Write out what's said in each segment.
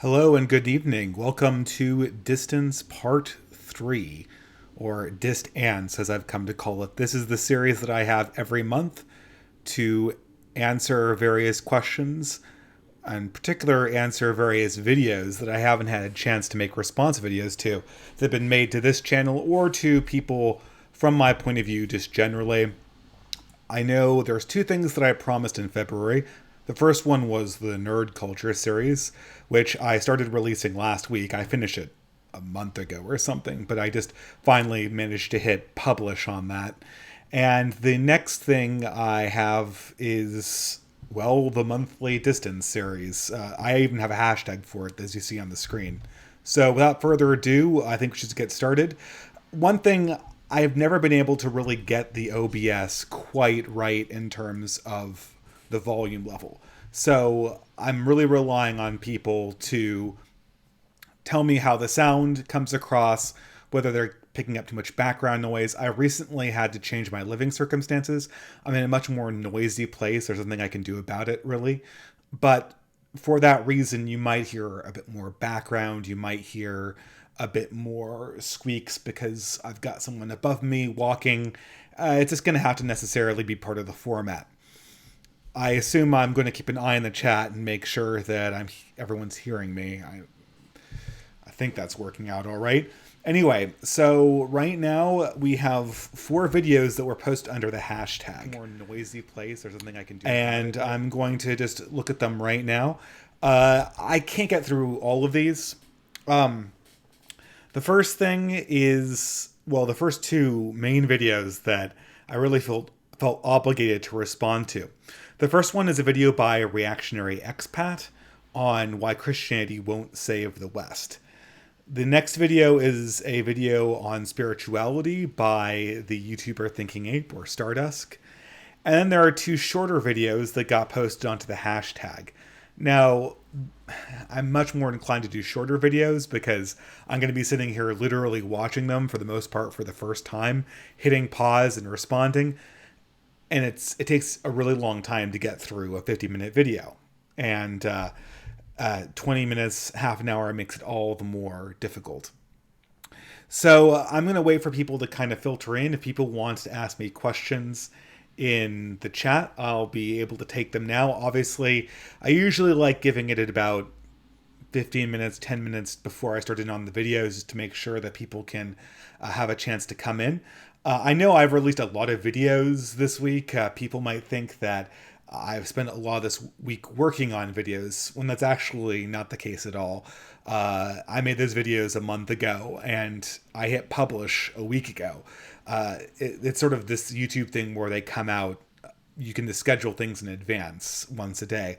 Hello and good evening. Welcome to DistAns Part 3, or DistAns as I've come to call it. This is the series that I have every month to answer various questions, and in particular answer various videos that I haven't had a chance to make response videos to that have been made to this channel or to people from my point of view just generally. I know there's two things that I promised in February. The first one was the Nerd Culture series, which I started releasing last week. I finished it a month ago or something, but I just finally managed to hit publish on that. And the next thing I have is, well, the monthly distance series. I even have a hashtag for it, as you see on the screen. So without further ado, I think we should get started. One thing, I've never been able to really get the OBS quite right in terms of the volume level. So I'm really relying on people to tell me how the sound comes across, whether they're picking up too much background noise. I recently had to change my living circumstances. I'm in a much more noisy place. There's nothing I can do about it, really. But for that reason, you might hear a bit more background. You might hear a bit more squeaks because I've got someone above me walking. It's just going to have to necessarily be part of the format. I assume I'm going to keep an eye on the chat and make sure that everyone's hearing me. I think that's working out all right. Anyway, so right now we have 4 videos that were posted under the hashtag. More noisy place. There's something I can do. And I'm going to just look at them right now. I can't get through all of these. The first thing is, well, the first 2 main videos that I really felt obligated to respond to. The first one is a video by a reactionary expat on why Christianity won't save the West. The next video is a video on spirituality by the YouTuber Thinking Ape or Stardust. And then there are 2 shorter videos that got posted onto the hashtag. Now, I'm much more inclined to do shorter videos because I'm going to be sitting here literally watching them for the most part for the first time, hitting pause and responding. And it takes a really long time to get through a 50-minute video. And 20 minutes, half an hour makes it all the more difficult. So I'm going to wait for people to kind of filter in. If people want to ask me questions in the chat, I'll be able to take them now. Obviously, I usually like giving it at about 15 minutes, 10 minutes before I started on the videos to make sure that people can have a chance to come in. I know I've released a lot of videos this week. People might think that I've spent a lot of this week working on videos, when that's actually not the case at all. I made those videos a month ago, and I hit publish a week ago. It's sort of this YouTube thing where they come out, you can just schedule things in advance once a day.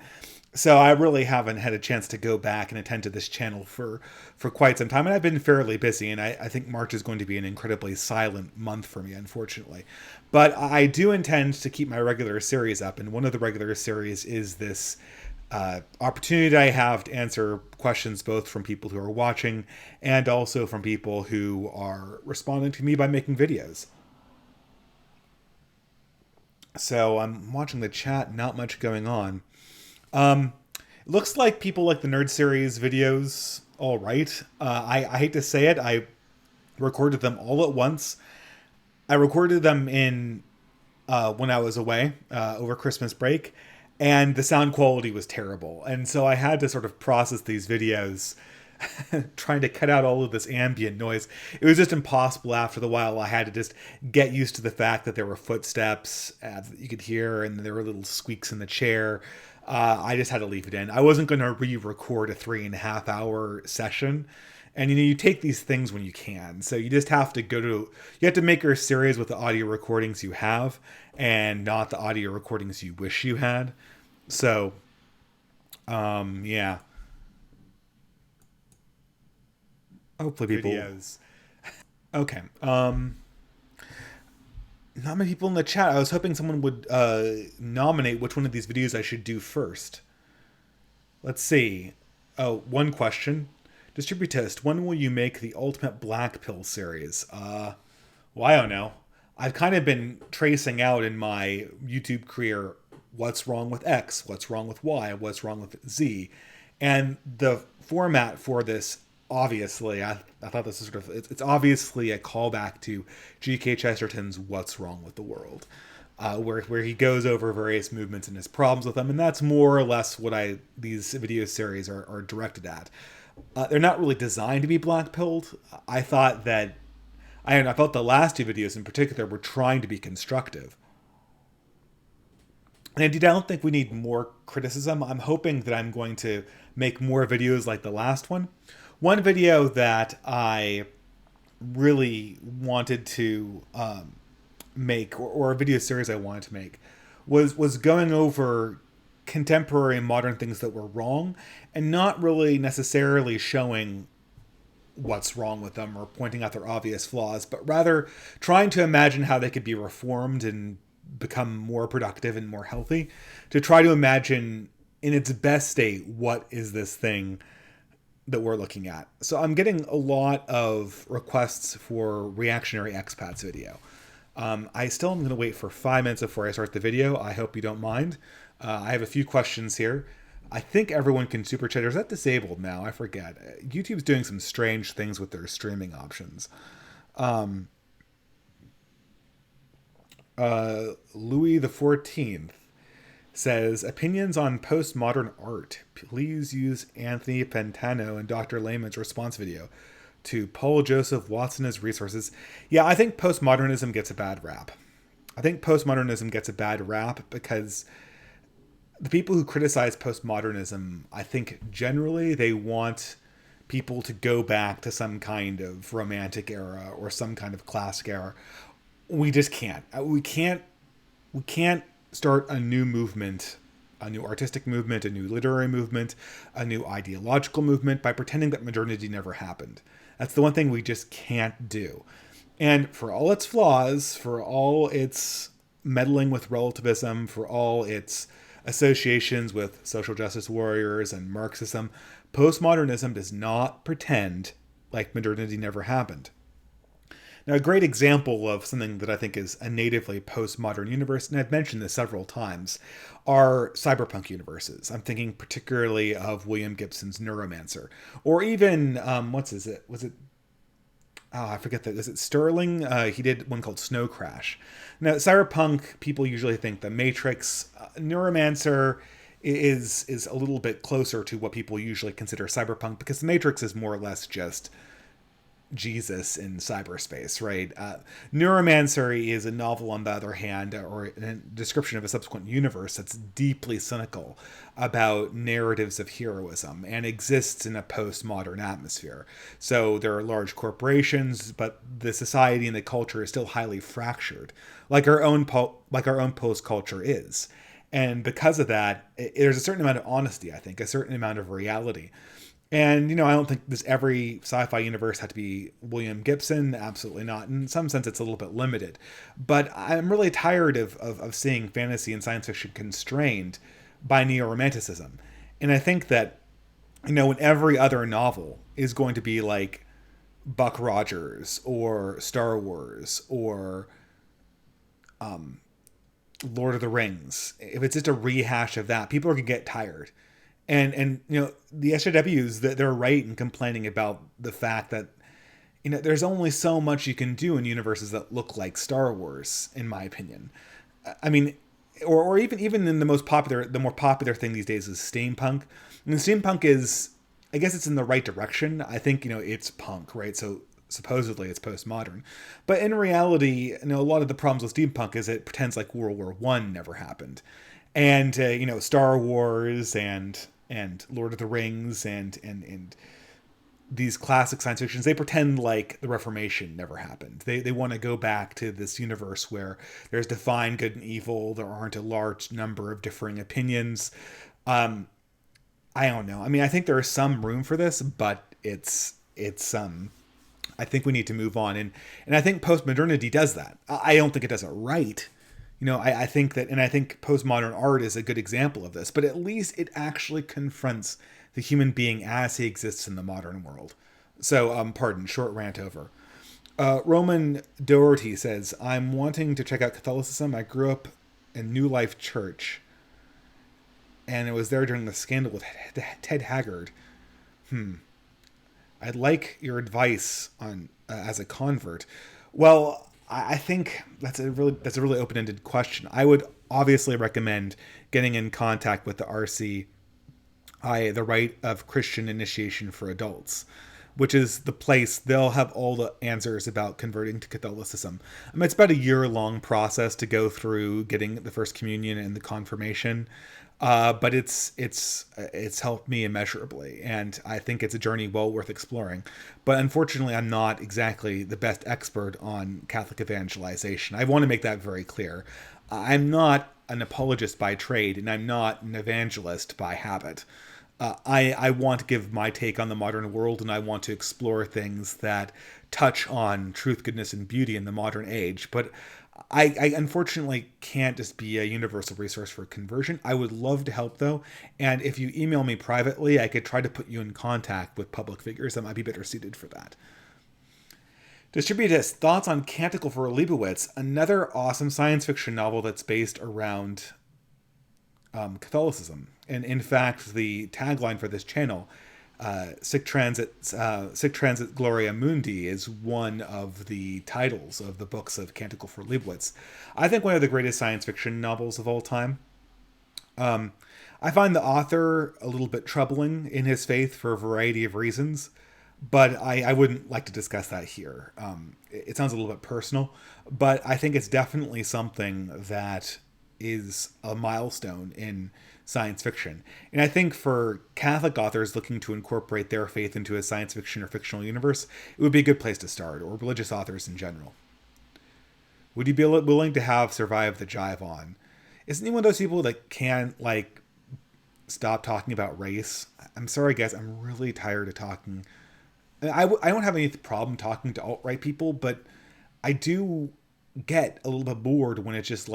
So I really haven't had a chance to go back and attend to this channel for quite some time. And I've been fairly busy, and I think March is going to be an incredibly silent month for me, unfortunately. But I do intend to keep my regular series up, and one of the regular series is this opportunity I have to answer questions both from people who are watching and also from people who are responding to me by making videos. So I'm watching the chat, not much going on. It looks like people like the Nerd Series videos all right. I hate to say it, I recorded them all at once. I recorded them in when I was away over Christmas break, and the sound quality was terrible. And so I had to sort of process these videos, trying to cut out all of this ambient noise. It was just impossible after the while. I had to just get used to the fact that there were footsteps that you could hear, and there were little squeaks in the chair. I just had to leave it in. I wasn't going to re-record a 3.5-hour session. And, you take these things when you can. So you just have to you have to make your series with the audio recordings you have and not the audio recordings you wish you had. So, yeah. Hopefully people... Videos. Okay. Not many people in the chat. I was hoping someone would nominate which one of these videos I should do first. Let's see. Oh, one question. Distributist, when will you make the Ultimate Black Pill series? Well, I don't know. I've kind of been tracing out in my YouTube career what's wrong with X, what's wrong with Y, what's wrong with Z. And the format for this, obviously, I thought this was sort of, it's obviously a callback to G.K. Chesterton's What's Wrong with the World, where he goes over various movements and his problems with them. And that's more or less what these video series are directed at. They're not really designed to be black-pilled. I thought that, I felt the last two videos in particular were trying to be constructive. And I don't think we need more criticism. I'm hoping that I'm going to make more videos like the last one. One video that I really wanted to make, or a video series I wanted to make, was going over contemporary and modern things that were wrong, and not really necessarily showing what's wrong with them or pointing out their obvious flaws, but rather trying to imagine how they could be reformed and become more productive and more healthy, to try to imagine in its best state what is this thing that we're looking at. So I'm getting a lot of requests for reactionary expats video. I still am going to wait for 5 minutes before I start the video. I hope you don't mind. I have a few questions here. I think everyone can super chat. Or is that disabled now? I forget. YouTube's doing some strange things with their streaming options. Louis the 14th says, opinions on postmodern art. Please use Anthony Pantano and Dr. Lehman's response video to Paul Joseph Watson as resources. Yeah, I think postmodernism gets a bad rap. I think postmodernism gets a bad rap because the people who criticize postmodernism, I think generally they want people to go back to some kind of romantic era or some kind of classic era. We just can't. We can't start a new movement, a new artistic movement, a new literary movement, a new ideological movement by pretending that modernity never happened. That's the one thing we just can't do. And for all its flaws, for all its meddling with relativism, for all its associations with social justice warriors and Marxism, postmodernism does not pretend like modernity never happened. Now, a great example of something that I think is a natively postmodern universe, and I've mentioned this several times, are cyberpunk universes. I'm thinking particularly of William Gibson's Neuromancer, or even, Was it, I forget that. Is it Sterling? He did one called Snow Crash. Now, cyberpunk, people usually think The Matrix. Neuromancer is a little bit closer to what people usually consider cyberpunk, because The Matrix is more or less just Jesus in cyberspace, right? Neuromancer is a novel, on the other hand, or a description of a subsequent universe that's deeply cynical about narratives of heroism and exists in a postmodern atmosphere. So there are large corporations, but the society and the culture is still highly fractured, like our own post culture is. And because of that, there's a certain amount of honesty, I think, a certain amount of reality. And, I don't think every sci-fi universe had to be William Gibson. Absolutely not. In some sense, it's a little bit limited. But I'm really tired of seeing fantasy and science fiction constrained by neo-romanticism. And I think that, when every other novel is going to be like Buck Rogers or Star Wars or Lord of the Rings, if it's just a rehash of that, people are going to get tired. And the SJWs, they're right in complaining about the fact that there's only so much you can do in universes that look like Star Wars, in my opinion. I mean, or even in the more popular thing these days is steampunk. And steampunk is, I guess it's in the right direction. I think it's punk, right? So supposedly it's postmodern, but in reality, a lot of the problems with steampunk is it pretends like World War I never happened, and Star Wars and Lord of the Rings and these classic science fictions, they pretend like the Reformation never happened. They want to go back to this universe where there's defined good and evil. There aren't a large number of differing opinions. I don't know. I mean, I think there is some room for this, but it's I think we need to move on. And I think postmodernity does that. I don't think it does it right. I think that, and I think postmodern art is a good example of this, but at least it actually confronts the human being as he exists in the modern world. So, short rant over. Roman Doherty says, I'm wanting to check out Catholicism. I grew up in New Life Church and it was there during the scandal with Ted Haggard. I'd like your advice on as a convert. Well, I think that's a really open-ended question. I would obviously recommend getting in contact with the RCI, the Rite of Christian Initiation for Adults, which is the place they'll have all the answers about converting to Catholicism. I mean, it's about a year-long process to go through getting the first communion and the confirmation, but it's helped me immeasurably, and I think it's a journey well worth exploring. But unfortunately, I'm not exactly the best expert on Catholic evangelization. I want to make that very clear. I'm not an apologist by trade, and I'm not an evangelist by habit. I want to give my take on the modern world, and I want to explore things that touch on truth, goodness, and beauty in the modern age. But I unfortunately can't just be a universal resource for conversion. I would love to help, though. And if you email me privately, I could try to put you in contact with public figures that might be better suited for that. Distributus, thoughts on Canticle for Leibowitz, another awesome science fiction novel that's based around Catholicism. And in fact, the tagline for this channel, Sic Transit Gloria Mundi, is one of the titles of the books of Canticle for Leibowitz. I think one of the greatest science fiction novels of all time. I find the author a little bit troubling in his faith for a variety of reasons, but I wouldn't like to discuss that here. It sounds a little bit personal, but I think it's definitely something that is a milestone in science fiction. And I think for Catholic authors looking to incorporate their faith into a science fiction or fictional universe, it would be a good place to start, or religious authors in general. Would you be willing to have Survive the Jive on? Isn't he one of those people that can't, stop talking about race? I'm sorry, guys, I'm really tired of talking. I don't have any problem talking to alt-right people, but I do get a little bit bored when it's just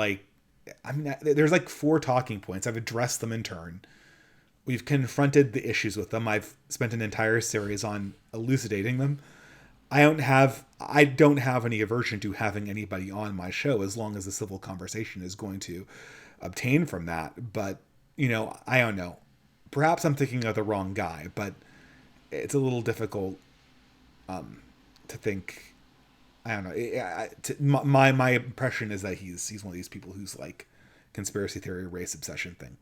there's 4 talking points. I've addressed them in turn. We've confronted the issues with them. I've spent an entire series on elucidating them. I don't have any aversion to having anybody on my show as long as the civil conversation is going to obtain from that. But, I don't know. Perhaps I'm thinking of the wrong guy, but it's a little difficult to think. I don't know. My impression is that he's one of these people who's conspiracy theory, race obsession thing.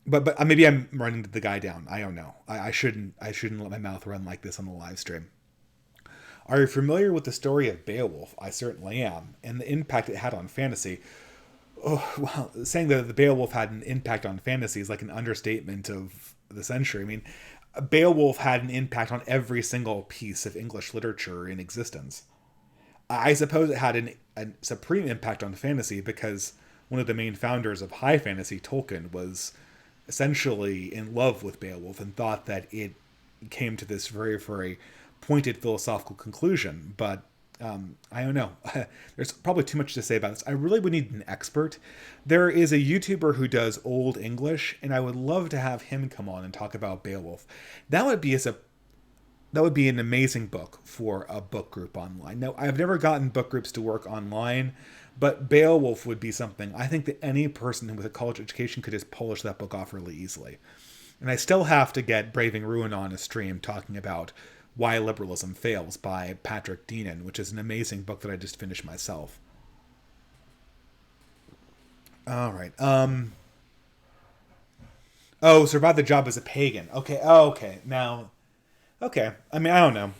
But maybe I'm running the guy down. I don't know. I shouldn't let my mouth run like this on the live stream. Are you familiar with the story of Beowulf? I certainly am, and the impact it had on fantasy. Oh, well, saying that the Beowulf had an impact on fantasy is like an understatement of the century. I mean, Beowulf had an impact on every single piece of English literature in existence. I suppose it had a supreme impact on fantasy because one of the main founders of high fantasy, Tolkien, was essentially in love with Beowulf and thought that it came to this very, very pointed philosophical conclusion. But I don't know. There's probably too much to say about this. I really would need an expert. There is a YouTuber who does Old English, and I would love to have him come on and talk about Beowulf. That would be an amazing book for a book group online. Now, I've never gotten book groups to work online, but Beowulf would be something I think that any person with a college education could just polish that book off really easily. And I still have to get Braving Ruin on a stream talking about Why Liberalism Fails by Patrick Deenan, which is an amazing book that I just finished myself. All right. Survive the Job as a Pagan. Okay. Oh, okay. Now... Okay. I mean, I don't know.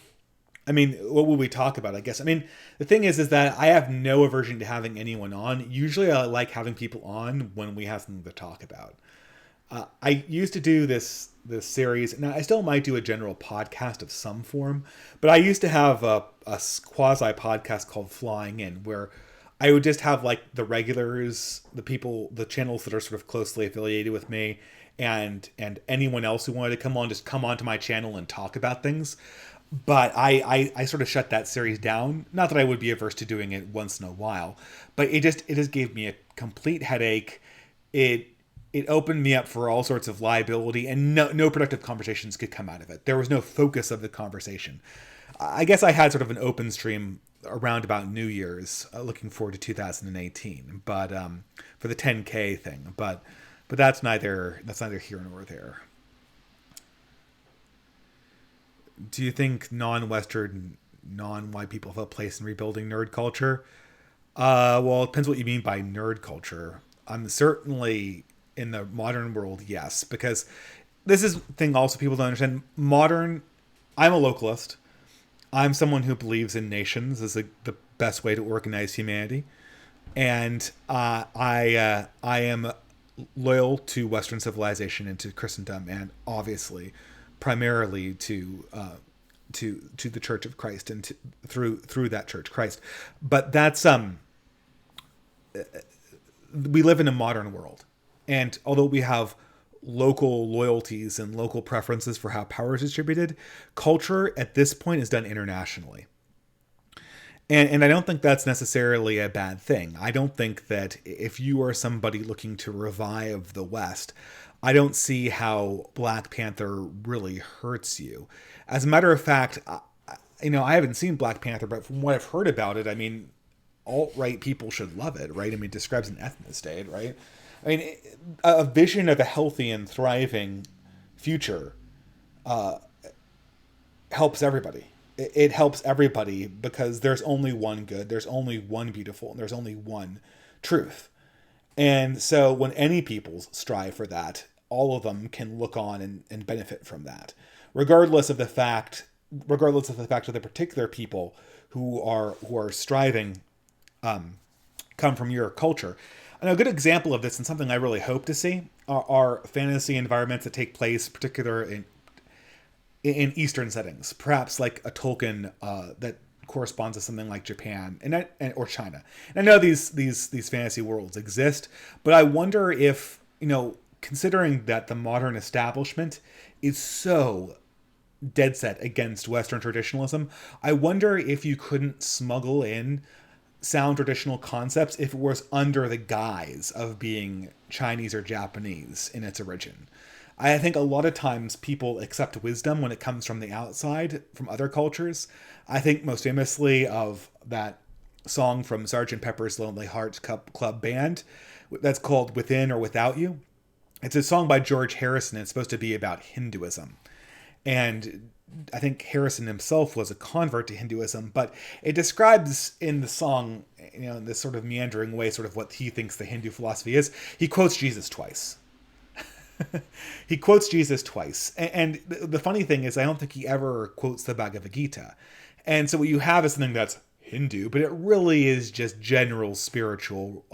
I mean, what will we talk about, I guess? I mean, the thing is that I have no aversion to having anyone on. Usually I like having people on when we have something to talk about. I used to do this series, and I still might do a general podcast of some form, but I used to have a quasi-podcast called Flying In, where I would just have the regulars, the channels that are sort of closely affiliated with me, and anyone else who wanted to come on, just come onto my channel and talk about things. But I sort of shut that series down. Not that I would be averse to doing it once in a while, but it just gave me a complete headache. It opened me up for all sorts of liability, and no productive conversations could come out of it. There was no focus of the conversation. I guess I had sort of an open stream around about New Year's, looking forward to 2018, but for the 10K thing. But But that's neither here nor there. Do you think non-Western, non-white people have a place in rebuilding nerd culture? Well, it depends what you mean by nerd culture. I'm certainly in the modern world, yes, because this is the thing also people don't understand. Modern, I'm a localist. I'm someone who believes in nations as the best way to organize humanity, and I am loyal to Western civilization and to Christendom, and obviously, primarily to the Church of Christ and through that Church Christ. But that's we live in a modern world, and although we have local loyalties and local preferences for how power is distributed, culture at this point is done internationally. And I don't think that's necessarily a bad thing. I don't think that if you are somebody looking to revive the West, I don't see how Black Panther really hurts you. As a matter of fact, I haven't seen Black Panther, but from what I've heard about it, I mean, alt-right people should love it, right? I mean, it describes an ethnic state, right? I mean, a vision of a healthy and thriving future helps everybody. It helps everybody because there's only one good, there's only one beautiful, and there's only one truth. And so when any peoples strive for that, all of them can look on and benefit from that, regardless of the fact of the particular people who are striving come from your culture. And a good example of this, and something I really hope to see, are fantasy environments that take place, particular in Eastern settings, perhaps like a Tolkien that corresponds to something like Japan or China. And I know these fantasy worlds exist, but I wonder if, considering that the modern establishment is so dead set against Western traditionalism, I wonder if you couldn't smuggle in sound traditional concepts if it was under the guise of being Chinese or Japanese in its origin. I think a lot of times people accept wisdom when it comes from the outside, from other cultures. I think most famously of that song from Sgt. Pepper's Lonely Hearts Club Band that's called Within or Without You. It's a song by George Harrison. It's supposed to be about Hinduism. And I think Harrison himself was a convert to Hinduism, but it describes in the song, in this sort of meandering way, sort of what he thinks the Hindu philosophy is. He quotes Jesus twice. He quotes Jesus twice. And the funny thing is, I don't think he ever quotes the Bhagavad Gita. And so what you have is something that's Hindu, but it really is just general spiritual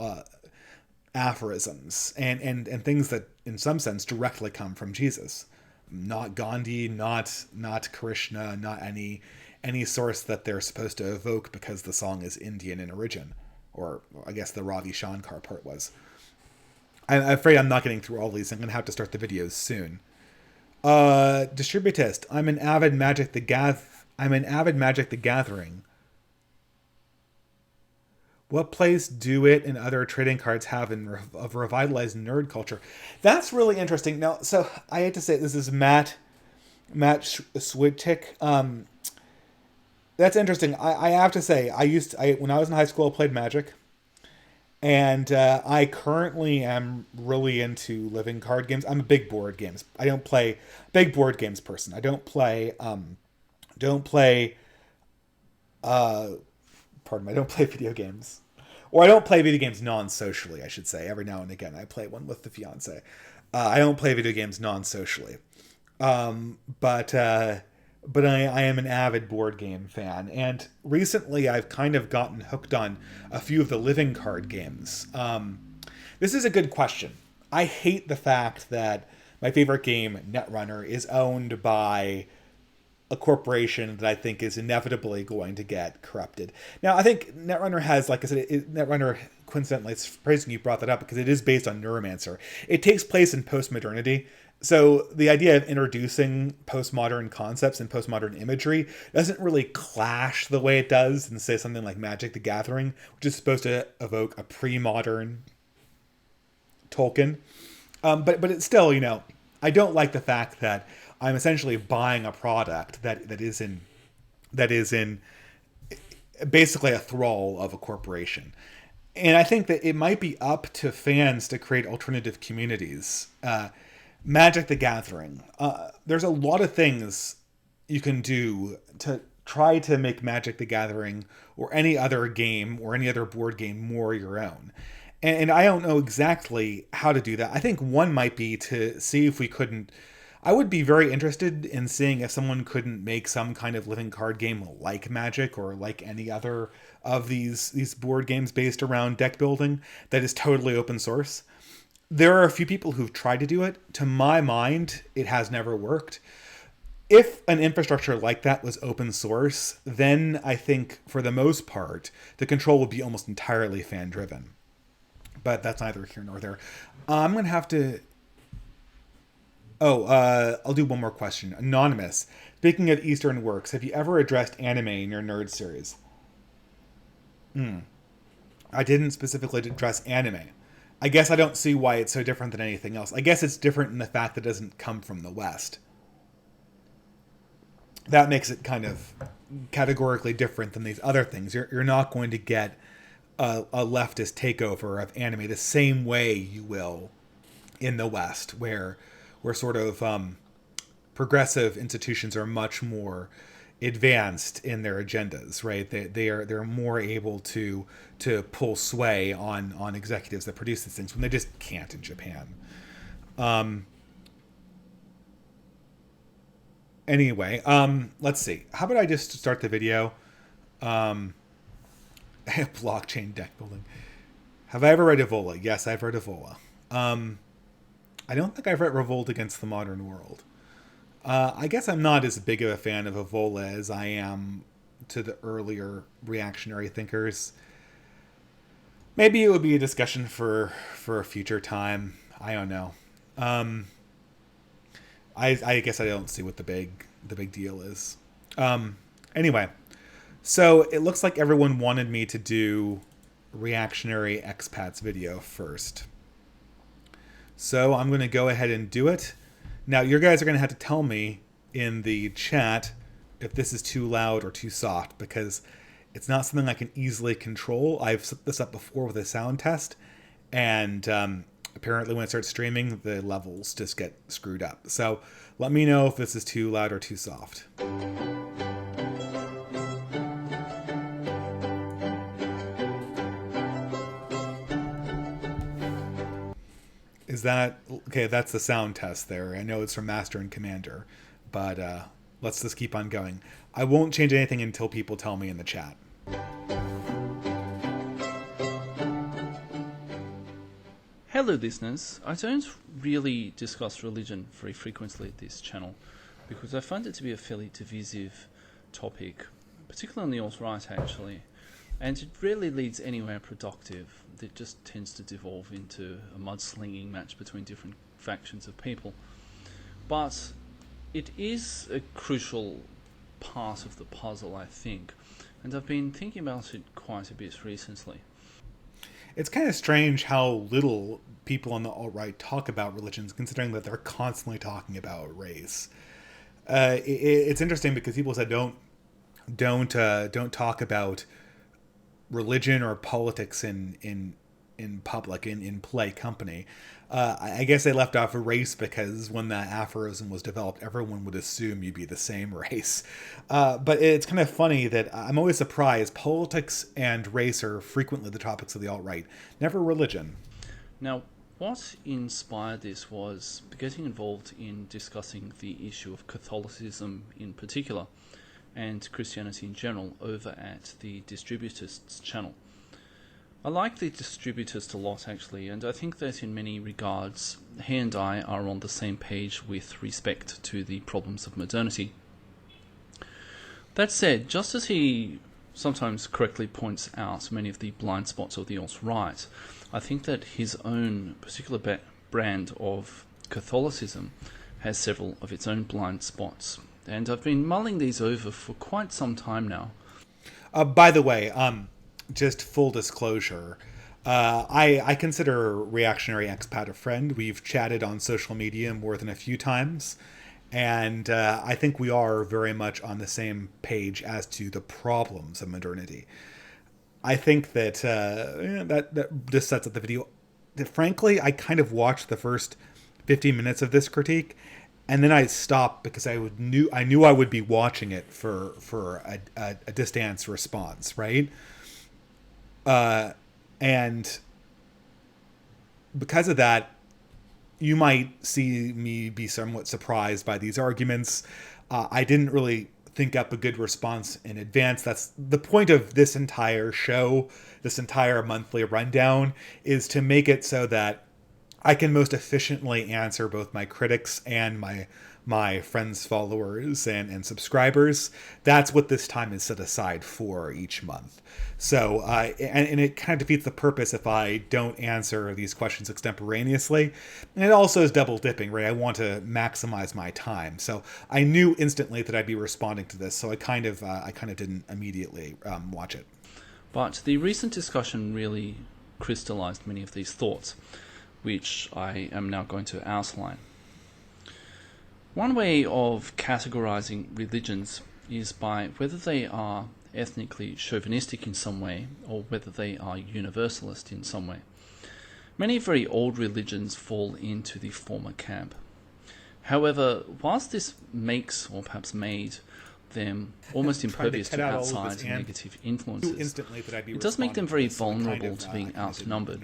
aphorisms and things that, in some sense, directly come from Jesus. Not Gandhi, not Krishna, not any source that they're supposed to evoke because the song is Indian in origin. Or I guess the Ravi Shankar part was. I'm afraid I'm not getting through all these. I'm going to have to start the videos soon. Distributist. I'm an avid Magic the Gathering. What place do it and other trading cards have of revitalized nerd culture? That's really interesting. Now, so I hate to say it, this is Matt Swidtick. That's interesting. I have to say, when I was in high school, I played Magic. And I currently am really into living card games. I'm a big board games. I don't play big board games person. I don't play I don't play video games. Or I don't play video games non-socially, I should say. Every now and again, I play one with the fiance. I don't play video games non-socially. But I am an avid board game fan. And recently, I've kind of gotten hooked on a few of the living card games. This is a good question. I hate the fact that my favorite game, Netrunner, is owned by a corporation that I think is inevitably going to get corrupted. Now, I think Netrunner has, like I said, Netrunner, coincidentally, it's surprising you brought that up because it is based on Neuromancer. It takes place in post-modernity. So the idea of introducing postmodern concepts and postmodern imagery doesn't really clash the way it does in, say, something like Magic the Gathering, which is supposed to evoke a pre-modern Tolkien. But it's still, I don't like the fact that I'm essentially buying a product that is in basically a thrall of a corporation. And I think that it might be up to fans to create alternative communities. Magic the Gathering. There's a lot of things you can do to try to make Magic the Gathering or any other game or any other board game more your own. And I don't know exactly how to do that. I think one might be to see if we couldn't. I would be very interested in seeing if someone couldn't make some kind of living card game like Magic or like any other of these board games based around deck building that is totally open source. There are a few people who've tried to do it. To my mind, it has never worked. If an infrastructure like that was open source, then I think for the most part, the control would be almost entirely fan driven. But that's neither here nor there. I'm going to have to... I'll do one more question. Anonymous. Speaking of Eastern works, have you ever addressed anime in your nerd series? I didn't specifically address anime. I guess I don't see why it's so different than anything else. I guess it's different in the fact that it doesn't come from the West. That makes it kind of categorically different than these other things. You're not going to get a leftist takeover of anime the same way you will in the West, where sort of progressive institutions are much more advanced in their agendas, right? They're more able to pull sway on executives that produce these things when they just can't in Japan. Anyway, let's see. How about I just start the video? Blockchain deck building. Have I ever read Evola? Yes, I've read Evola. I don't think I've read Revolt Against the Modern World. I guess I'm not as big of a fan of Evola as I am to the earlier reactionary thinkers. Maybe it would be a discussion for a future time. I don't know. I guess I don't see what the big deal is. Anyway, so it looks like everyone wanted me to do reactionary expats video first. So I'm going to go ahead and do it. Now, you guys are going to have to tell me in the chat if this is too loud or too soft, because it's not something I can easily control. I've set this up before with a sound test, and apparently when I start streaming, the levels just get screwed up. So let me know if this is too loud or too soft. Is that okay? That's the sound test there. I know it's from Master and Commander, but let's just keep on going. I won't change anything until people tell me in the chat. Hello listeners, I don't really discuss religion very frequently at this channel because I find it to be a fairly divisive topic, particularly on the alt-right actually, and it rarely leads anywhere productive. It just tends to devolve into a mudslinging match between different factions of people. But it is a crucial part of the puzzle, I think, and I've been thinking about it quite a bit recently. It's kind of strange how little people on the alt-right talk about religions, considering that they're constantly talking about race. It's interesting because people said don't talk about religion or politics in public, in play company. I guess they left off race because when that aphorism was developed, everyone would assume you'd be the same race. But it's kind of funny that I'm always surprised politics and race are frequently the topics of the alt-right, never religion. Now, what inspired this was getting involved in discussing the issue of Catholicism in particular and Christianity in general over at the Distributists channel. I like the Distributist a lot actually, and I think that in many regards he and I are on the same page with respect to the problems of modernity. That said, just as he sometimes correctly points out many of the blind spots of the alt-right, I think that his own particular brand of Catholicism has several of its own blind spots, and I've been mulling these over for quite some time now. By the way, just full disclosure, I consider Reactionary Expat a friend. We've chatted on social media more than a few times, and I think we are very much on the same page as to the problems of modernity. I think that that just sets up the video. That frankly, I kind of watched the first 15 minutes of this critique, and then I stopped because I knew I would be watching it for a DistAns response, right? And because of that, you might see me be somewhat surprised by these arguments. I didn't really think up a good response in advance. That's the point of this entire show, this entire monthly rundown, is to make it so that I can most efficiently answer both my critics and my friends, followers, and subscribers. That's what this time is set aside for each month. So, and it kind of defeats the purpose if I don't answer these questions extemporaneously. And it also is double dipping, right? I want to maximize my time. So I knew instantly that I'd be responding to this. So I kind of didn't immediately watch it. But the recent discussion really crystallized many of these thoughts, which I am now going to outline. One way of categorizing religions is by whether they are ethnically chauvinistic in some way or whether they are universalist in some way. Many very old religions fall into the former camp. However, whilst this makes, or perhaps made, them almost impervious to outside negative influences, it does make them very vulnerable to being outnumbered.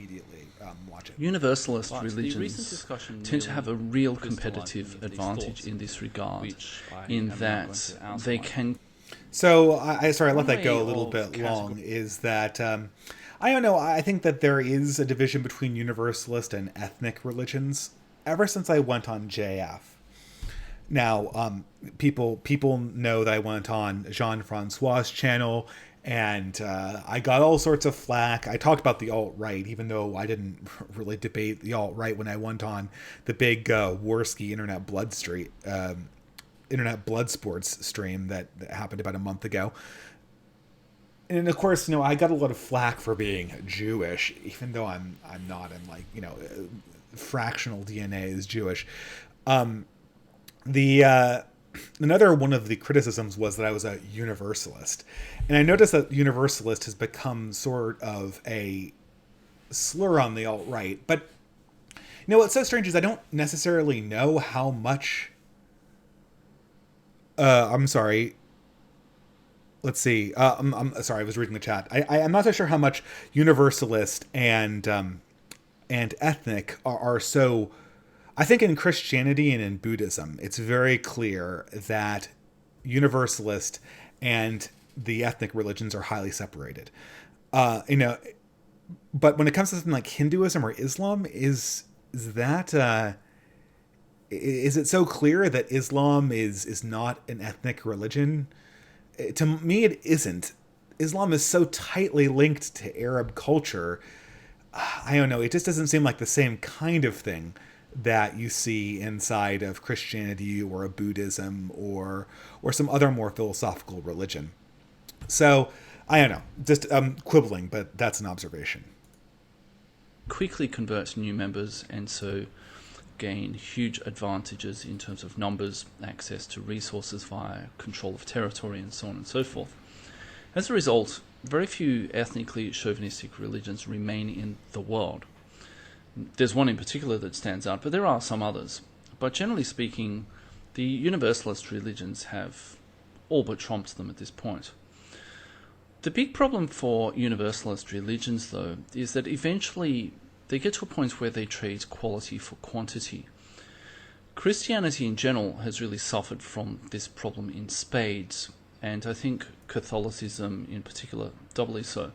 Universalist religions tend to have a real competitive advantage in this regard, in that they can... So, I let that go a little bit long, is that, I don't know, I think that there is a division between universalist and ethnic religions ever since I went on JF. Now, people know that I went on Jean-Francois's channel, and I got all sorts of flack. I talked about the alt-right, even though I didn't really debate the alt-right when I went on the big Worski Internet Blood Sports stream that happened about a month ago. And of course, I got a lot of flack for being Jewish, even though I'm not, and fractional DNA is Jewish. Another one of the criticisms was that I was a universalist. And I noticed that universalist has become sort of a slur on the alt-right. But, what's so strange is I don't necessarily know how much... I'm sorry. Let's see. I'm sorry, I was reading the chat. I'm not so sure how much universalist and ethnic are so... I think in Christianity and in Buddhism, it's very clear that universalist and the ethnic religions are highly separated. But when it comes to something like Hinduism or Islam, is that is it so clear that Islam is not an ethnic religion? To me, it isn't. Islam is so tightly linked to Arab culture. I don't know. It just doesn't seem like the same kind of thing that you see inside of Christianity or a Buddhism or some other more philosophical religion. So, I don't know. Just quibbling, but that's an observation. Quickly convert new members and so gain huge advantages in terms of numbers, access to resources via control of territory, and so on and so forth. As a result, very few ethnically chauvinistic religions remain in the world. There's one in particular that stands out, but there are some others. But generally speaking, the universalist religions have all but trumped them at this point. The big problem for universalist religions, though, is that eventually they get to a point where they trade quality for quantity. Christianity in general has really suffered from this problem in spades, and I think Catholicism in particular doubly so.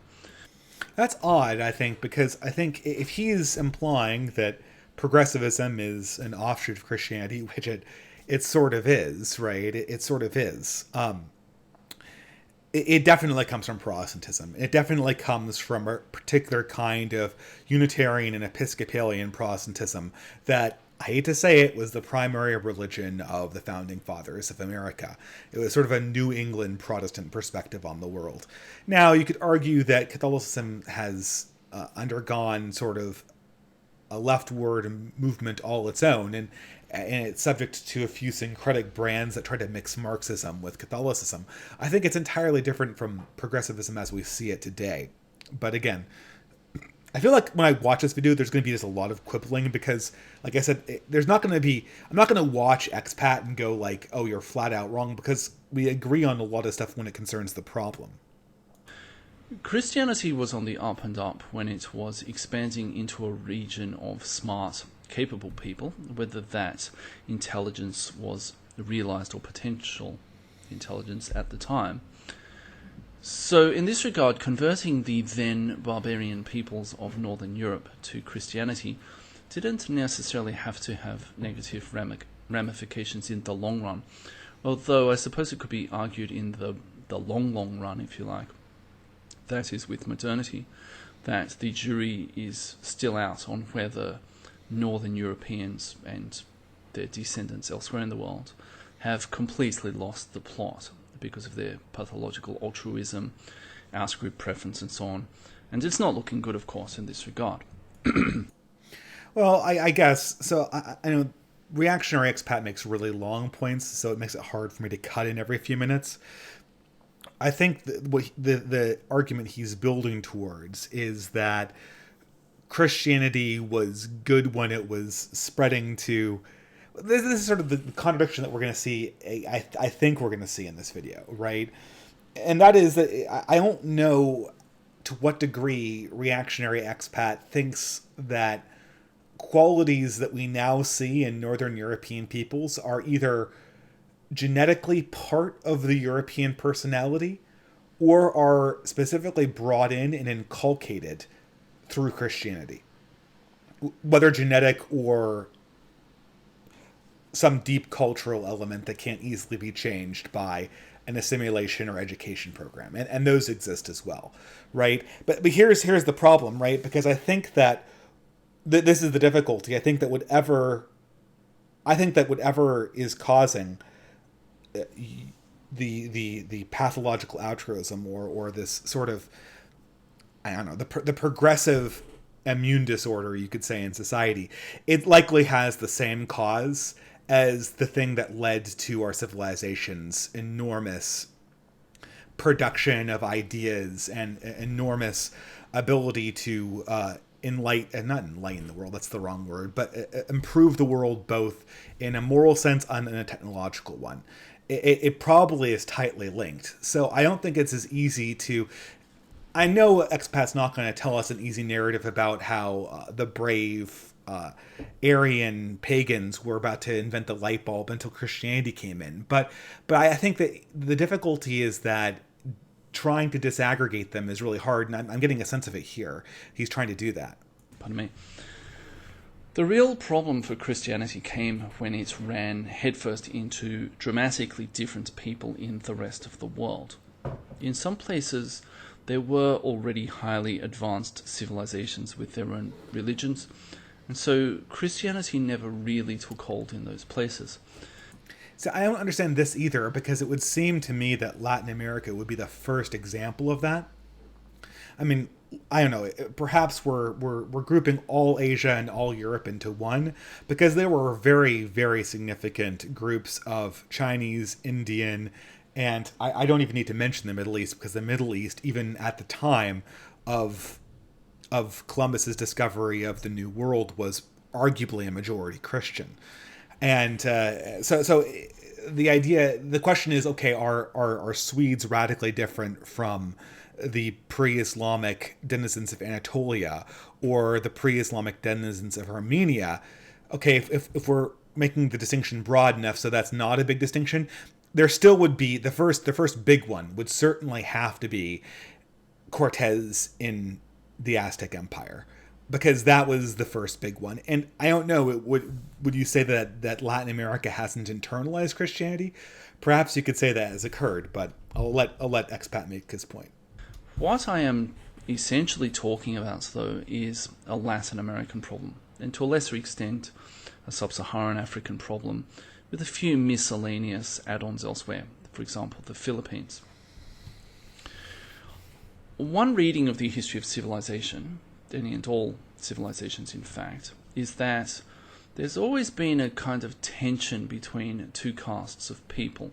That's odd, I think, because I think if he's implying that progressivism is an offshoot of Christianity, which it sort of is, right? It sort of is. It definitely comes from Protestantism. It definitely comes from a particular kind of Unitarian and Episcopalian Protestantism that, I hate to say it, was the primary religion of the founding fathers of America. It was sort of a New England Protestant perspective on the world. Now, you could argue that Catholicism has undergone sort of a leftward movement all its own, and it's subject to a few syncretic brands that try to mix Marxism with Catholicism. I think it's entirely different from progressivism as we see it today. But again, I feel like when I watch this video, there's going to be just a lot of quibbling because, like I said, there's not going to be. I'm not going to watch expat and go like, "Oh, you're flat out wrong," because we agree on a lot of stuff when it concerns the problem. Christianity was on the up and up when it was expanding into a region of smart, capable people, whether that intelligence was realized or potential intelligence at the time. So, in this regard, converting the then barbarian peoples of Northern Europe to Christianity didn't necessarily have to have negative ramifications in the long run, although I suppose it could be argued in the long run, if you like, that is with modernity, that the jury is still out on whether Northern Europeans and their descendants elsewhere in the world have completely lost the plot because of their pathological altruism, out-group preference, and so on. And it's not looking good, of course, in this regard. Well, I guess so. I know reactionary expat makes really long points, so it makes it hard for me to cut in every few minutes. I think the argument he's building towards is that Christianity was good when it was spreading to. This is sort of the contradiction that we're going to see. I think we're going to see in this video, right? And that is that I don't know to what degree reactionary expat thinks that qualities that we now see in Northern European peoples are either genetically part of the European personality or are specifically brought in and inculcated through Christianity, whether genetic or some deep cultural element that can't easily be changed by an assimilation or education program. And those exist as well, right? But here's the problem, right? Because I think that this is the difficulty. I think that whatever is causing the pathological altruism or this sort of, I don't know, the progressive immune disorder, you could say, in society, it likely has the same cause as the thing that led to our civilization's enormous production of ideas and enormous ability to not enlighten the world, that's the wrong word, but improve the world both in a moral sense and in a technological one. It probably is tightly linked. So I don't think it's as easy to... I know Expat's not going to tell us an easy narrative about how the brave Aryan pagans were about to invent the light bulb until Christianity came in. But I think that the difficulty is that trying to disaggregate them is really hard, and I'm getting a sense of it here. He's trying to do that. Pardon me. The real problem for Christianity came when it ran headfirst into dramatically different people in the rest of the world. In some places, there were already highly advanced civilizations with their own religions, and so Christianity never really took hold in those places. So I don't understand this either, because it would seem to me that Latin America would be the first example of that. I mean, I don't know, perhaps we're grouping all Asia and all Europe into one, because there were very, very significant groups of Chinese, Indian, and I don't even need to mention the Middle East, because the Middle East, even at the time of Columbus's discovery of the New World, was arguably a majority Christian. And so the question is, okay, are Swedes radically different from the pre-Islamic denizens of Anatolia or the pre-Islamic denizens of Armenia? Okay, if we're making the distinction broad enough so that's not a big distinction, there still would be the first big one would certainly have to be Cortez in the Aztec Empire, because that was the first big one. And I don't know, would you say that Latin America hasn't internalized Christianity? Perhaps you could say that has occurred, but I'll let Expat make his point. What I am essentially talking about, though, is a Latin American problem, and to a lesser extent, a sub-Saharan African problem, with a few miscellaneous add-ons elsewhere, for example, the Philippines. One reading of the history of civilization, any and all civilizations in fact, is that there's always been a kind of tension between two castes of people.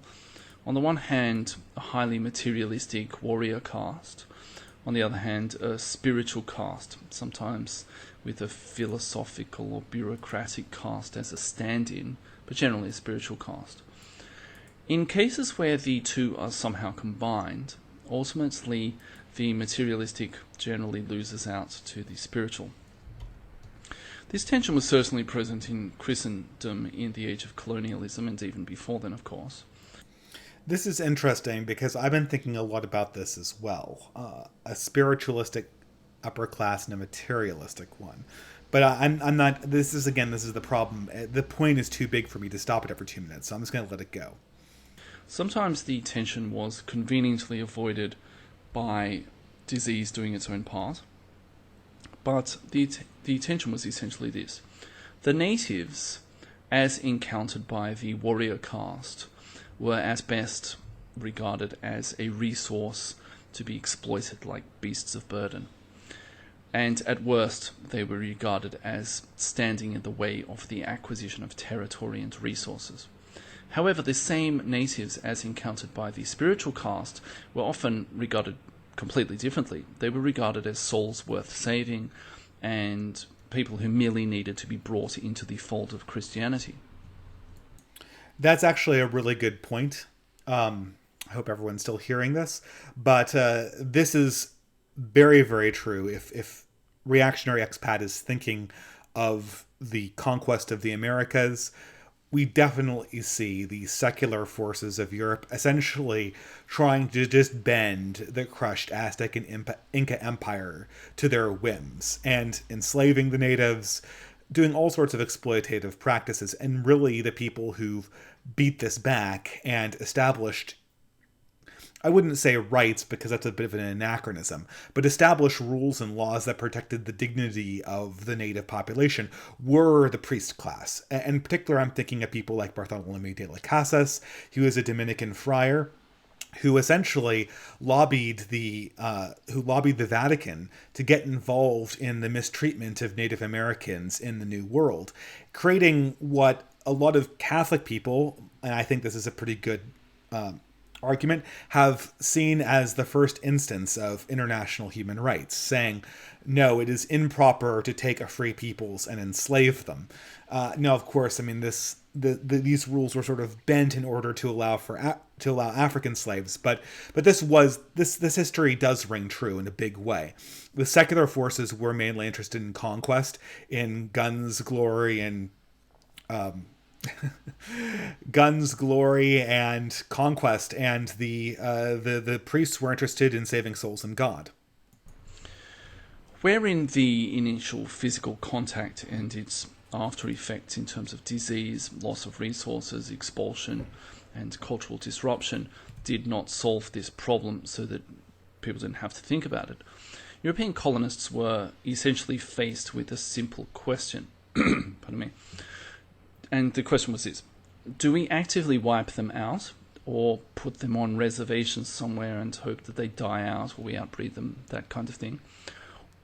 On the one hand, a highly materialistic warrior caste. on the other hand, a spiritual caste, sometimes with a philosophical or bureaucratic caste as a stand-in, but generally a spiritual caste. In cases where the two are somehow combined, ultimately the materialistic generally loses out to the spiritual. This tension was certainly present in Christendom in the age of colonialism, and even before then, of course. This is interesting because I've been thinking a lot about this as well. A spiritualistic upper class and a materialistic one. But I'm not. This is the problem. The point is too big for me to stop it every 2 minutes, so I'm just going to let it go. Sometimes the tension was conveniently avoided by disease doing its own part, but the tension was essentially this. The natives, as encountered by the warrior caste, were at best regarded as a resource to be exploited like beasts of burden. And at worst, they were regarded as standing in the way of the acquisition of territory and resources. However, the same natives as encountered by the spiritual caste were often regarded completely differently. They were regarded as souls worth saving and people who merely needed to be brought into the fold of Christianity. That's actually a really good point. I hope everyone's still hearing this, but this is very, very true. If reactionary expat is thinking of the conquest of the Americas, we definitely see the secular forces of Europe essentially trying to just bend the crushed Aztec and Inca Empire to their whims and enslaving the natives, doing all sorts of exploitative practices. And really the people who've beat this back and established, I wouldn't say rights because that's a bit of an anachronism, but established rules and laws that protected the dignity of the native population were the priest class. And in particular, I'm thinking of people like Bartholomew de las Casas. He was a Dominican friar who essentially lobbied the Vatican to get involved in the mistreatment of Native Americans in the New World, creating what a lot of Catholic people, and I think this is a pretty good argument, have seen as the first instance of international human rights, saying, no, it is improper to take a free peoples and enslave them. Now, of course, I mean, these rules were sort of bent in order to allow African slaves, but this history does ring true in a big way. The secular forces were mainly interested in conquest, in guns, glory, and conquest, and the priests were interested in saving souls and God. Wherein the initial physical contact and its after effects in terms of disease, loss of resources, expulsion, and cultural disruption did not solve this problem so that people didn't have to think about it, European colonists were essentially faced with a simple question. Pardon me. And the question was this: do we actively wipe them out, or put them on reservations somewhere and hope that they die out or we outbreed them, that kind of thing?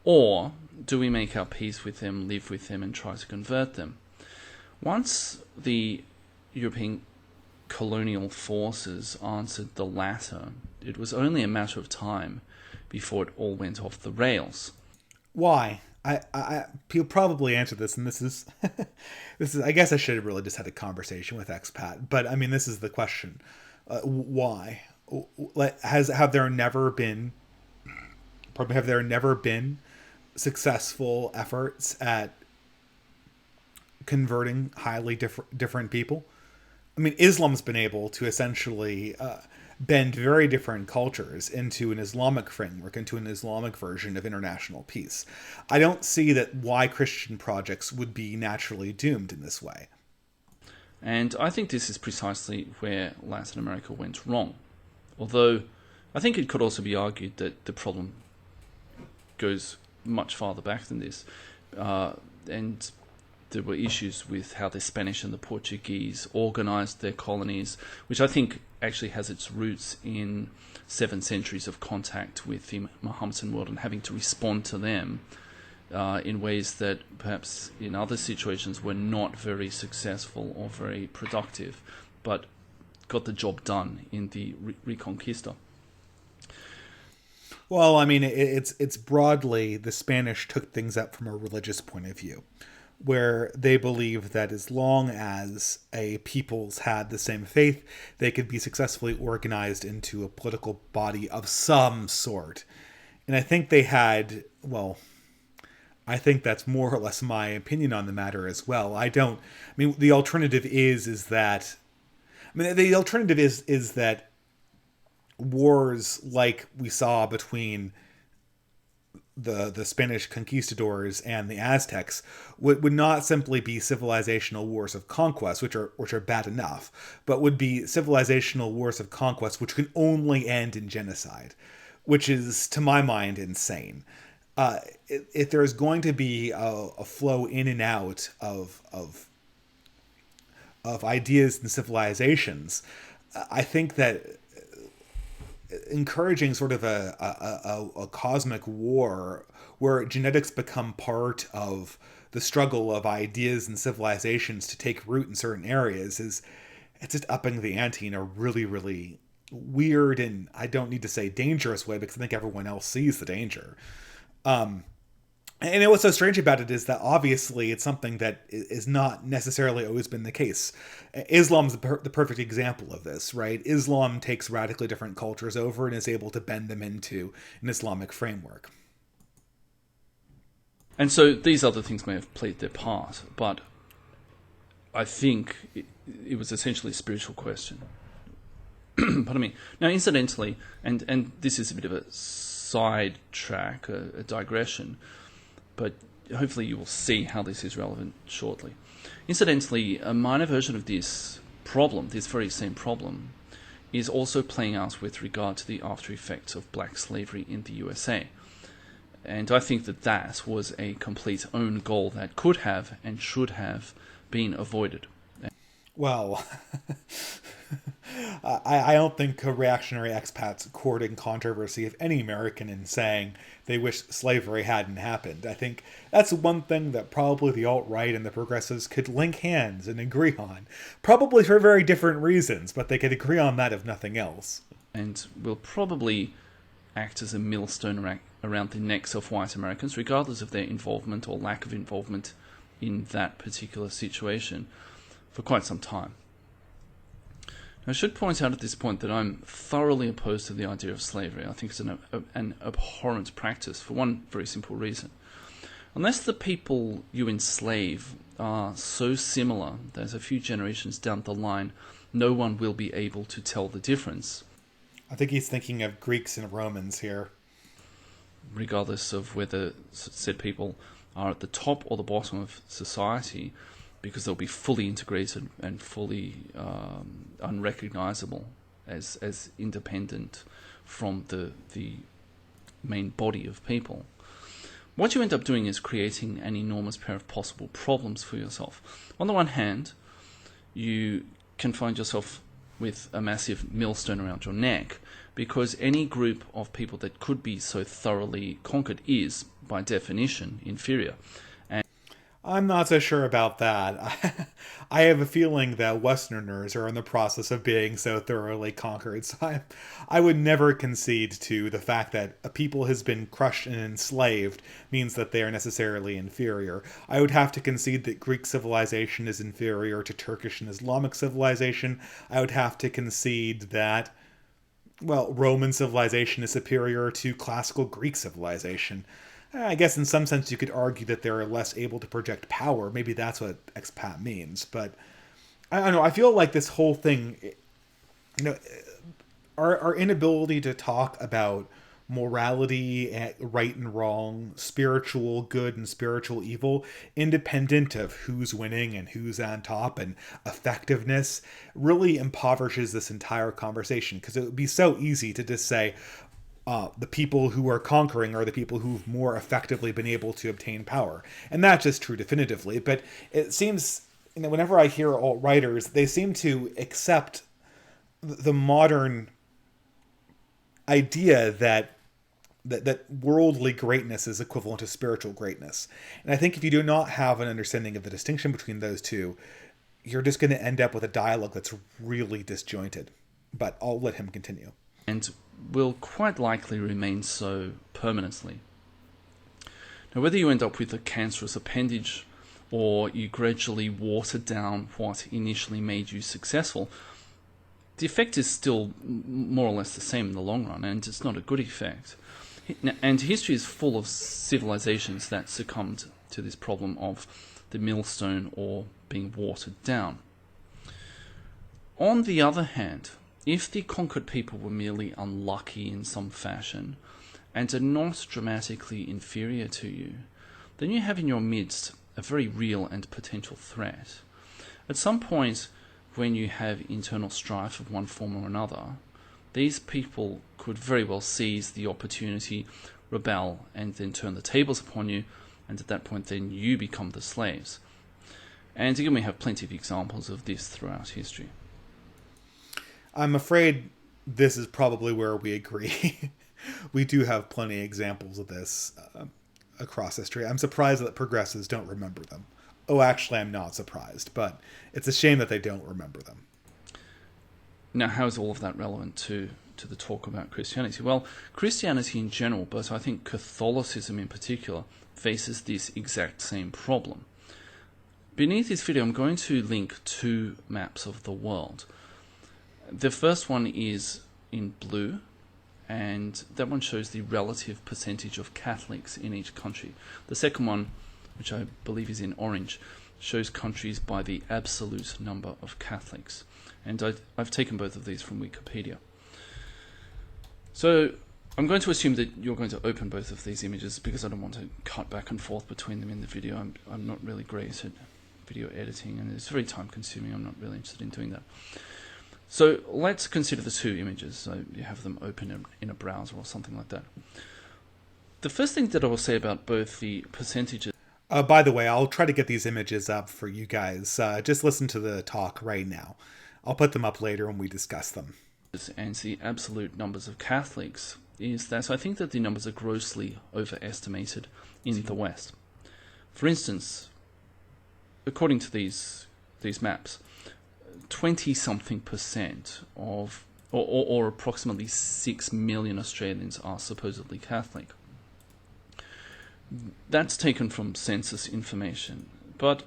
Or do we make our peace with them, live with them, and try to convert them? Once the European colonial forces answered the latter, it was only a matter of time before it all went off the rails. Why? You'll probably answer this, and this is, I guess I should have really just had a conversation with expat, but I mean, this is the question. Why? Have there never been successful efforts at converting highly different people? I mean, Islam's been able to essentially bend very different cultures into an Islamic framework, into an Islamic version of international peace. I don't see why Christian projects would be naturally doomed in this way. And I think this is precisely where Latin America went wrong. Although I think it could also be argued that the problem goes much farther back than this. And there were issues with how the Spanish and the Portuguese organized their colonies, which I think actually has its roots in 7 centuries of contact with the Mohammedan world and having to respond to them in ways that perhaps in other situations were not very successful or very productive, but got the job done in the Reconquista. Well, I mean, it's broadly the Spanish took things up from a religious point of view, where they believed that as long as a peoples had the same faith, they could be successfully organized into a political body of some sort. And I think they had, well, I think that's more or less my opinion on the matter as well. I mean, the alternative is that, I mean, the alternative is that wars like we saw between the Spanish conquistadors and the Aztecs would not simply be civilizational wars of conquest, which are bad enough, but would be civilizational wars of conquest which can only end in genocide, which is, to my mind, insane. If there's going to be a flow in and out of ideas and civilizations, I think that encouraging sort of a cosmic war where genetics become part of the struggle of ideas and civilizations to take root in certain areas is it's just upping the ante in a really, really weird, and I don't need to say dangerous way because I think everyone else sees the danger. And what's so strange about it is that obviously it's something that is not necessarily always been the case. Islam's the perfect example of this, right? Islam takes radically different cultures over and is able to bend them into an Islamic framework. And so these other things may have played their part, but I think it was essentially a spiritual question. Pardon me. Now, incidentally, and this is a bit of a side track, a digression, but hopefully you will see how this is relevant shortly. Incidentally, a minor version of this problem, this very same problem, is also playing out with regard to the after effects of black slavery in the USA. And I think that that was a complete own goal that could have and should have been avoided. Well, I don't think reactionary expats courting controversy of any American in saying they wish slavery hadn't happened. I think that's one thing that probably the alt-right and the progressives could link hands and agree on. Probably for very different reasons, but they could agree on that if nothing else. And will probably act as a millstone around the necks of white Americans, regardless of their involvement or lack of involvement in that particular situation, for quite some time. Now, I should point out at this point that I'm thoroughly opposed to the idea of slavery. I think it's an abhorrent practice for one very simple reason. Unless the people you enslave are so similar that a few generations down the line no one will be able to tell the difference. I think he's thinking of Greeks and Romans here. Regardless of whether said people are at the top or the bottom of society, because they'll be fully integrated and fully unrecognizable as independent from the main body of people. What you end up doing is creating an enormous pair of possible problems for yourself. On the one hand, you can find yourself with a massive millstone around your neck, because any group of people that could be so thoroughly conquered is, by definition, inferior. I'm not so sure about that. I have a feeling that Westerners are in the process of being so thoroughly conquered, so I would never concede to the fact that a people has been crushed and enslaved means that they are necessarily inferior. I would have to concede that Greek civilization is inferior to Turkish and Islamic civilization. I would have to concede that, well, Roman civilization is superior to classical Greek civilization. I guess in some sense you could argue that they're less able to project power. Maybe that's what expat means. But I don't know. I feel like this whole thing, our inability to talk about morality, right and wrong, spiritual good and spiritual evil, independent of who's winning and who's on top, and effectiveness, really impoverishes this entire conversation. Because it would be so easy to just say, the people who are conquering are the people who've more effectively been able to obtain power. And that's just true definitively. But it seems, whenever I hear alt-righters, they seem to accept the modern idea that worldly greatness is equivalent to spiritual greatness. And I think if you do not have an understanding of the distinction between those two, you're just going to end up with a dialogue that's really disjointed. But I'll let him continue. And will quite likely remain so permanently. Now, whether you end up with a cancerous appendage or you gradually water down what initially made you successful, the effect is still more or less the same in the long run, and it's not a good effect. And history is full of civilizations that succumbed to this problem of the millstone or being watered down. On the other hand, if the conquered people were merely unlucky in some fashion and are not dramatically inferior to you, then you have in your midst a very real and potential threat. At some point, when you have internal strife of one form or another, these people could very well seize the opportunity, rebel, and then turn the tables upon you, and at that point then you become the slaves. And again, we have plenty of examples of this throughout history. I'm afraid this is probably where we agree. We do have plenty of examples of this across history. I'm surprised that progressives don't remember them. Oh, actually, I'm not surprised, but it's a shame that they don't remember them. Now, how is all of that relevant to the talk about Christianity? Well, Christianity in general, but I think Catholicism in particular, faces this exact same problem. Beneath this video, I'm going to link two maps of the world. The first one is in blue, and that one shows the relative percentage of Catholics in each country. The second one, which I believe is in orange, shows countries by the absolute number of Catholics. And I've taken both of these from Wikipedia. So I'm going to assume that you're going to open both of these images because I don't want to cut back and forth between them in the video. I'm not really great at video editing, and it's very time consuming. I'm not really interested in doing that. So let's consider the two images. So you have them open in a browser or something like that. The first thing that I will say about both the percentages... By the way, I'll try to get these images up for you guys. Just listen to the talk right now. I'll put them up later when we discuss them. And the absolute numbers of Catholics is that I think that the numbers are grossly overestimated in the West. For instance, according to these maps, 20-something% of, or approximately 6 million Australians are supposedly Catholic. That's taken from census information. But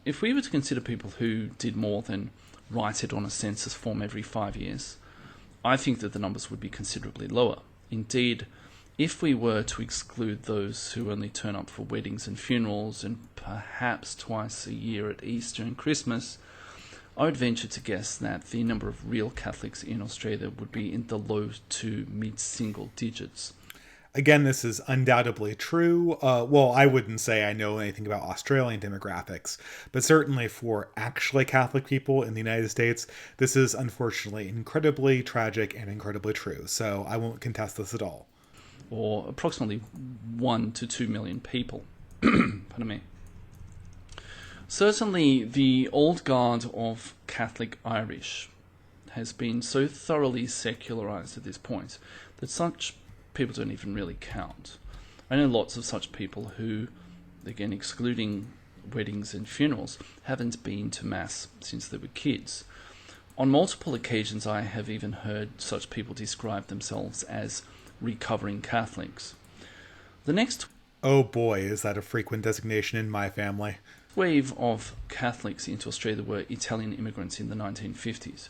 if we were to consider people who did more than write it on a census form every 5 years, I think that the numbers would be considerably lower. Indeed, if we were to exclude those who only turn up for weddings and funerals and perhaps twice a year at Easter and Christmas, I would venture to guess that the number of real Catholics in Australia would be in the low to mid-single digits. Again, this is undoubtedly true. Well, I wouldn't say I know anything about Australian demographics, but certainly for actually Catholic people in the United States, this is unfortunately incredibly tragic and incredibly true. So I won't contest this at all. Or approximately 1 to 2 million people. Pardon me. Certainly, the old guard of Catholic Irish has been so thoroughly secularized at this point that such people don't even really count. I know lots of such people who, again, excluding weddings and funerals, haven't been to Mass since they were kids. On multiple occasions, I have even heard such people describe themselves as recovering Catholics. The next... Oh boy, is that a frequent designation in my family. Wave of Catholics into Australia were Italian immigrants in the 1950s.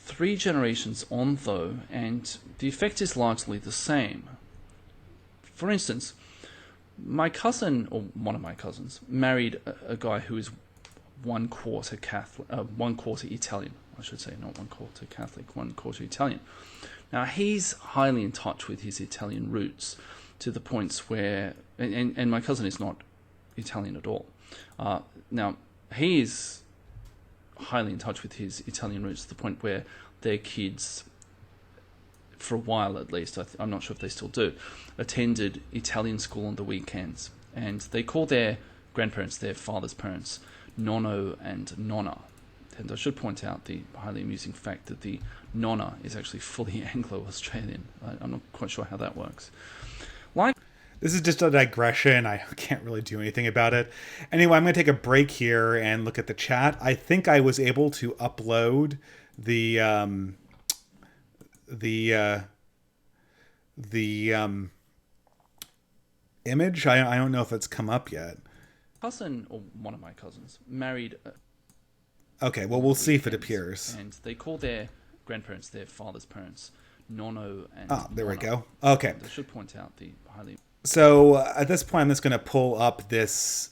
3 generations on, though, and the effect is largely the same. For instance, my cousin, or one of my cousins, married a guy who is 1/4 Catholic, 1/4 Italian, I should say, not 1/4 Catholic, 1/4 Italian. Now, he's highly in touch with his Italian roots to the points where, and my cousin is not Italian at all. Now, he is highly in touch with his Italian roots to the point where their kids, for a while at least, I'm not sure if they still do, attended Italian school on the weekends. And they call their grandparents, their father's parents, nonno and nonna. And I should point out the highly amusing fact that the nonna is actually fully Anglo-Australian. I'm not quite sure how that works. This is just a digression. I can't really do anything about it. Anyway, I'm going to take a break here and look at the chat. I think I was able to upload the the image. I don't know if it's come up yet. Cousin, or one of my cousins, married Okay, well, we'll see if it weekend, appears. and they call their grandparents, their father's parents, Nono and Ah, there we Nonna. go. Okay. And I should point out the highly... So at this point, I'm just going to pull up this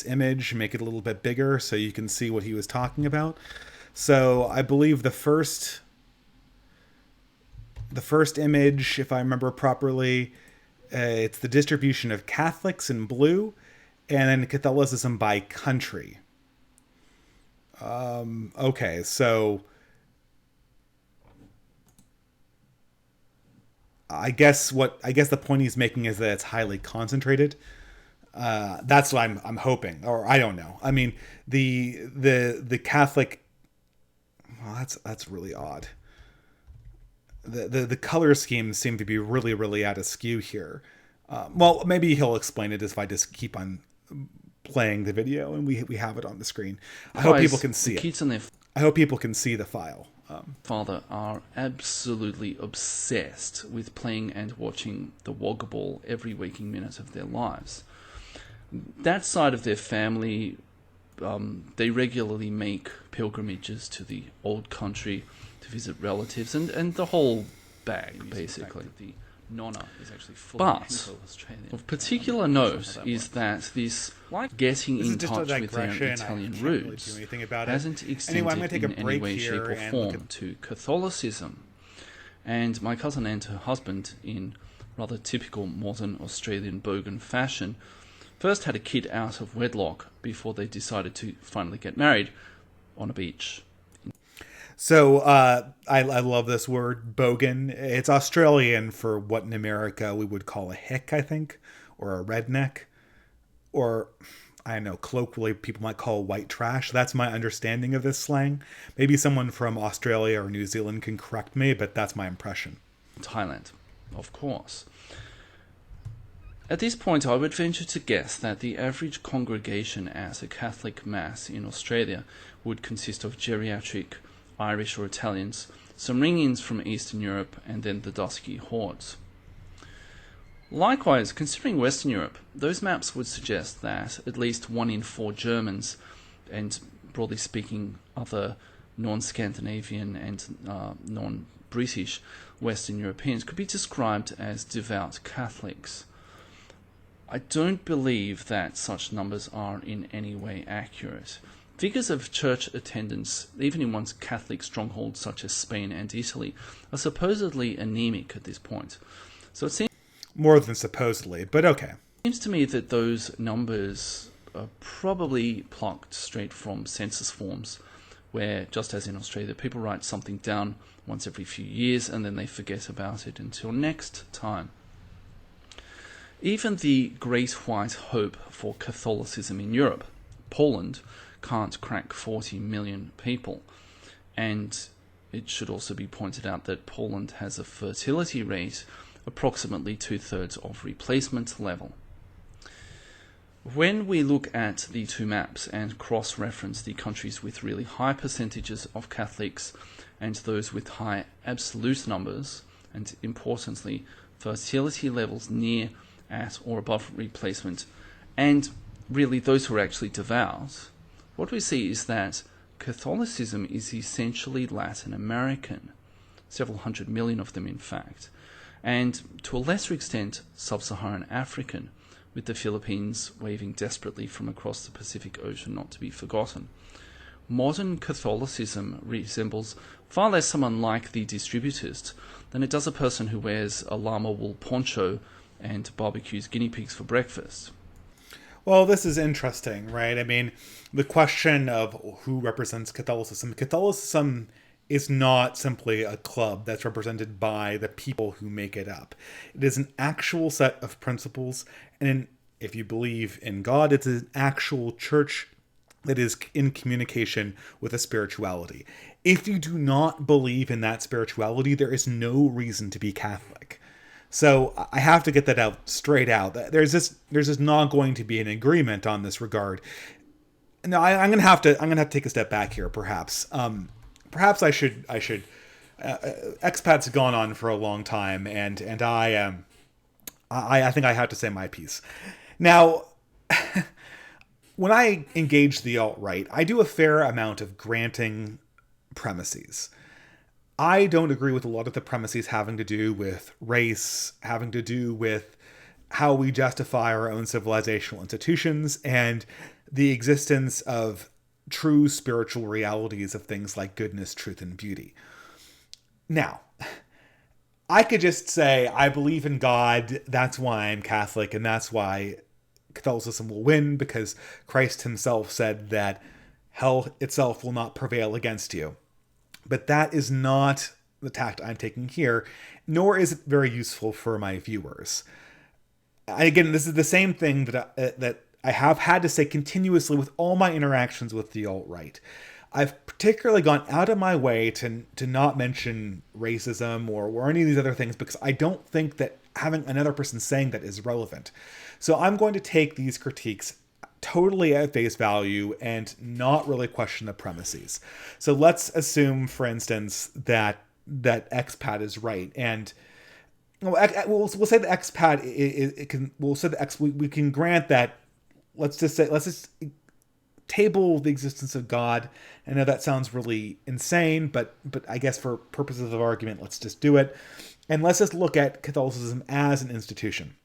image, make it a little bit bigger so you can see what he was talking about. So I believe the first image, if I remember properly, it's the distribution of Catholics in blue, and then Catholicism by country. Okay, so I guess the point he's making is that it's highly concentrated. That's what I'm hoping, or I don't know. I mean, the Catholic. Well, that's really odd. The color schemes seem to be really out of skew here. Well, maybe he'll explain it if I just keep on playing the video and we have it on the screen. I hope people can see it. I hope people can see the file. Father are absolutely obsessed with playing and watching the Wagga Ball every waking minute of their lives. That side of their family, they regularly make pilgrimages to the old country to visit relatives and the whole bag, basically. The Nonna is actually fully Anglo-Australian. Of particular note is that this getting in touch with their Italian roots hasn't extended in any way, shape or form to Catholicism. And my cousin and her husband, in rather typical modern Australian bogan fashion, first had a kid out of wedlock before they decided to finally get married on a beach. So I love this word, bogan. It's Australian for what in America we would call a hick, I think, or a redneck, or I don't know, colloquially people might call white trash. That's my understanding of this slang. Maybe someone from Australia or New Zealand can correct me, but that's my impression. Thailand, of course. At this point, I would venture to guess that the average congregation at a Catholic Mass in Australia would consist of geriatric Irish or Italians, some ring-ins from Eastern Europe, and then the dusky hordes. Likewise, considering Western Europe, those maps would suggest that at least 1 in 4 Germans, and broadly speaking other non-Scandinavian and non-British Western Europeans, could be described as devout Catholics. I don't believe that such numbers are in any way accurate. Figures of church attendance, even in one's Catholic strongholds such as Spain and Italy, are supposedly anemic at this point. So it seems more than supposedly, but okay. It seems to me that those numbers are probably plucked straight from census forms, where, just as in Australia, people write something down once every few years and then they forget about it until next time. Even the great white hope for Catholicism in Europe, Poland, can't crack 40 million people. And it should also be pointed out that Poland has a fertility rate approximately 2/3 of replacement level. When we look at the two maps and cross-reference the countries with really high percentages of Catholics and those with high absolute numbers, and importantly, fertility levels near, at, or above replacement, and really those who are actually devout, what we see is that Catholicism is essentially Latin American, several hundred million of them in fact, and to a lesser extent sub-Saharan African, with the Philippines waving desperately from across the Pacific Ocean not to be forgotten. Modern Catholicism resembles far less someone like the distributist than it does a person who wears a llama wool poncho and barbecues guinea pigs for breakfast. Well, this is interesting, right? I mean, the question of who represents Catholicism. Catholicism is not simply a club that's represented by the people who make it up. It is an actual set of principles, and if you believe in God, it's an actual church that is in communication with a spirituality. If you do not believe in that spirituality, there is no reason to be Catholic. So I have to get that out straight out. There's just not going to be an agreement on this regard. No, I'm gonna have to take a step back here. Perhaps I should expats have gone on for a long time, and I think I have to say my piece. Now, when I engage the alt-right, I do a fair amount of granting premises. I don't agree with a lot of the premises having to do with race, having to do with how we justify our own civilizational institutions, and the existence of true spiritual realities of things like goodness, truth, and beauty. Now, I could just say, I believe in God, that's why I'm Catholic, and that's why Catholicism will win, because Christ himself said that hell itself will not prevail against you. But that is not the tact I'm taking here, nor is it very useful for my viewers. Again, this is the same thing that I have had to say continuously with all my interactions with the alt-right. I've particularly gone out of my way to not mention racism or any of these other things, because I don't think that having another person saying that is relevant. So I'm going to take these critiques totally at face value and not really question the premises. So let's assume, for instance, that expat is right, and we'll say the expat we can grant that. Let's just table the existence of God. I know that sounds really insane, but I guess for purposes of argument, let's just do it, and let's just look at Catholicism as an institution.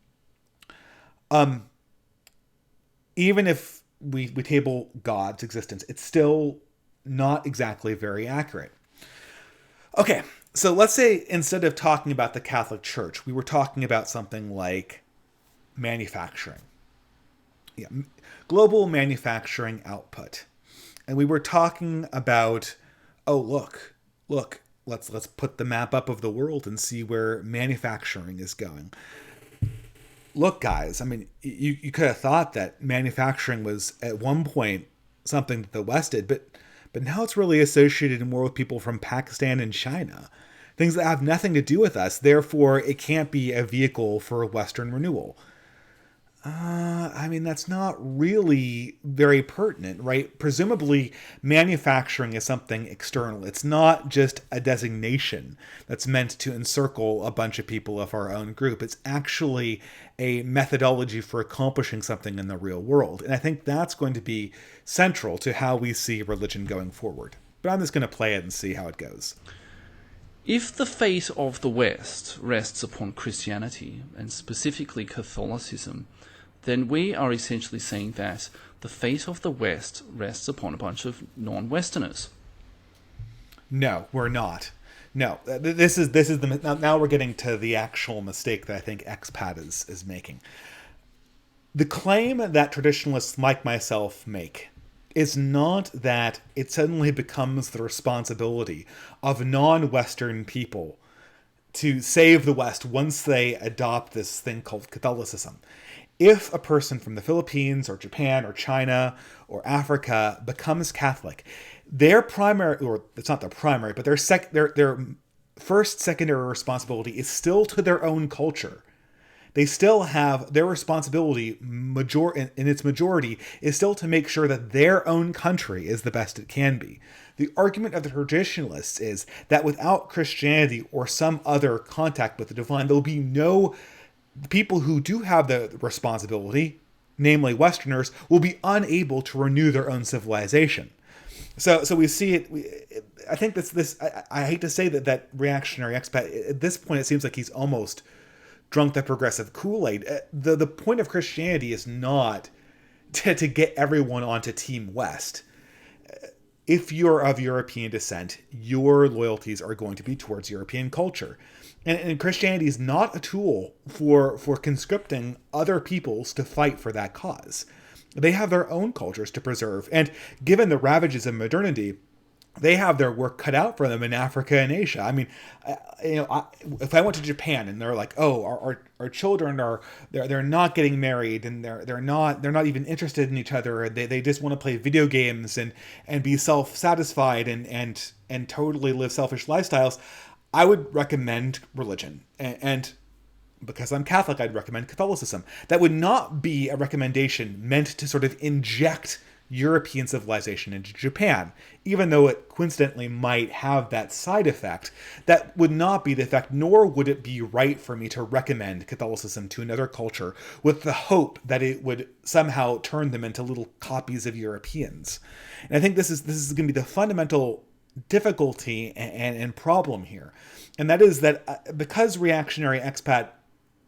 Even if we table God's existence, it's still not exactly very accurate. Okay, so let's say instead of talking about the Catholic Church, we were talking about something like manufacturing. Yeah, global manufacturing output. And we were talking about, oh, look, let's put the map up of the world and see where manufacturing is going. Look, guys, I mean, you could have thought that manufacturing was at one point something that the West did, but now it's really associated more with people from Pakistan and China, things that have nothing to do with us. Therefore, it can't be a vehicle for Western renewal. I mean, that's not really very pertinent, right? Presumably, manufacturing is something external. It's not just a designation that's meant to encircle a bunch of people of our own group. It's actually a methodology for accomplishing something in the real world. And I think that's going to be central to how we see religion going forward. But I'm just going to play it and see how it goes. If the fate of the West rests upon Christianity, and specifically Catholicism, then we are essentially saying that the fate of the West rests upon a bunch of non-Westerners. No, we're not. No, this is the now we're getting to the actual mistake that I think expat is making. The claim that traditionalists like myself make is not that it suddenly becomes the responsibility of non-Western people to save the West once they adopt this thing called Catholicism. If a person from the Philippines or Japan or China or Africa becomes Catholic, their primary, or it's not their primary, but their first secondary responsibility is still to their own culture. They still have their responsibility, in its majority, is still to make sure that their own country is the best it can be. The argument of the traditionalists is that without Christianity or some other contact with the divine, there will be no people who do have the responsibility, namely Westerners, will be unable to renew their own civilization. So we see it. I think this. I hate to say that reactionary expat. At this point, it seems like he's almost drunk the progressive Kool-Aid. The point of Christianity is not to get everyone onto Team West. If you're of European descent, your loyalties are going to be towards European culture. And Christianity is not a tool for conscripting other peoples to fight for that cause. They have their own cultures to preserve. And given the ravages of modernity, they have their work cut out for them in Africa and Asia. I mean, if I went to Japan and they're like, oh, our children they're not getting married and they're not even interested in each other. They just want to play video games and be self-satisfied and totally live selfish lifestyles. I would recommend religion, and because I'm Catholic, I'd recommend Catholicism. That would not be a recommendation meant to sort of inject European civilization into Japan. Even though it coincidentally might have that side effect, that would not be the effect, nor would it be right for me to recommend Catholicism to another culture with the hope that it would somehow turn them into little copies of Europeans. And I think this is going to be the fundamental difficulty and problem here. And that is that because reactionary expat,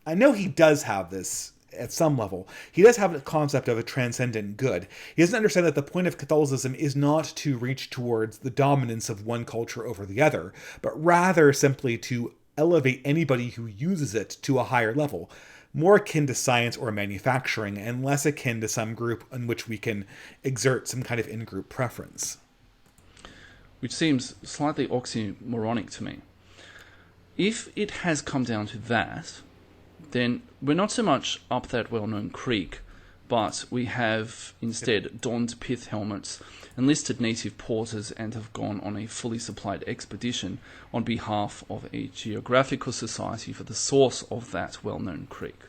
I know he does have this at some level. He does have a concept of a transcendent good. He doesn't understand that the point of Catholicism is not to reach towards the dominance of one culture over the other, but rather simply to elevate anybody who uses it to a higher level, more akin to science or manufacturing, and less akin to some group in which we can exert some kind of in-group preference. Which seems slightly oxymoronic to me. If it has come down to that, then we're not so much up that well-known creek, but we have instead donned pith helmets, enlisted native porters, and have gone on a fully supplied expedition on behalf of a geographical society for the source of that well-known creek.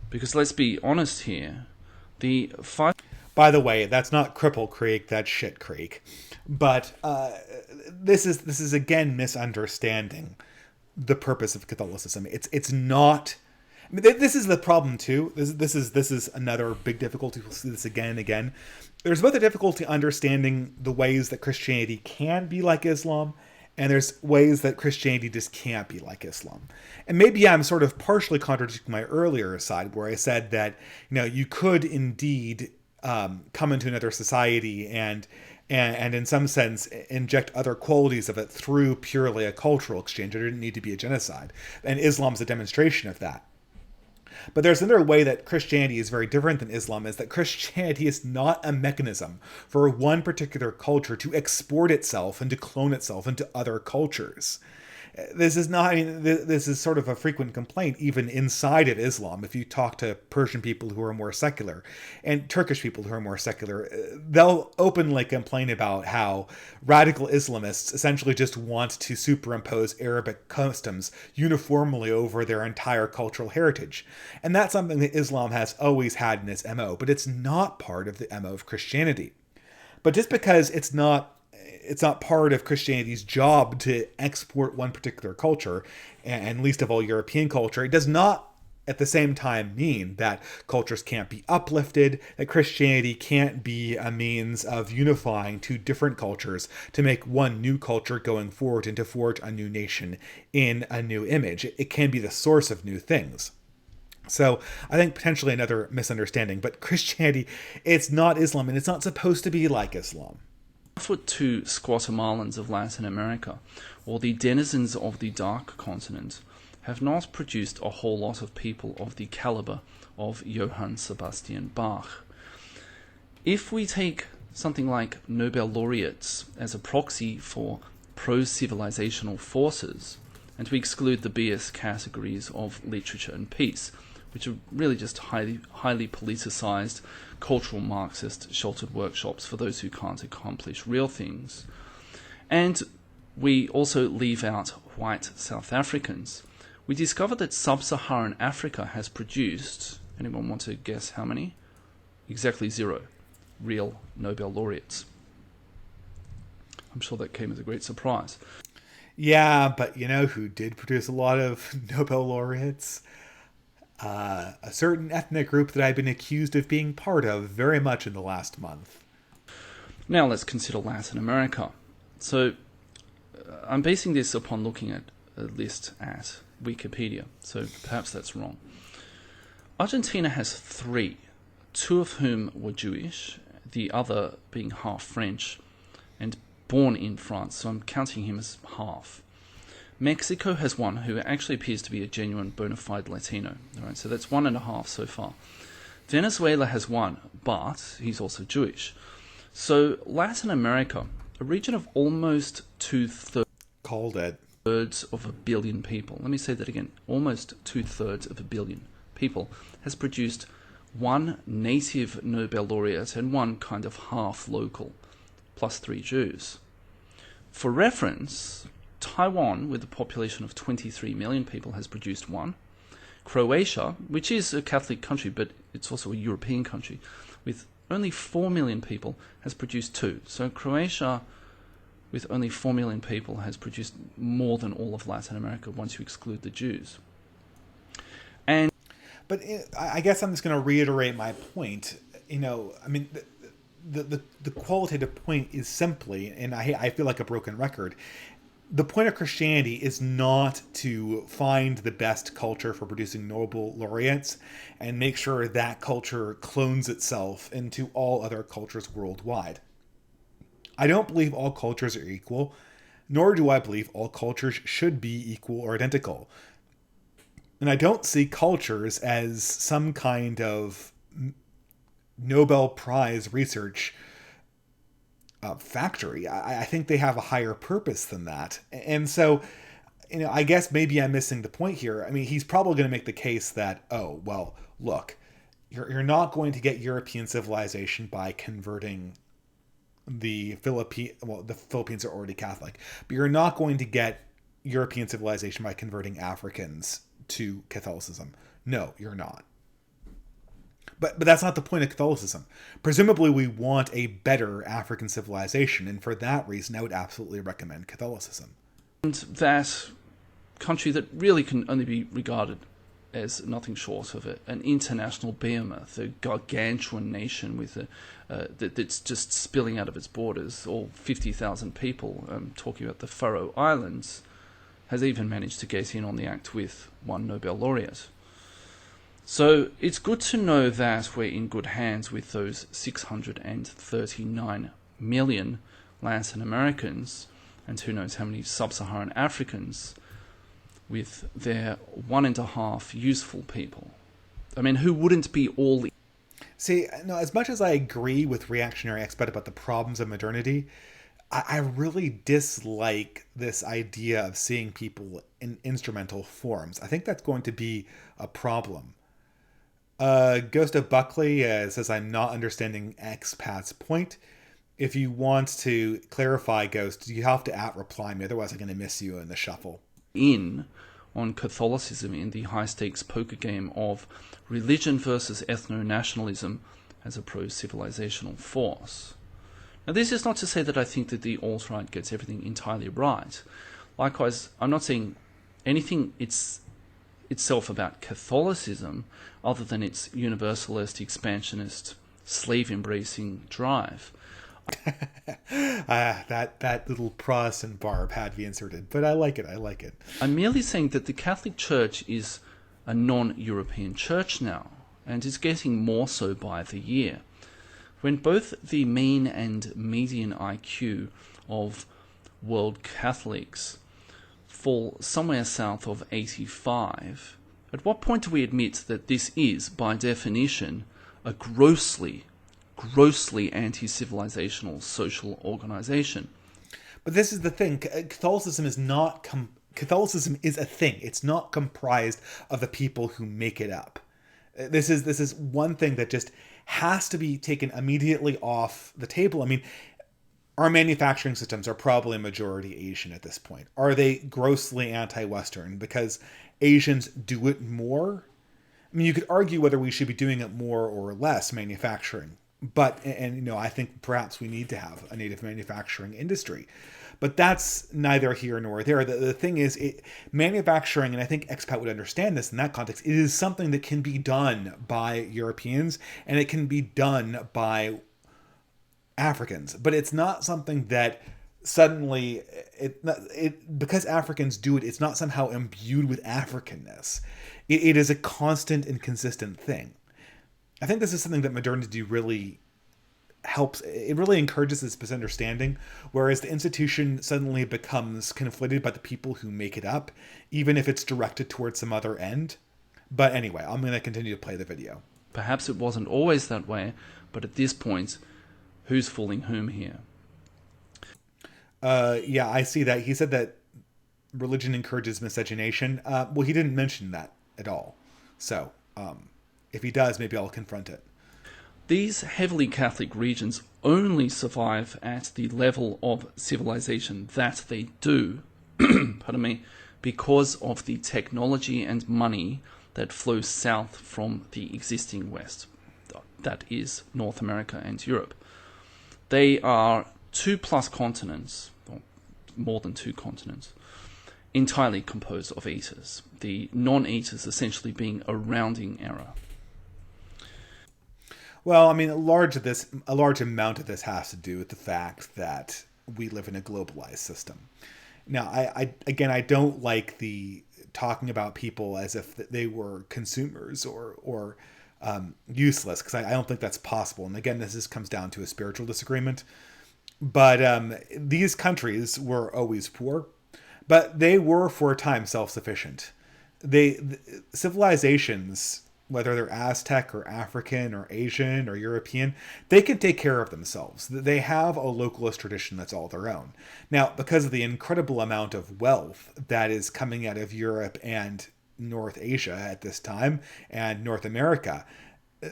Because let's be honest here, By the way, that's not Cripple Creek, that's Shit Creek. But this is again misunderstanding the purpose of Catholicism. It's not. I mean, this is the problem too. This is another big difficulty. We'll see this again and again. There's both a difficulty understanding the ways that Christianity can be like Islam, and there's ways that Christianity just can't be like Islam. And maybe I'm sort of partially contradicting my earlier side, where I said that you could indeed come into another society and in some sense inject other qualities of it through purely a cultural exchange. There didn't need to be a genocide. And Islam's a demonstration of that. But there's another way that Christianity is very different than Islam, is that Christianity is not a mechanism for one particular culture to export itself and to clone itself into other cultures. This is not, I mean, this is sort of a frequent complaint even inside of Islam. If you talk to Persian people who are more secular and Turkish people who are more secular, they'll openly complain about how radical Islamists essentially just want to superimpose Arabic customs uniformly over their entire cultural heritage. And that's something that Islam has always had in its MO, but it's not part of the MO of Christianity. But just because it's not part of Christianity's job to export one particular culture, and least of all European culture, it does not at the same time mean that cultures can't be uplifted, that Christianity can't be a means of unifying two different cultures to make one new culture going forward and to forge a new nation in a new image. It can be the source of new things. So I think potentially another misunderstanding, but Christianity, it's not Islam, and it's not supposed to be like Islam. For two Guatemalans of Latin America, or the denizens of the Dark Continent, have not produced a whole lot of people of the caliber of Johann Sebastian Bach. If we take something like Nobel laureates as a proxy for pro-civilizational forces, and we exclude the BS categories of literature and peace, which are really just highly politicized, cultural Marxist sheltered workshops for those who can't accomplish real things. And we also leave out white South Africans. We discover that sub-Saharan Africa has produced, anyone want to guess how many? Exactly 0 real Nobel laureates. I'm sure that came as a great surprise. Yeah, but you know who did produce a lot of Nobel laureates? A certain ethnic group that I've been accused of being part of very much in the last month. Now let's consider Latin America. So I'm basing this upon looking at a list at Wikipedia, so perhaps that's wrong. Argentina has 3, 2 of whom were Jewish, the other being half French and born in France, so I'm counting him as half. Mexico has 1 who actually appears to be a genuine bona fide Latino. All right, so that's 1.5 so far. Venezuela has 1, but he's also Jewish. So Latin America, a region of almost 2/3 Called it. of a billion people. Let me say that again. Almost 2/3 of a billion people has produced 1 native Nobel laureate and 1 kind of half local, plus 3 Jews. For reference, Taiwan, with a population of 23 million people, has produced 1. Croatia, which is a Catholic country, but it's also a European country, with only 4 million people has produced 2. So Croatia, with only 4 million people, has produced more than all of Latin America once you exclude the Jews. But I guess I'm just going to reiterate my point. I mean, the qualitative point is simply, and I feel like a broken record, the point of Christianity is not to find the best culture for producing Nobel laureates and make sure that culture clones itself into all other cultures worldwide. I don't believe all cultures are equal, nor do I believe all cultures should be equal or identical. And I don't see cultures as some kind of Nobel Prize research factory. I think they have a higher purpose than that. And so, I guess maybe I'm missing the point here. I mean, he's probably going to make the case that, oh, well, look, you're not going to get European civilization by converting the Philippines. Well, the Philippines are already Catholic, but you're not going to get European civilization by converting Africans to Catholicism. No, you're not. But that's not the point of Catholicism. Presumably, we want a better African civilization, and for that reason, I would absolutely recommend Catholicism. And that country that really can only be regarded as nothing short of an international behemoth, a gargantuan nation with that's just spilling out of its borders, all 50,000 people, talking about the Faroe Islands, has even managed to get in on the act with one Nobel laureate. So it's good to know that we're in good hands with those 639 million Latin Americans, and who knows how many sub-Saharan Africans, with their 1.5 useful people. I mean, who wouldn't be all... See, no, as much as I agree with reactionary expat about the problems of modernity, I really dislike this idea of seeing people in instrumental forms. I think that's going to be a problem. Ghost of Buckley says, I'm not understanding Expat's point. If you want to clarify, Ghost, you have to reply me, otherwise I'm going to miss you in the shuffle. On Catholicism in the high-stakes poker game of religion versus ethno-nationalism as a pro-civilizational force. Now, this is not to say that I think that the alt-right gets everything entirely right. Likewise, I'm not saying anything itself about Catholicism other than its universalist, expansionist, slave-embracing drive. That little Protestant barb had to be inserted, but I like it. I'm merely saying that the Catholic Church is a non-European church now, and is getting more so by the year. When both the mean and median IQ of world Catholics fall somewhere south of 85, at what point do we admit that this is, by definition, a grossly anti-civilizational social organization? But this is the thing. Catholicism is not... Catholicism is a thing. It's not comprised of the people who make it up. This is one thing that just has to be taken immediately off the table. I mean, our manufacturing systems are probably majority Asian at this point. Are they grossly anti-Western because Asians do it more? I mean, you could argue whether we should be doing it more or less manufacturing. But, and I think perhaps we need to have a native manufacturing industry. But that's neither here nor there. The thing is, manufacturing, and I think expat would understand this in that context, it is something that can be done by Europeans, and it can be done by Africans. But it's not something that suddenly, because Africans do it, it's not somehow imbued with Africanness. It is a constant and consistent thing. I think this is something that modernity really helps. It really encourages this misunderstanding, whereas the institution suddenly becomes conflated by the people who make it up, even if it's directed towards some other end. But anyway, I'm going to continue to play the video. Perhaps it wasn't always that way, but at this point, who's fooling whom here? Yeah, I see that. He said that religion encourages miscegenation. Well, he didn't mention that at all. So, if he does, maybe I'll confront it. These heavily Catholic regions only survive at the level of civilization that they do, pardon me, because of the technology and money that flows south from the existing West. that is North America and Europe. They are 2+ continents, or more than 2 continents, entirely composed of eaters. The non-eaters essentially being a rounding error. Well, I mean, a large amount of this has to do with the fact that we live in a globalized system. Now, I don't like the talking about people as if they were consumers or useless, because I don't think that's possible. And again, this comes down to a spiritual disagreement. But these countries were always poor, but they were for a time self-sufficient. Civilizations, whether they're Aztec or African or Asian or European, they can take care of themselves. They have a localist tradition that's all their own. Now, because of the incredible amount of wealth that is coming out of Europe and North Asia at this time, and North America,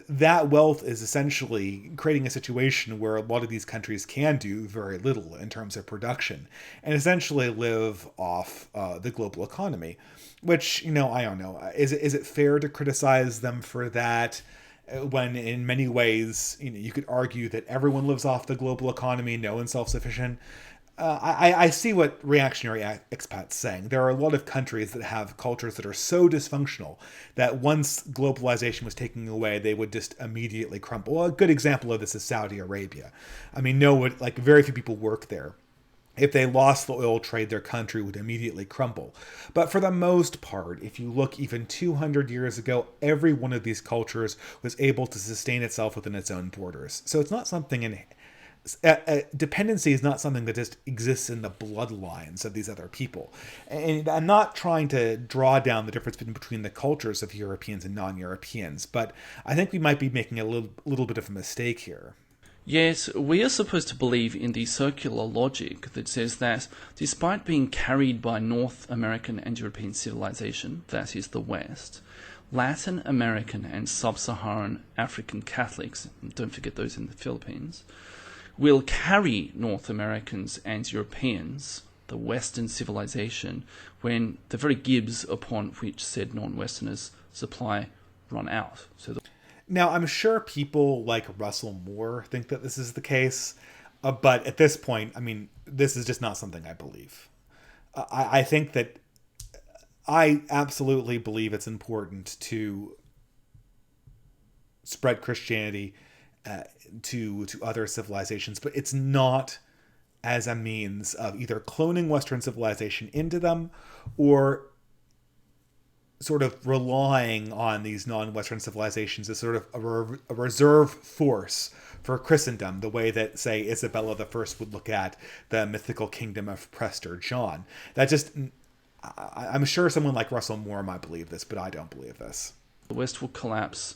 that wealth is essentially creating a situation where a lot of these countries can do very little in terms of production and essentially live off the global economy, which, I don't know. Is it fair to criticize them for that when in many ways, you could argue that everyone lives off the global economy, no one's self-sufficient? I see what reactionary expats saying. There are a lot of countries that have cultures that are so dysfunctional that once globalization was taken away, they would just immediately crumble. Well, a good example of this is Saudi Arabia. I mean, very few people work there. If they lost the oil trade, their country would immediately crumble. But for the most part, if you look even 200 years ago, every one of these cultures was able to sustain itself within its own borders. So it's not something dependency is not something that just exists in the bloodlines of these other people. And I'm not trying to draw down the difference between the cultures of Europeans and non-Europeans, but I think we might be making a little bit of a mistake here. Yes, we are supposed to believe in the circular logic that says that despite being carried by North American and European civilization, that is the West, Latin American and Sub-Saharan African Catholics, and don't forget those in the Philippines, will carry North Americans and Europeans, the Western civilization, when the very gibs upon which said non-Westerners supply run out. Now, I'm sure people like Russell Moore think that this is the case, but at this point, I mean, this is just not something I believe. I think that I absolutely believe it's important to spread Christianity to other civilizations, but it's not as a means of either cloning Western civilization into them or sort of relying on these non-Western civilizations as sort of a reserve force for Christendom, the way that, say, Isabella I would look at the mythical kingdom of Prester John. I'm sure someone like Russell Moore might believe this, but I don't believe this. The West will collapse.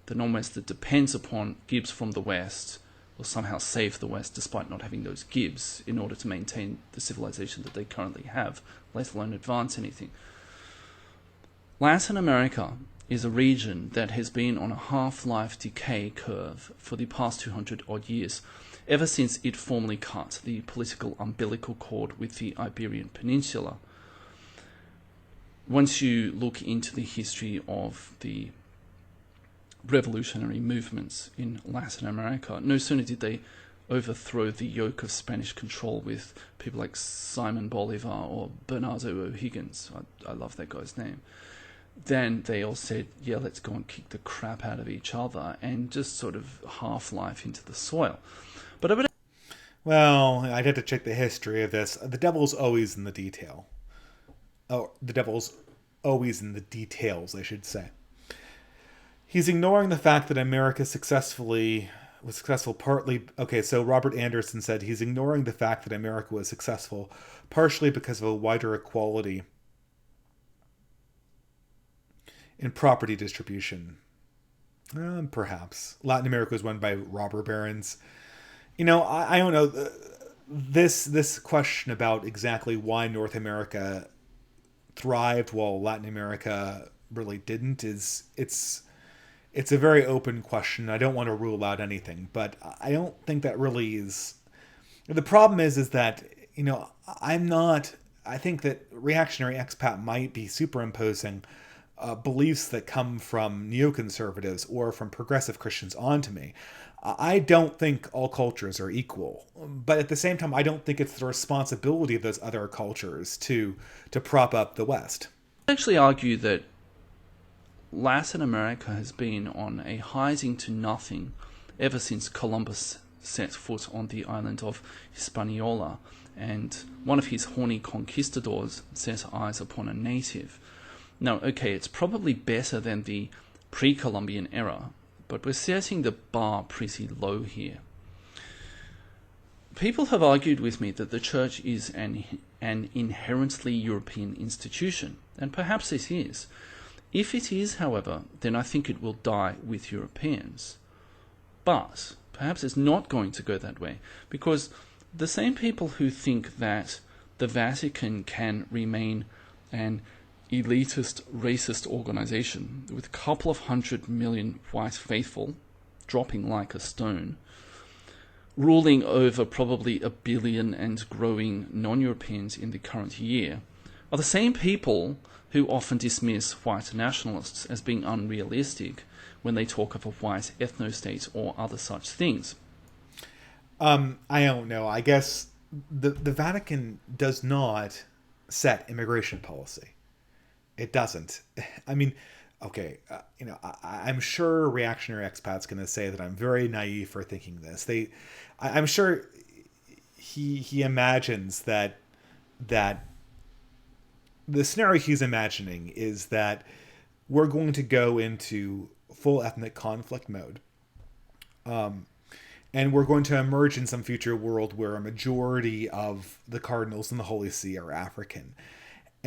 The non-West that depends upon gibs from the West will somehow save the West despite not having those gibs in order to maintain the civilization that they currently have, let alone advance anything. Latin America is a region that has been on a half-life decay curve for the past 200 odd years, ever since it formally cut the political umbilical cord with the Iberian Peninsula. Once you look into the history of the revolutionary movements in Latin America, no sooner did they overthrow the yoke of Spanish control with people like Simon Bolivar or Bernardo O'Higgins, I love that guy's name, then they all said, yeah, let's go and kick the crap out of each other and just sort of half-life into the soil. Well, I'd have to check the history of this. The devil's always in the detail. Oh, the devil's always in the details, I should say. He's ignoring the fact that America was successful partly... Okay, so Robert Anderson said he's ignoring the fact that America was successful partially because of a wider equality in property distribution. Perhaps. Latin America was run by robber barons. I don't know. This question about exactly why North America thrived while Latin America really didn't it's a very open question. I don't want to rule out anything, but I don't think that really is... The problem is that, I think that reactionary expat might be superimposing beliefs that come from neoconservatives or from progressive Christians onto me. I don't think all cultures are equal, but at the same time, I don't think it's the responsibility of those other cultures to prop up the West. I actually argue that Latin America has been on a rising to nothing ever since Columbus set foot on the island of Hispaniola, and one of his horny conquistadors set eyes upon a native. Now, okay, it's probably better than the pre-Columbian era, but we're setting the bar pretty low here. People have argued with me that the church is an inherently European institution, and perhaps it is. If it is, however, then I think it will die with Europeans. But perhaps it's not going to go that way, because the same people who think that the Vatican can remain an elitist, racist organization with a couple of 100 million white faithful dropping like a stone, ruling over probably 1 billion and growing non-Europeans in the current year, are the same people who often dismiss white nationalists as being unrealistic when they talk of a white ethno-state or other such things. I don't know. I guess the Vatican does not set immigration policy. It doesn't. I mean, okay, I'm sure reactionary expat's going to say that I'm very naive for thinking this. I'm sure he imagines that the scenario he's imagining is that we're going to go into full ethnic conflict mode. And we're going to emerge in some future world where a majority of the cardinals in the Holy See are African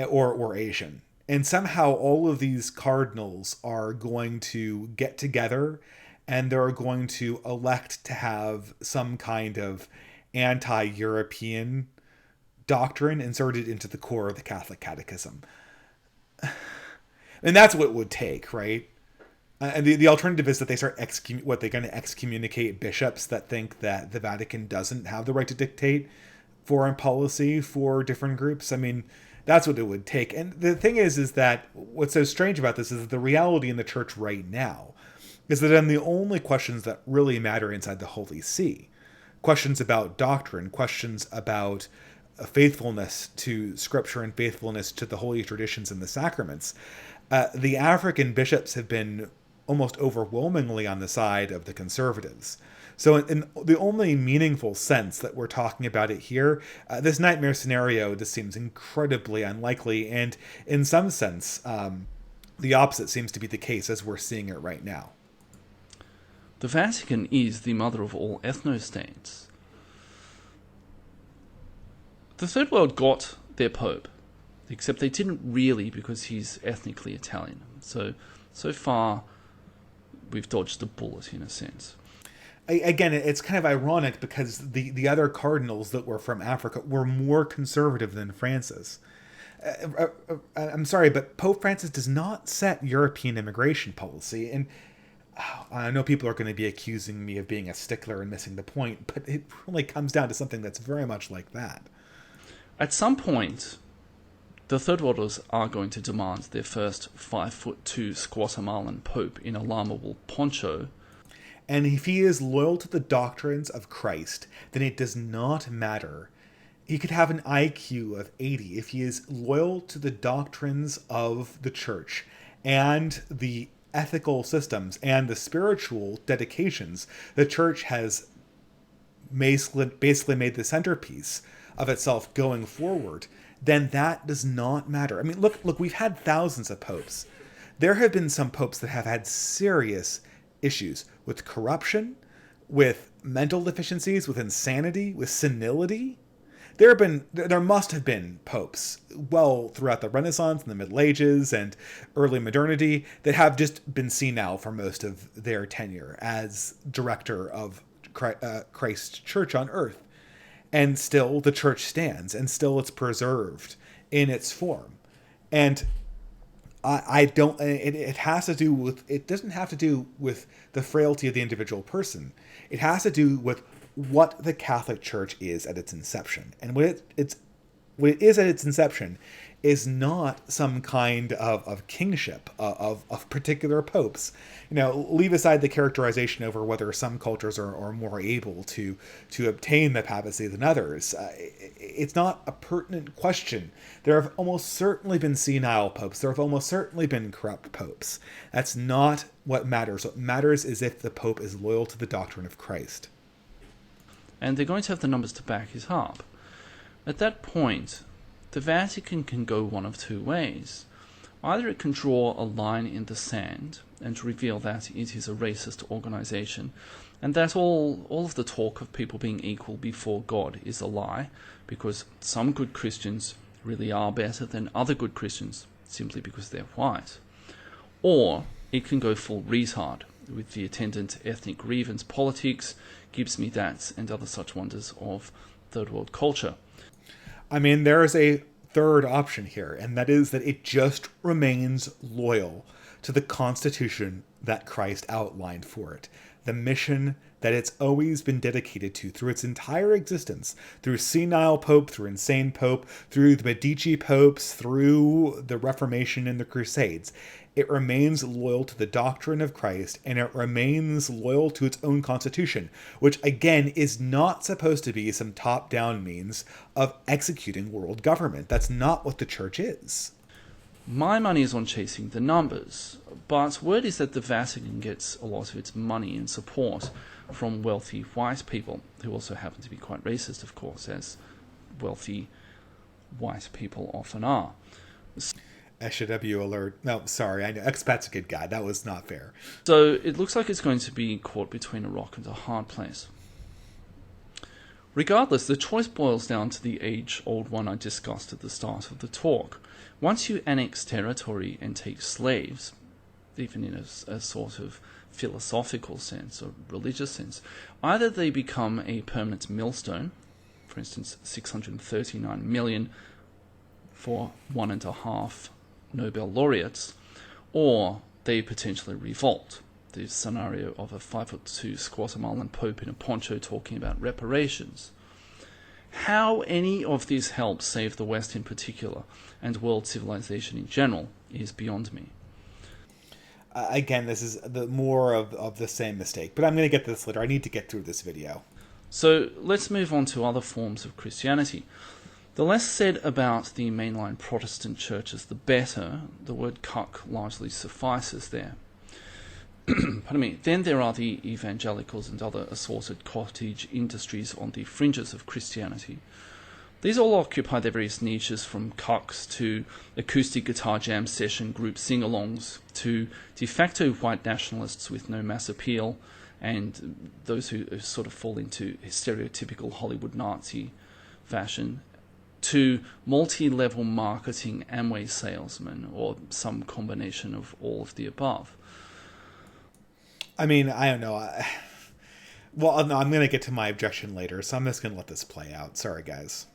or Asian. And somehow all of these cardinals are going to get together and they're going to elect to have some kind of anti-European doctrine inserted into the core of the Catholic Catechism. And that's what it would take, right? And the alternative is that they start they're going to excommunicate bishops that think that the Vatican doesn't have the right to dictate foreign policy for different groups. I mean, that's what it would take. And the thing is that what's so strange about this is that the reality in the church right now is that then the only questions that really matter inside the Holy See, questions about doctrine, questions about faithfulness to Scripture and faithfulness to the holy traditions and the sacraments, the African bishops have been almost overwhelmingly on the side of the conservatives. So in the only meaningful sense that we're talking about it here, this nightmare scenario just seems incredibly unlikely, and in some sense, the opposite seems to be the case as we're seeing it right now. The Vatican is the mother of all ethno-states. The Third World got their Pope, except they didn't really because he's ethnically Italian. So far, we've dodged a bullet in a sense. Again, it's kind of ironic because the other cardinals that were from Africa were more conservative than Francis. I'm sorry, but Pope Francis does not set European immigration policy. And I know people are going to be accusing me of being a stickler and missing the point, but it really comes down to something that's very much like that. At some point, the Third Worlders are going to demand their first 5'2" Guatemalan Pope in a llama-wool poncho. And if he is loyal to the doctrines of Christ, then it does not matter. He could have an IQ of 80 if he is loyal to the doctrines of the church and the ethical systems and the spiritual dedications the church has basically made the centerpiece of itself going forward, then that does not matter. I mean, look, we've had thousands of popes. There have been some popes that have had serious issues with corruption, with mental deficiencies, with insanity, with senility. There must have been popes well throughout the Renaissance and the Middle Ages and early modernity that have just been senile for most of their tenure as director of Christ's church on earth. And still the church stands, and still it's preserved in its form. And it has to do with, it doesn't have to do with the frailty of the individual person. It has to do with what the Catholic Church is at its inception. And what it is at its inception is not some kind of kingship of particular popes. Leave aside the characterization over whether some cultures are more able to obtain the papacy than others. It's not a pertinent question. There have almost certainly been senile popes. There have almost certainly been corrupt popes. That's not what matters. What matters is if the pope is loyal to the doctrine of Christ. And they're going to have the numbers to back it up. At that point, the Vatican can go one of two ways. Either it can draw a line in the sand and reveal that it is a racist organization, and that all of the talk of people being equal before God is a lie, because some good Christians really are better than other good Christians simply because they're white. Or it can go full retard, with the attendant ethnic grievance politics, gives me that, and other such wonders of third world culture. I mean, there is a third option here, and that is that it just remains loyal to the Constitution that Christ outlined for it, the mission that it's always been dedicated to through its entire existence, through senile pope, through insane pope, through the Medici popes, through the Reformation and the Crusades. It remains loyal to the doctrine of Christ, and it remains loyal to its own constitution, which again is not supposed to be some top-down means of executing world government. That's not what the church is. My money is on chasing the numbers, but word is that the Vatican gets a lot of its money and support from wealthy white people, who also happen to be quite racist, of course, as wealthy white people often are. SJW alert. No, sorry, I know. Expat's a good guy. That was not fair. So it looks like it's going to be caught between a rock and a hard place. Regardless, the choice boils down to the age-old one I discussed at the start of the talk. Once you annex territory and take slaves, even in a sort of philosophical sense or religious sense, either they become a permanent millstone, for instance, 639 million for 1.5 Nobel laureates, or they potentially revolt. The scenario of a 5'2" Guatemalan pope in a poncho talking about reparations. How any of this helps save the West in particular, and world civilization in general, is beyond me. Again, this is the more of the same mistake, but I'm going to get to this later. I need to get through this video. So let's move on to other forms of Christianity. The less said about the mainline Protestant churches, the better. The word cuck largely suffices there. Pardon me. Then there are the evangelicals and other assorted cottage industries on the fringes of Christianity. These all occupy their various niches, from cucks to acoustic guitar jam session group sing-alongs to de facto white nationalists with no mass appeal, and those who sort of fall into stereotypical Hollywood Nazi fashion, to multi-level marketing Amway salesmen, or some combination of all of the above. I mean, I don't know. Well, no, I'm going to get to my objection later, so I'm just going to let this play out. Sorry, guys.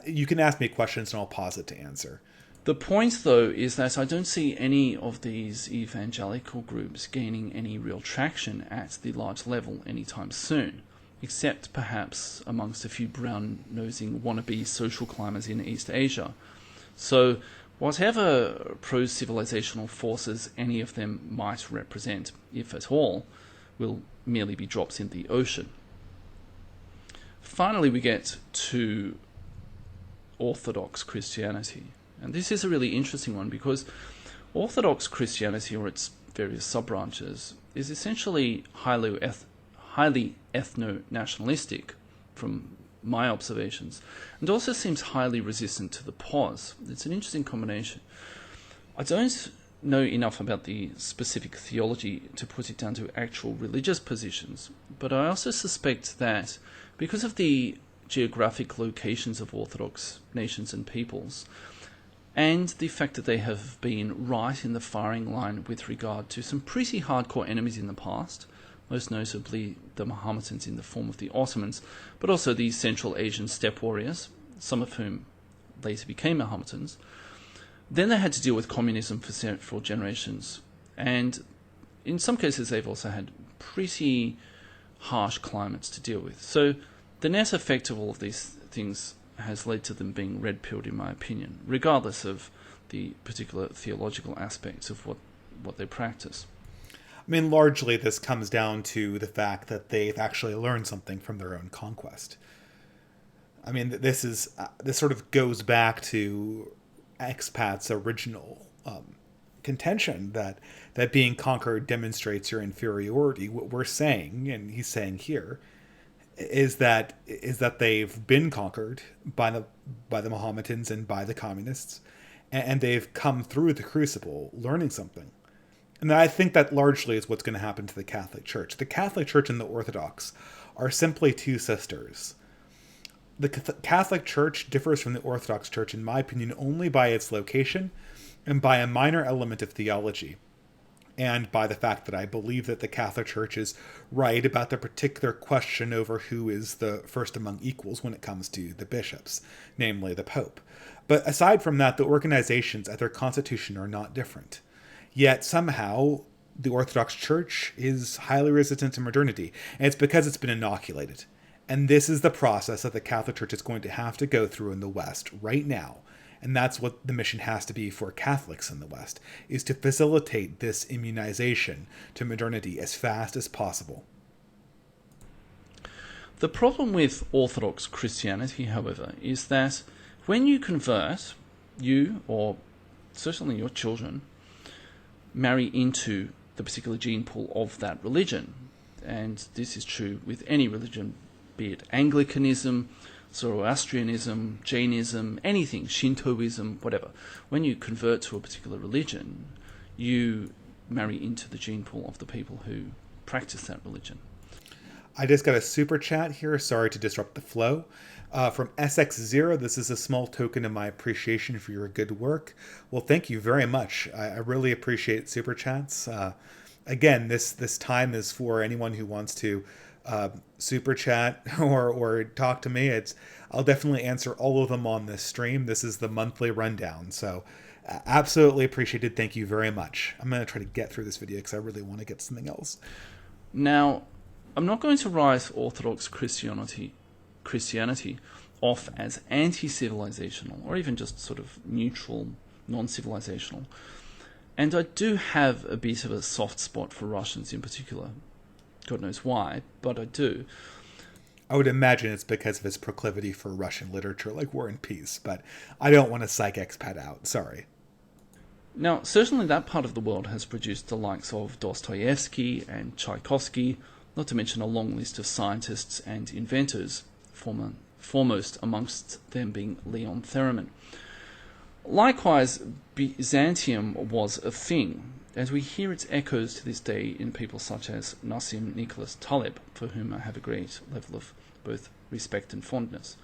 You can ask me questions and I'll pause it to answer. The point, though, is that I don't see any of these evangelical groups gaining any real traction at the large level anytime soon, except perhaps amongst a few brown-nosing wannabe social climbers in East Asia. So whatever pro-civilizational forces any of them might represent, if at all, will merely be drops in the ocean. Finally, we get to Orthodox Christianity. And this is a really interesting one, because Orthodox Christianity, or its various sub-branches, is essentially highly ethno-nationalistic, from my observations, and also seems highly resistant to the pause. It's an interesting combination. I don't know enough about the specific theology to put it down to actual religious positions, but I also suspect that because of the geographic locations of Orthodox nations and peoples, and the fact that they have been right in the firing line with regard to some pretty hardcore enemies in the past, most notably the Mohammedans in the form of the Ottomans, but also the Central Asian steppe warriors, some of whom later became Mohammedans. Then they had to deal with communism for several generations, and in some cases they've also had pretty harsh climates to deal with. So the net effect of all of these things has led to them being red-pilled, in my opinion, regardless of the particular theological aspects of what they practice. I mean, largely this comes down to the fact that they've actually learned something from their own conquest. I mean, this sort of goes back to expats' original contention that being conquered demonstrates your inferiority. What we're saying, and he's saying here, is that they've been conquered by the Mohammedans and by the communists, and they've come through the crucible learning something. And I think that largely is what's going to happen to the Catholic Church. The Catholic Church and the Orthodox are simply two sisters. The Catholic Church differs from the Orthodox Church, in my opinion, only by its location and by a minor element of theology, and by the fact that I believe that the Catholic Church is right about the particular question over who is the first among equals when it comes to the bishops, namely the Pope. But aside from that, the organizations at their constitution are not different. Yet somehow the Orthodox Church is highly resistant to modernity, and it's because it's been inoculated. And this is the process that the Catholic Church is going to have to go through in the West right now. And that's what the mission has to be for Catholics in the West, is to facilitate this immunization to modernity as fast as possible. The problem with Orthodox Christianity, however, is that when you convert, you, or certainly your children, marry into the particular gene pool of that religion. And this is true with any religion, be it Anglicanism, Zoroastrianism, Jainism, anything, Shintoism, whatever. When you convert to a particular religion, you marry into the gene pool of the people who practice that religion. I just got a super chat here. Sorry to disrupt the flow. From SX0, this is a small token of my appreciation for your good work. Well, thank you very much. I really appreciate super chats. Again, this time is for anyone who wants to super chat or talk to me. I'll definitely answer all of them on this stream. This is the monthly rundown, so absolutely appreciated. Thank you very much. I'm going to try to get through this video because I really want to get something else. Now, I'm not going to write Orthodox Christianity off as anti-civilizational or even just sort of neutral, non-civilizational. And I do have a bit of a soft spot for Russians in particular. God knows why, but I do. I would imagine it's because of his proclivity for Russian literature like War and Peace, but I don't want to psych expat out. Sorry. Now, certainly that part of the world has produced the likes of Dostoevsky and Tchaikovsky, not to mention a long list of scientists and inventors, foremost amongst them being Leon Theremin. Likewise, Byzantium was a thing, as we hear its echoes to this day in people such as Nassim Nicholas Taleb, for whom I have a great level of both respect and fondness.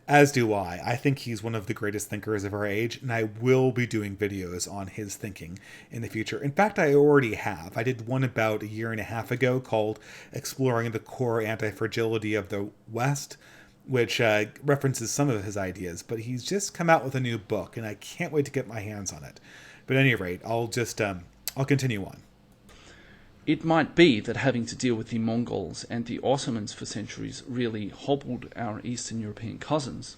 As do I. I think he's one of the greatest thinkers of our age, and I will be doing videos on his thinking in the future. In fact, I already have. I did one about a year and a half ago called Exploring the Core Anti-Fragility of the West, which references some of his ideas, but he's just come out with a new book, and I can't wait to get my hands on it. But at any rate, I'll continue on. It might be that having to deal with the Mongols and the Ottomans for centuries really hobbled our Eastern European cousins.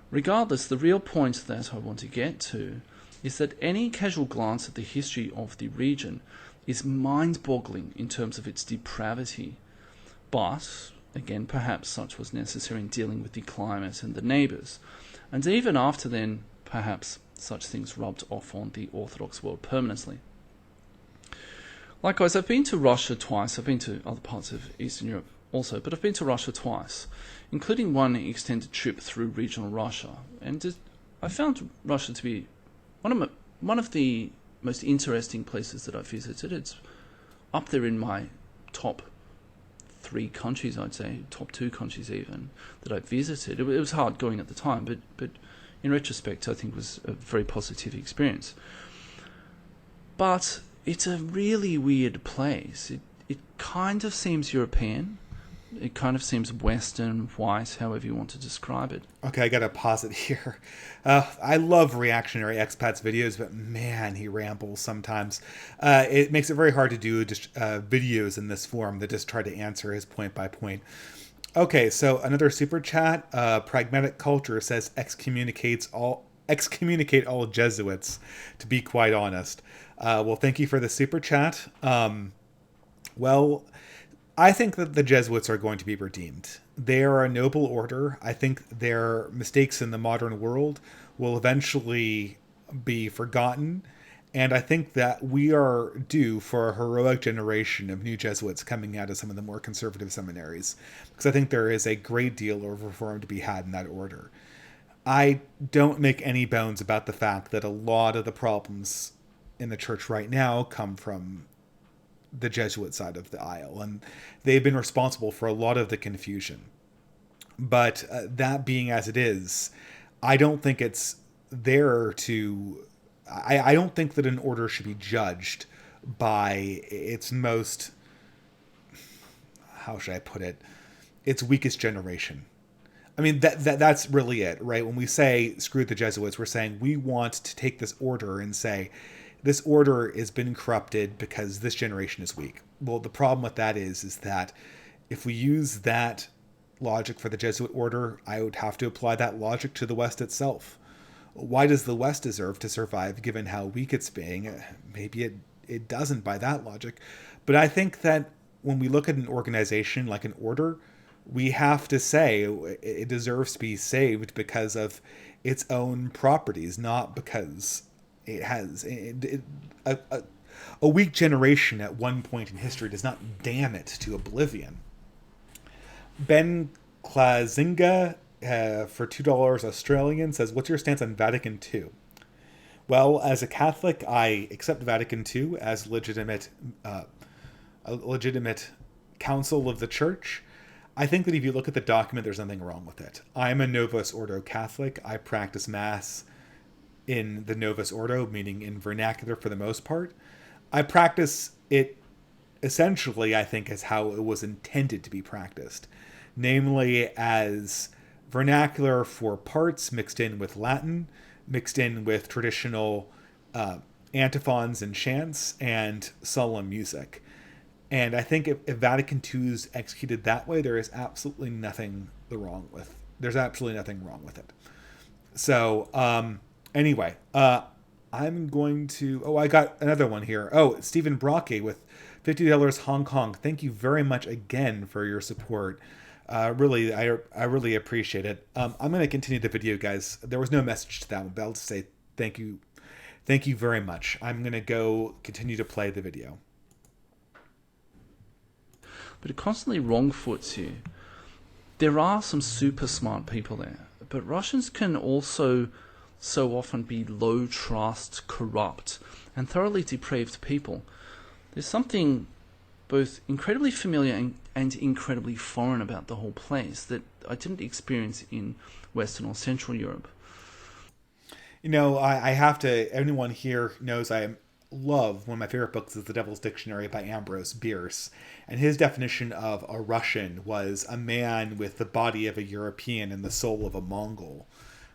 Regardless, the real point that I want to get to is that any casual glance at the history of the region is mind-boggling in terms of its depravity. But, again, perhaps such was necessary in dealing with the climate and the neighbours. And even after then, perhaps such things rubbed off on the Orthodox world permanently. Likewise, I've been to Russia twice. I've been to other parts of Eastern Europe also, but I've been to Russia twice, including one extended trip through regional Russia. And I found Russia to be one of the most interesting places that I've visited. It's up there in my top 3 countries, I'd say, top 2 countries even, that I visited. It was hard going at the time, but in retrospect, I think it was a very positive experience. But it's a really weird place. It kind of seems European. It kind of seems Western, white, however you want to describe it. Okay, I gotta pause it here. I love reactionary expats videos, but man, he rambles sometimes. It makes it very hard to do just videos in this form that just try to answer his point by point. Okay, so another super chat. Pragmatic Culture says excommunicate all Jesuits. To be quite honest, well, thank you for the super chat. Well, I think that the Jesuits are going to be redeemed. They are a noble order. I think their mistakes in the modern world will eventually be forgotten. And I think that we are due for a heroic generation of new Jesuits coming out of some of the more conservative seminaries. Because I think there is a great deal of reform to be had in that order. I don't make any bones about the fact that a lot of the problems in the church right now come from the Jesuit side of the aisle, and they've been responsible for a lot of the confusion. But that being as it is, I don't think it's there to. I don't think that an order should be judged by its most. How should I put it? Its weakest generation. I mean that's really it, right? When we say screw the Jesuits, we're saying we want to take this order and say this order has been corrupted because this generation is weak. Well, the problem with that is that if we use that logic for the Jesuit order, I would have to apply that logic to the West itself. Why does the West deserve to survive given how weak it's being? Maybe it doesn't by that logic. But I think that when we look at an organization like an order, we have to say it deserves to be saved because of its own properties, not because it has a weak generation at one point in history does not damn it to oblivion. Ben Klazinga for $2 Australian says, "What's your stance on Vatican II?" Well, as a Catholic, I accept Vatican II as a legitimate council of the Church. I think that if you look at the document, there's nothing wrong with it. I'm a Novus Ordo Catholic. I practice Mass in the Novus Ordo, meaning in vernacular for the most part. I practice it essentially, I think, as how it was intended to be practiced, namely as vernacular for parts mixed in with Latin, mixed in with traditional antiphons and chants, and solemn music. And I think if Vatican II is executed that way, there is absolutely nothing wrong with. There's absolutely nothing wrong with it. So anyway, I'm going to. Oh, I got another one here. Oh, Stephen Brocky with $50 Hong Kong. Thank you very much again for your support. I really appreciate it. I'm going to continue the video, guys. There was no message to that one, but I'll just say thank you very much. I'm going to go continue to play the video. But it constantly wrongfoots you. There are some super smart people there, but Russians can also so often be low trust, corrupt, and thoroughly depraved people. There's something both incredibly familiar and incredibly foreign about the whole place that I didn't experience in Western or Central Europe. You know, I have to. Anyone here knows I love one of my favorite books is The Devil's Dictionary by Ambrose Bierce, and his definition of a Russian was a man with the body of a European and the soul of a Mongol.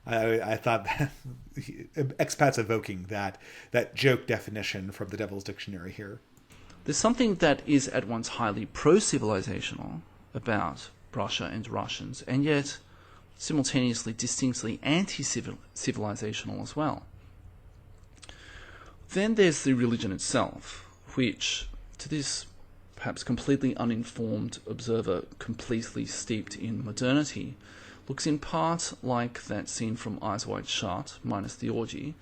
I thought that expats evoking that joke definition from The Devil's Dictionary here. There's something that is at once highly pro-civilizational about Russia and Russians, and yet simultaneously distinctly anti-civilizational as well. Then there's the religion itself, which, to this perhaps completely uninformed observer completely steeped in modernity, looks in part like that scene from Eyes Wide Shut, minus the orgy,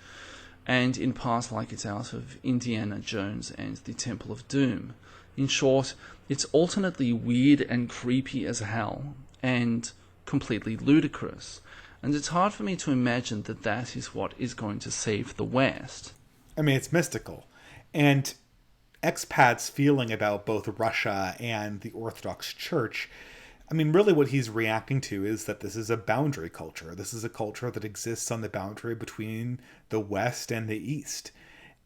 and in part like it's out of Indiana Jones and the Temple of Doom. In short, it's alternately weird and creepy as hell, and completely ludicrous. And it's hard for me to imagine that that is what is going to save the West. I mean, it's mystical. And expats' feeling about both Russia and the Orthodox Church, I mean, really what he's reacting to is that this is a boundary culture. This is a culture that exists on the boundary between the West and the East.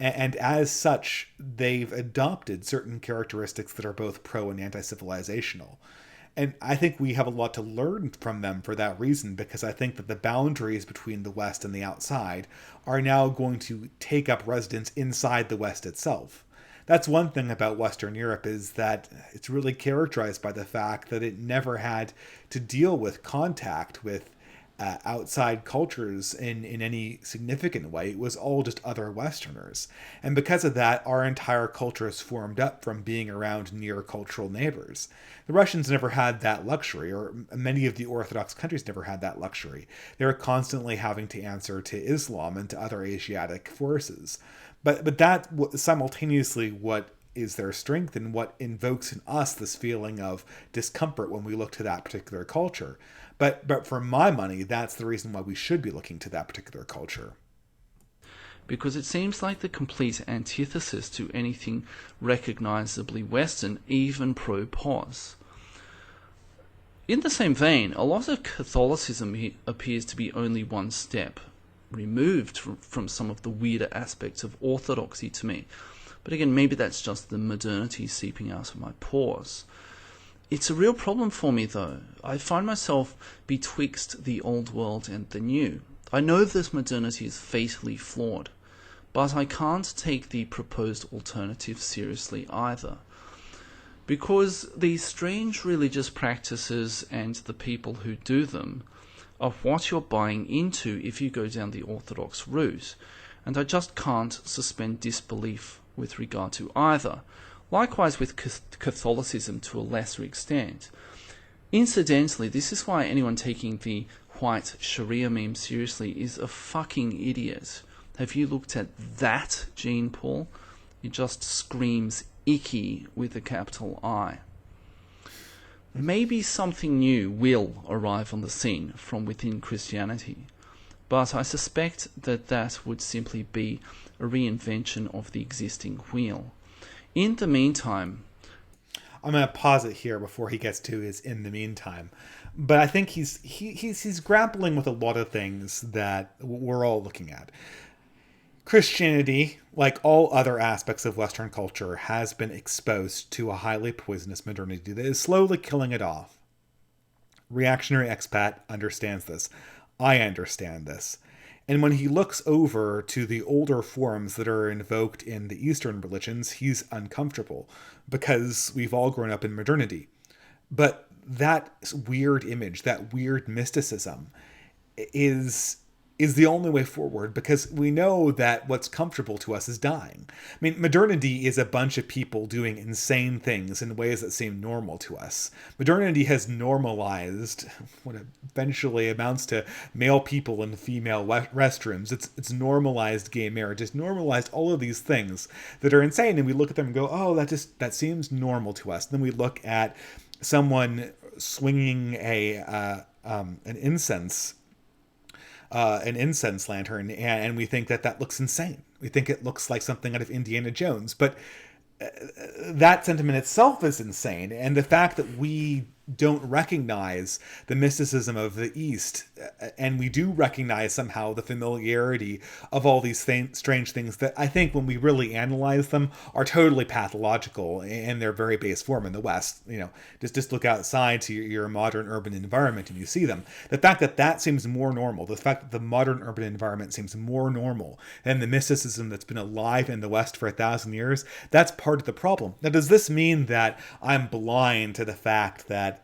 And as such, they've adopted certain characteristics that are both pro and anti-civilizational. And I think we have a lot to learn from them for that reason, because I think that the boundaries between the West and the outside are now going to take up residence inside the West itself. That's one thing about Western Europe, is that it's really characterized by the fact that it never had to deal with contact with outside cultures in any significant way. It was all just other Westerners. And because of that, our entire culture is formed up from being around near cultural neighbors. The Russians never had that luxury, or many of the Orthodox countries never had that luxury. They were constantly having to answer to Islam and to other Asiatic forces. But that simultaneously what is their strength and what invokes in us this feeling of discomfort when we look to that particular culture. But for my money, that's the reason why we should be looking to that particular culture. Because it seems like the complete antithesis to anything recognizably Western, even pro-pos. In the same vein, a lot of Catholicism appears to be only one step removed from some of the weirder aspects of orthodoxy to me. But again, maybe that's just the modernity seeping out of my pores. It's a real problem for me, though. I find myself betwixt the old world and the new. I know this modernity is fatally flawed, but I can't take the proposed alternative seriously either. Because these strange religious practices and the people who do them are what you're buying into if you go down the orthodox route, and I just can't suspend disbelief with regard to either. Likewise with Catholicism to a lesser extent. Incidentally, this is why anyone taking the white Sharia meme seriously is a fucking idiot. Have you looked at that, Jean Paul? It just screams icky with a capital I. Maybe something new will arrive on the scene from within Christianity, but I suspect that that would simply be a reinvention of the existing wheel. In the meantime, I'm going to pause it here before he gets to his "in the meantime," but I think he's grappling with a lot of things that we're all looking at. Christianity, like all other aspects of Western culture, has been exposed to a highly poisonous modernity that is slowly killing it off. Reactionary expat understands this. I understand this. And when he looks over to the older forms that are invoked in the Eastern religions, he's uncomfortable because we've all grown up in modernity. But that weird image, that weird mysticism is the only way forward, because we know that what's comfortable to us is dying. I mean, modernity is a bunch of people doing insane things in ways that seem normal to us. Modernity has normalized what eventually amounts to male people in female restrooms. It's normalized gay marriage. It's normalized all of these things that are insane, and we look at them and go, oh, that seems normal to us. And then we look at someone swinging an incense lantern, and we think that looks insane. We think it looks like something out of Indiana Jones, but that sentiment itself is insane. And the fact that we don't recognize the mysticism of the East, and we do recognize somehow the familiarity of all these strange things that I think when we really analyze them are totally pathological in their very base form in the West. Just look outside to your modern urban environment and you see them. The fact that seems more normal, the fact that the modern urban environment seems more normal than the mysticism that's been alive in the West for 1,000 years, that's part of the problem. Now, does this mean that I'm blind to the fact that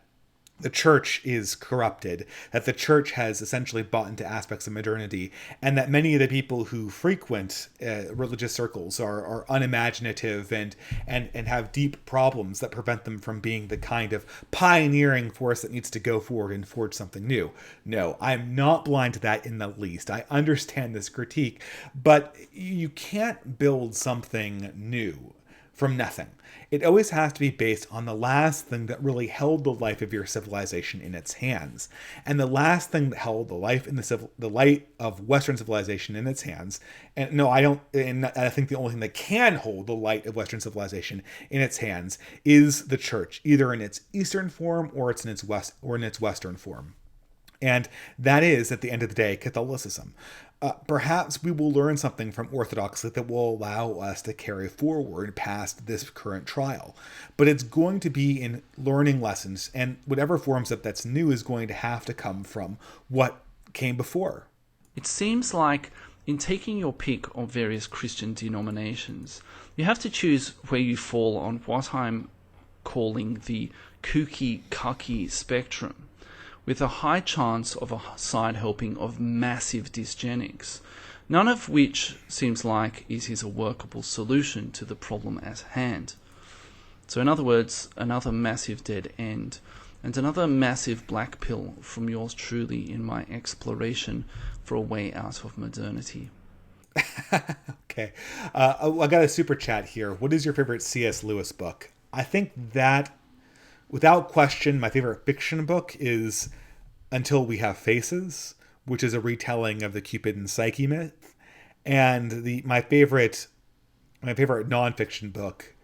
the church is corrupted, that the church has essentially bought into aspects of modernity, and that many of the people who frequent religious circles are unimaginative and have deep problems that prevent them from being the kind of pioneering force that needs to go forward and forge something new? No, I'm not blind to that in the least. I understand this critique, but you can't build something new from nothing. It always has to be based on the last thing that really held the life of your civilization in its hands. And the last thing that held the life in the light of Western civilization in its hands, and no, I don't, and I think the only thing that can hold the light of Western civilization in its hands is the church, either in its Eastern form or it's in its Western form. And that is, at the end of the day, Catholicism. Perhaps we will learn something from Orthodoxy that will allow us to carry forward past this current trial. But it's going to be in learning lessons, and whatever forms that's new is going to have to come from what came before. It seems like in taking your pick of various Christian denominations, you have to choose where you fall on what I'm calling the kooky cucky spectrum, with a high chance of a side helping of massive dysgenics, none of which seems like it is a workable solution to the problem at hand. So in other words, another massive dead end, and another massive black pill from yours truly in my exploration for a way out of modernity. Okay. I got a super chat here. What is your favorite C.S. Lewis book? I think that, without question, my favorite fiction book is Until We Have Faces, which is a retelling of the Cupid and Psyche myth. And my favorite nonfiction book,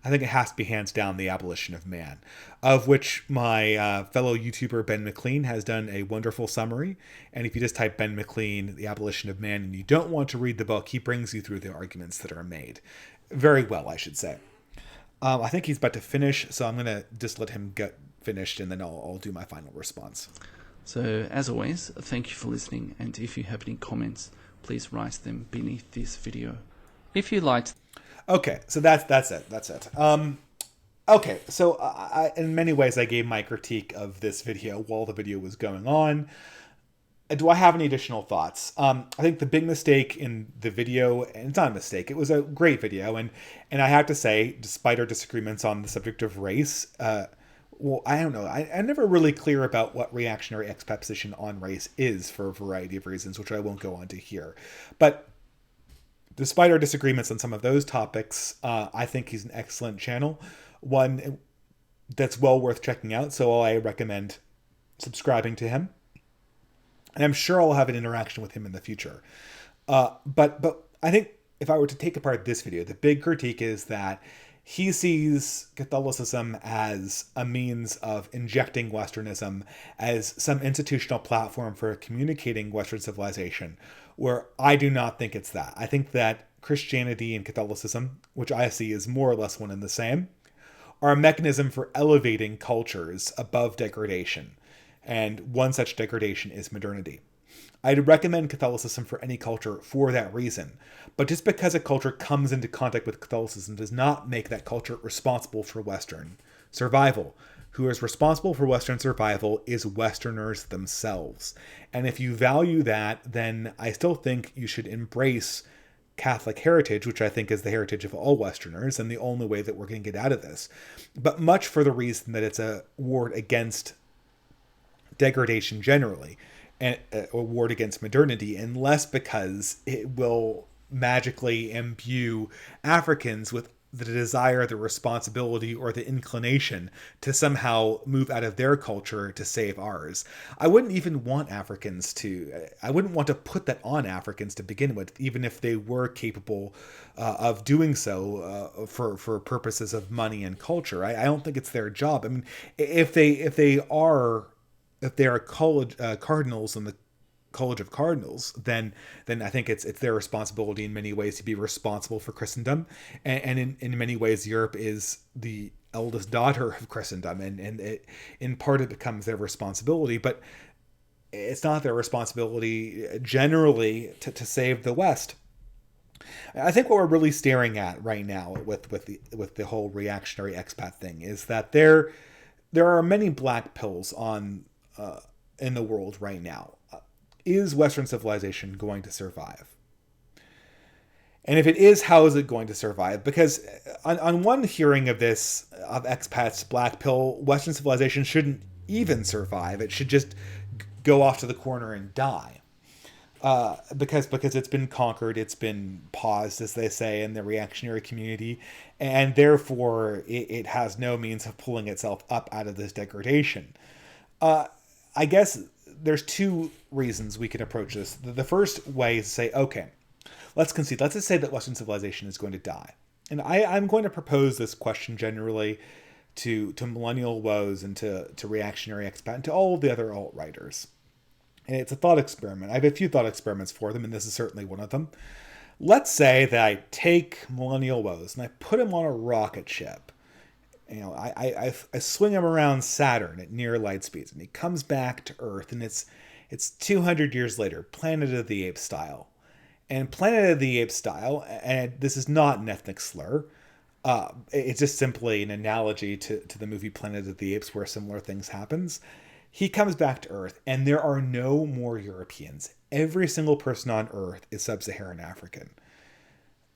I think it has to be hands down The Abolition of Man, of which my fellow YouTuber Ben McLean has done a wonderful summary. And if you just type Ben McLean, The Abolition of Man, and you don't want to read the book, he brings you through the arguments that are made. Very well, I should say. I think he's about to finish, so I'm going to just let him get finished, and then I'll do my final response. So, as always, thank you for listening, and if you have any comments, please write them beneath this video. If you liked... Okay, so that's it. Okay, so in many ways I gave my critique of this video while the video was going on. Do I have any additional thoughts? I think the big mistake in the video, and it's not a mistake, it was a great video, and I have to say, despite our disagreements on the subject of race, well, I don't know, I'm never really clear about what reactionary expat position on race is for a variety of reasons, which I won't go on to here. But despite our disagreements on some of those topics, I think he's an excellent channel, one that's well worth checking out, so I recommend subscribing to him. And I'm sure I'll have an interaction with him in the future. But I think if I were to take apart this video, the big critique is that he sees Catholicism as a means of injecting Westernism, as some institutional platform for communicating Western civilization, where I do not think it's that. I think that Christianity and Catholicism, which I see as more or less one and the same, are a mechanism for elevating cultures above degradation. And one such degradation is modernity. I'd recommend Catholicism for any culture for that reason. But just because a culture comes into contact with Catholicism does not make that culture responsible for Western survival. Who is responsible for Western survival is Westerners themselves. And if you value that, then I still think you should embrace Catholic heritage, which I think is the heritage of all Westerners, and the only way that we're going to get out of this. But much for the reason that it's a ward against degradation generally, and a ward against modernity, and less because it will magically imbue Africans with the desire, the responsibility, or the inclination to somehow move out of their culture to save ours. I wouldn't even want I wouldn't want to put that on Africans to begin with, even if they were capable of doing so for purposes of money and culture. I don't think it's their job. I mean, if they are college cardinals in the College of Cardinals, then I think it's their responsibility in many ways to be responsible for Christendom, and in many ways Europe is the eldest daughter of Christendom, and in part it becomes their responsibility, but it's not their responsibility generally to save the West. I think what we're really staring at right now with the whole reactionary expat thing is that there are many black pills on in the world right now. Is Western civilization going to survive? And if it is, how is it going to survive? Because on one hearing of this, of expats, black pill, Western civilization shouldn't even survive. It should just go off to the corner and die. Because it's been conquered, it's been paused, as they say, in the reactionary community, and therefore it has no means of pulling itself up out of this degradation. I guess there's two reasons we can approach this. The first way is to say, okay, let's concede. Let's just say that Western civilization is going to die. And I'm going to propose this question generally to millennial woes and to reactionary expat and to all of the other alt-writers. And it's a thought experiment. I have a few thought experiments for them, and this is certainly one of them. Let's say that I take millennial woes and I put him on a rocket ship. You know, I swing him around Saturn at near light speeds, and he comes back to Earth, and it's 200 years later, Planet of the Apes style. And Planet of the Apes style, and this is not an ethnic slur, it's just simply an analogy to the movie Planet of the Apes where similar things happens. He comes back to Earth, and there are no more Europeans. Every single person on Earth is sub-Saharan African.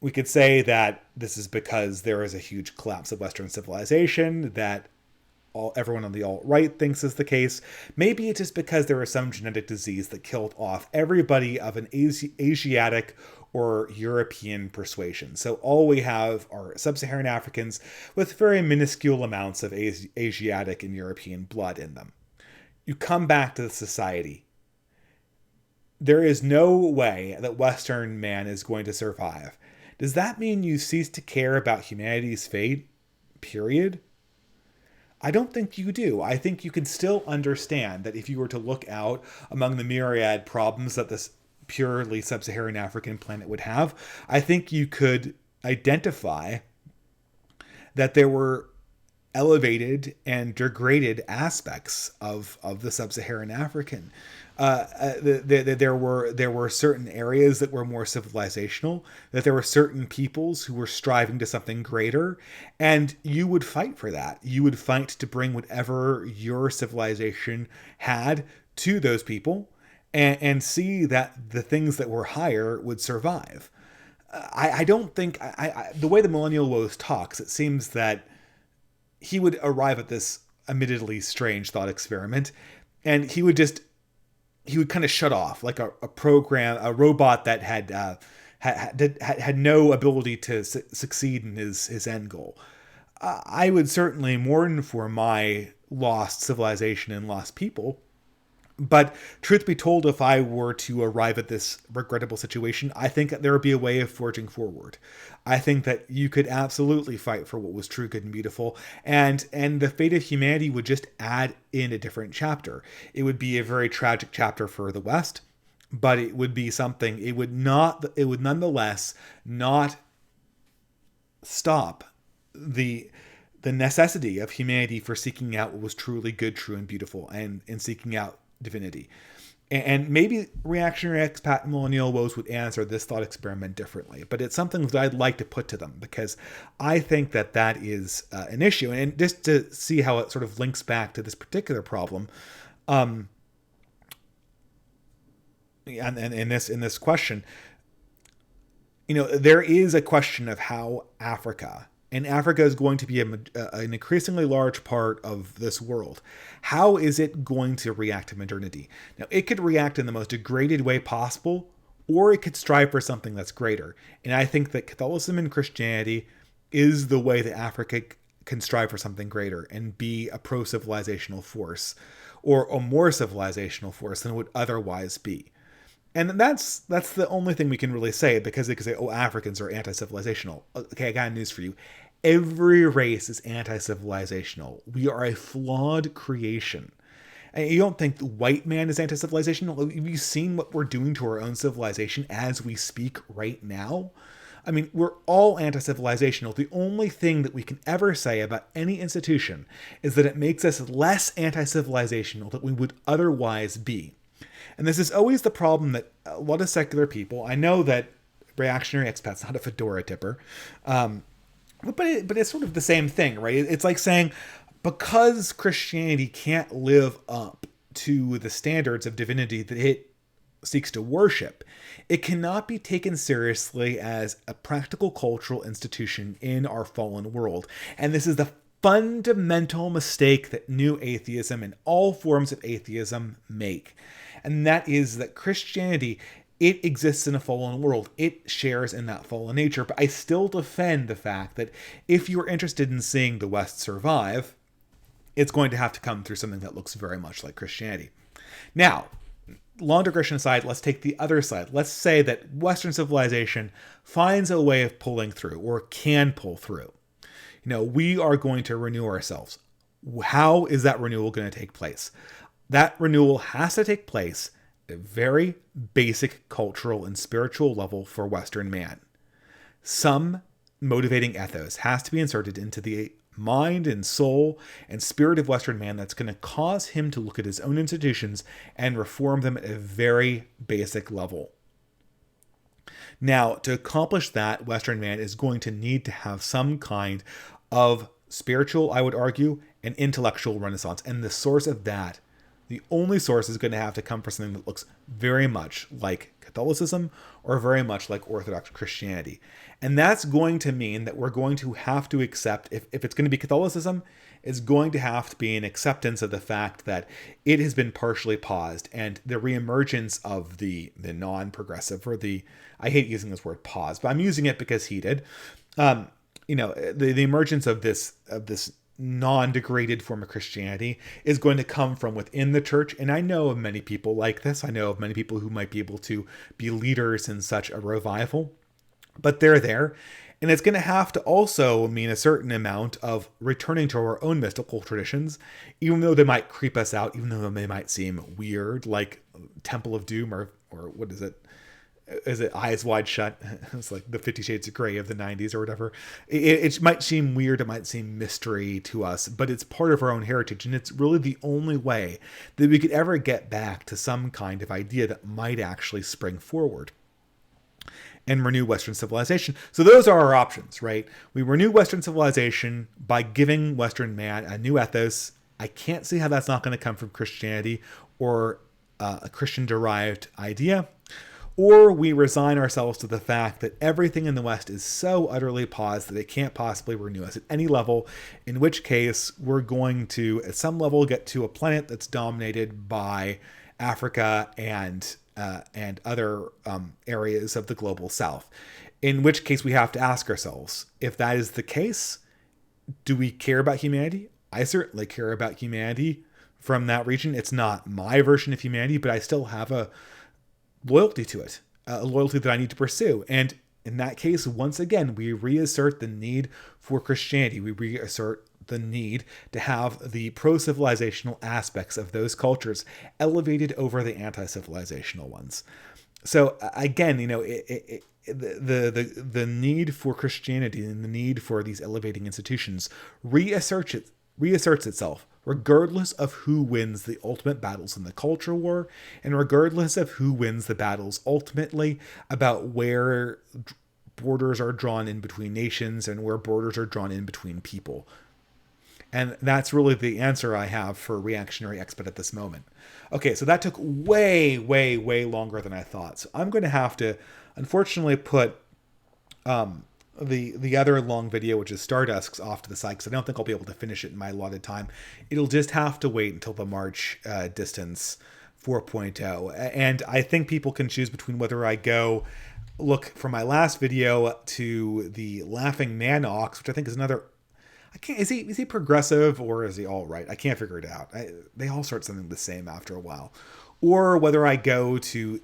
We could say that this is because there is a huge collapse of Western civilization, that everyone on the alt-right thinks is the case. Maybe it's just because there was some genetic disease that killed off everybody of an Asiatic or European persuasion. So all we have are sub-Saharan Africans with very minuscule amounts of Asiatic and European blood in them. You come back to the society. There is no way that Western man is going to survive. Does that mean you cease to care about humanity's fate? Period? I don't think you do. I think you can still understand that if you were to look out among the myriad problems that this purely sub-Saharan African planet would have, I think you could identify that there were elevated and degraded aspects of the sub-Saharan African. There were certain areas that were more civilizational, that there were certain peoples who were striving to something greater, and you would fight for that. You would fight to bring whatever your civilization had to those people, and see that the things that were higher would survive. I don't think the way the Millennial Woes talks, it seems that he would arrive at this admittedly strange thought experiment, and he would kind of shut off like a program, a robot that had no ability to succeed in his end goal. I would certainly mourn for my lost civilization and lost people. But truth be told, if I were to arrive at this regrettable situation, I think that there would be a way of forging forward. I think that you could absolutely fight for what was true, good, and beautiful, and the fate of humanity would just add in a different chapter. It would be a very tragic chapter for the West, but it would be something. It would nonetheless not stop the necessity of humanity for seeking out what was truly good, true, and beautiful, and seeking out divinity. And maybe reactionary expat millennial woes would answer this thought experiment differently, but it's something that I'd like to put to them because I think that is an issue. And just to see how it sort of links back to this particular problem, and in this question, there is a question of how Africa is going to be an increasingly large part of this world. How is it going to react to modernity? Now, it could react in the most degraded way possible, or it could strive for something that's greater. And I think that Catholicism and Christianity is the way that Africa can strive for something greater and be a pro-civilizational force, or a more civilizational force than it would otherwise be. And that's the only thing we can really say, because they could say, Africans are anti-civilizational. Okay, I got news for you. Every race is anti-civilizational. We are a flawed creation. And you don't think the white man is anti-civilizational? Have you seen what we're doing to our own civilization as we speak right now? I mean, we're all anti-civilizational. The only thing that we can ever say about any institution is that it makes us less anti-civilizational than we would otherwise be. And this is always the problem that a lot of secular people, I know that reactionary expat's not a fedora tipper, but it's sort of the same thing, right? It's like saying, because Christianity can't live up to the standards of divinity that it seeks to worship, it cannot be taken seriously as a practical cultural institution in our fallen world. And this is the fundamental mistake that new atheism and all forms of atheism make. And that is that Christianity, it exists in a fallen world. It shares in that fallen nature. But I still defend the fact that if you're interested in seeing the West survive, it's going to have to come through something that looks very much like Christianity. Now, long digression aside, let's take the other side. Let's say that Western civilization finds a way of pulling through, or can pull through. We are going to renew ourselves. How is that renewal going to take place? That renewal has to take place at a very basic cultural and spiritual level for Western man. Some motivating ethos has to be inserted into the mind and soul and spirit of Western man that's going to cause him to look at his own institutions and reform them at a very basic level. Now, to accomplish that, Western man is going to need to have some kind of spiritual, I would argue, and intellectual renaissance. And the source of that, the only source, is going to have to come from something that looks very much like Catholicism or very much like Orthodox Christianity. And that's going to mean that we're going to have to accept, if it's going to be Catholicism, it's going to have to be an acceptance of the fact that it has been partially paused, and the reemergence of the non-progressive, or the, I hate using this word pause, but I'm using it because he did. The emergence of this non-degraded form of Christianity is going to come from within the church. And I know of many people like this. I know of many people who might be able to be leaders in such a revival, but they're there. And it's going to have to also mean a certain amount of returning to our own mystical traditions, even though they might creep us out, even though they might seem weird, like Temple of Doom, or what is it? Is it Eyes Wide Shut? It's like the 50 Shades of Grey of the 90s or whatever. It might seem weird, it might seem mystery to us, but it's part of our own heritage, and it's really the only way that we could ever get back to some kind of idea that might actually spring forward and renew Western civilization. So those are our options, right? We renew Western civilization by giving Western man a new ethos. I can't see how that's not going to come from Christianity or a Christian-derived idea. Or we resign ourselves to the fact that everything in the West is so utterly paused that it can't possibly renew us at any level, in which case we're going to, at some level, get to a planet that's dominated by Africa and other areas of the global South. In which case we have to ask ourselves, if that is the case, do we care about humanity? I certainly care about humanity from that region. It's not my version of humanity, but I still have a loyalty to it, a loyalty that I need to pursue. And in that case, once again, we reassert the need for Christianity. We reassert the need to have the pro-civilizational aspects of those cultures elevated over the anti-civilizational ones. So again, the need for Christianity and the need for these elevating institutions reasserts itself, regardless of who wins the ultimate battles in the culture war, and regardless of who wins the battles ultimately about where borders are drawn in between nations and where borders are drawn in between people. And that's really the answer I have for reactionary expat at this moment. Okay, so that took way, way, way longer than I thought. So I'm going to have to, unfortunately, put the other long video, which is Stardust's, off to the side, because I don't think I'll be able to finish it in my allotted time. It'll just have to wait until the March DistAns 4.0. And I think people can choose between whether I go look from my last video to the Laughing Man Ox, which I think is another, I can't, is he progressive or is he all right? I can't figure it out. They all start something the same after a while. Or whether I go to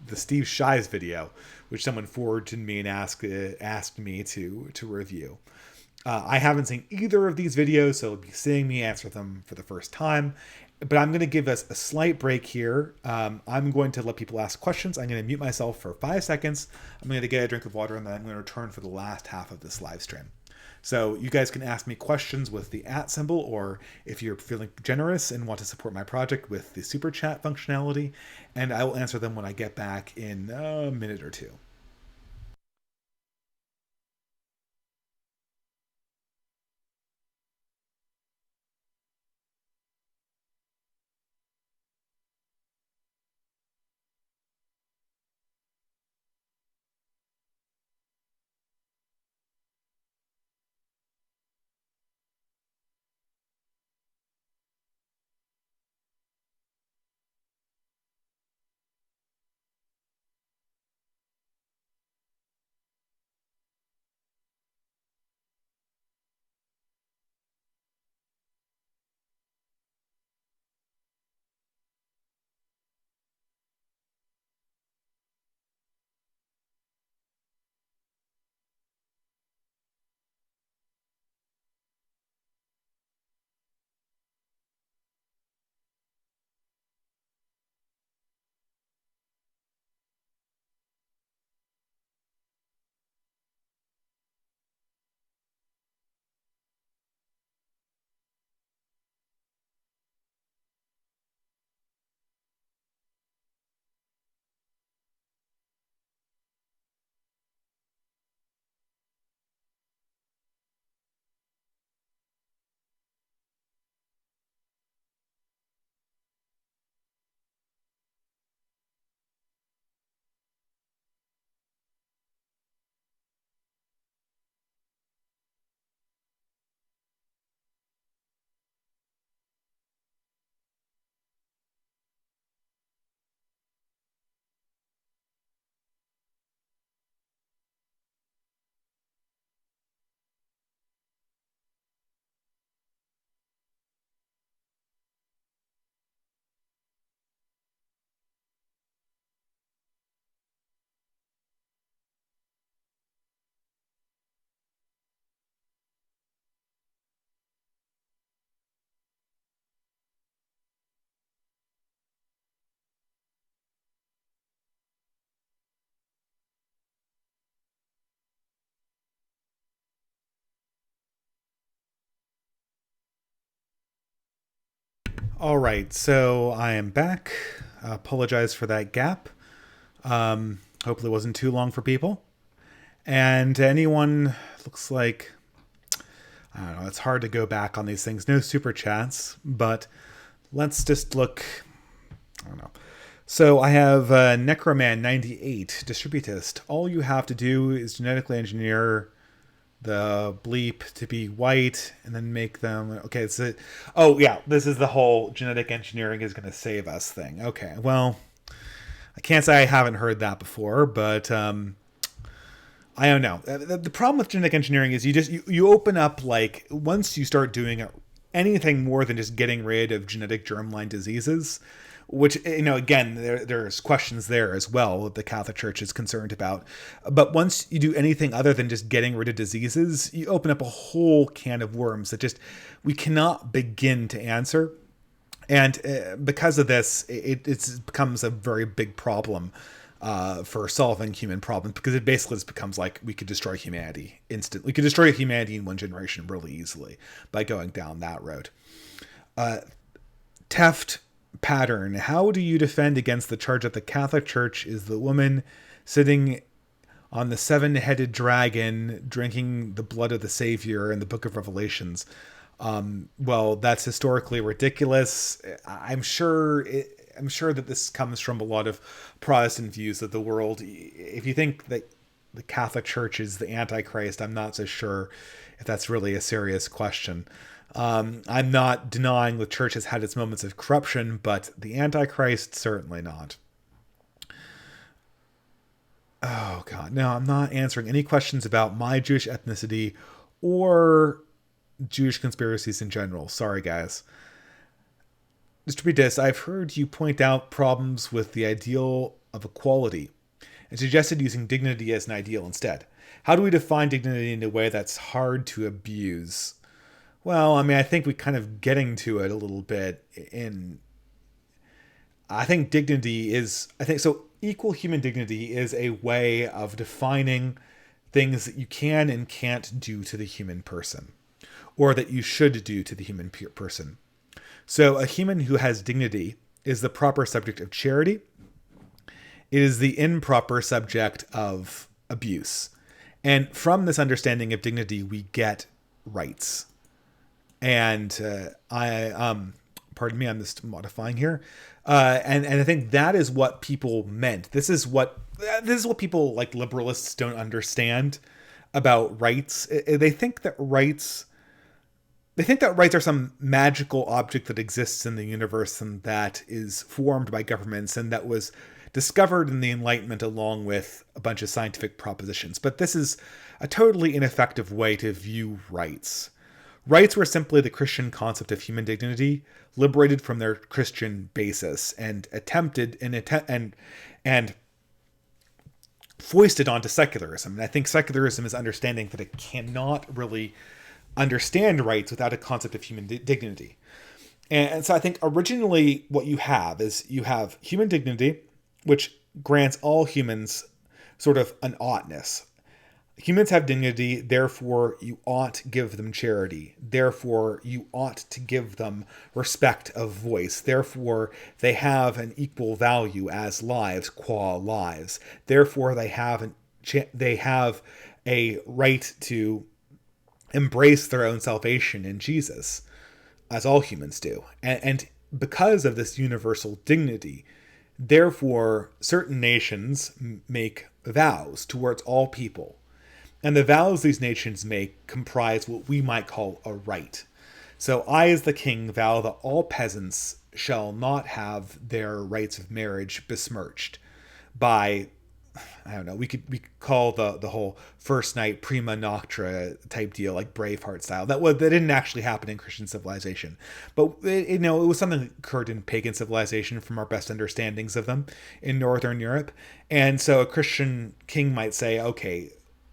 the Steve Shives video, which someone forwarded to me and asked me to review. I haven't seen either of these videos, so you'll be seeing me answer them for the first time. But I'm going to give us a slight break here. I'm going to let people ask questions. I'm going to mute myself for 5 seconds. I'm going to get a drink of water, and then I'm going to return for the last half of this live stream. So you guys can ask me questions with the @ symbol, or if you're feeling generous and want to support my project, with the super chat functionality, and I will answer them when I get back in a minute or two. All right, so I am back. Apologize for that gap. Hopefully, it wasn't too long for people. And anyone, looks like, I don't know, it's hard to go back on these things. No super chats, but let's just look. I don't know. So I have Necroman98, Distributist. All you have to do is genetically engineer the bleep to be white and then make them okay. So oh yeah, this is the whole genetic engineering is going to save us thing. Okay, well, I can't say I haven't heard that before, but I don't know. The problem with genetic engineering is you open up, like, once you start doing anything more than just getting rid of genetic germline diseases, which, again, there's questions there as well that the Catholic Church is concerned about. But once you do anything other than just getting rid of diseases, you open up a whole can of worms that just we cannot begin to answer. And because of this, it becomes a very big problem for solving human problems, because it basically just becomes like we could destroy humanity instantly. We could destroy humanity in one generation really easily by going down that road. Teft Pattern. How do you defend against the charge that the Catholic Church is the woman sitting on the seven-headed dragon drinking the blood of the Savior in the Book of Revelations? Well, that's historically ridiculous. I'm sure that this comes from a lot of Protestant views of the world. If you think that the Catholic Church is the Antichrist, I'm not so sure if that's really a serious question. I'm not denying the church has had its moments of corruption, but the Antichrist, certainly not. Oh, God. No, I'm not answering any questions about my Jewish ethnicity or Jewish conspiracies in general. Sorry, guys. Distributist, I've heard you point out problems with the ideal of equality and suggested using dignity as an ideal instead. How do we define dignity in a way that's hard to abuse? Well, I mean, I think we're kind of getting to it a little bit I think equal human dignity is a way of defining things that you can and can't do to the human person, or that you should do to the human person. So a human who has dignity is the proper subject of charity. It is the improper subject of abuse. And from this understanding of dignity, we get rights. And pardon me, I'm just modifying here. And I think that is what people meant. This is what people like liberalists don't understand about rights. They think that rights are some magical object that exists in the universe and that is formed by governments and that was discovered in the Enlightenment along with a bunch of scientific propositions. But this is a totally ineffective way to view rights. Rights were simply the Christian concept of human dignity, liberated from their Christian basis and and foisted onto secularism. And I think secularism is understanding that it cannot really understand rights without a concept of human dignity. And so I think originally what you have is you have human dignity, which grants all humans sort of an oughtness. Humans have dignity, therefore you ought to give them charity. Therefore you ought to give them respect of voice. Therefore they have an equal value as lives, qua lives. Therefore they have a right to embrace their own salvation in Jesus, as all humans do. And because of this universal dignity, therefore certain nations make vows towards all people. And the vows these nations make comprise what we might call a right. So I, as the king, vow that all peasants shall not have their rights of marriage besmirched by, I don't know, we could call the whole first night prima noctra type deal, like Braveheart style. That didn't actually happen in Christian civilization, but it was something that occurred in pagan civilization from our best understandings of them in Northern Europe. And so a Christian king might say, okay,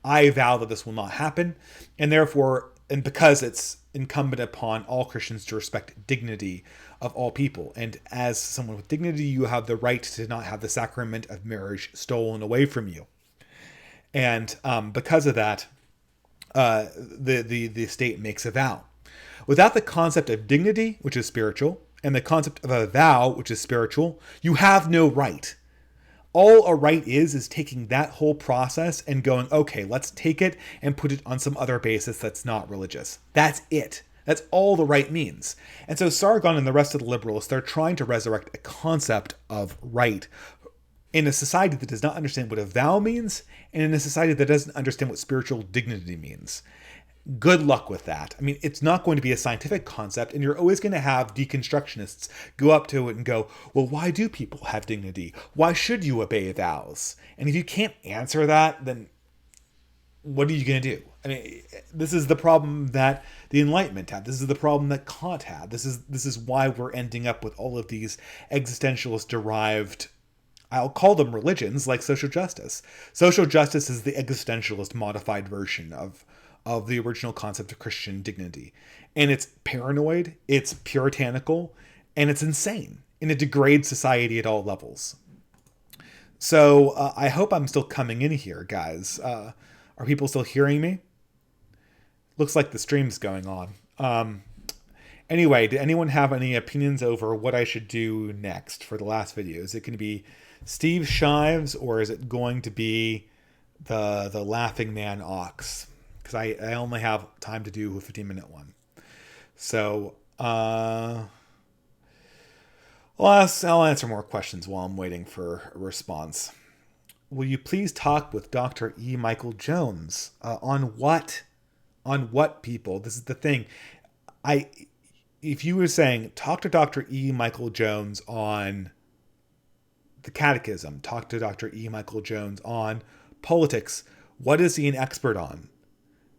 I vow that this will not happen, and therefore, and because it's incumbent upon all Christians to respect dignity of all people, and as someone with dignity, you have the right to not have the sacrament of marriage stolen away from you. And because of that, the state makes a vow. Without the concept of dignity, which is spiritual, and the concept of a vow, which is spiritual, you have no right. All a right is taking that whole process and going, okay, let's take it and put it on some other basis that's not religious. That's it. That's all the right means. And so Sargon and the rest of the liberals, they're trying to resurrect a concept of right in a society that does not understand what a vow means, and in a society that doesn't understand what spiritual dignity means. Good luck with that. I mean, it's not going to be a scientific concept, and you're always going to have deconstructionists go up to it and go, well, why do people have dignity? Why should you obey vows? And if you can't answer that, then what are you going to do? I mean, this is the problem that the Enlightenment had. This is the problem that Kant had. This is why we're ending up with all of these existentialist derived, I'll call them religions, like social justice. Social justice is the existentialist modified version of the original concept of Christian dignity. And it's paranoid, it's puritanical, and it's insane. And it degrades society at all levels. So I hope I'm still coming in here, guys. Are people still hearing me? Looks like the stream's going on. Anyway, did anyone have any opinions over what I should do next for the last video? Is it going to be Steve Shives, or is it going to be the Laughing Man Ox? Because I only have time to do a 15-minute one. So I'll answer more questions while I'm waiting for a response. Will you please talk with Dr. E. Michael Jones? On what? On what, people? This is the thing. If you were saying, talk to Dr. E. Michael Jones on the Catechism, talk to Dr. E. Michael Jones on politics, what is he an expert on?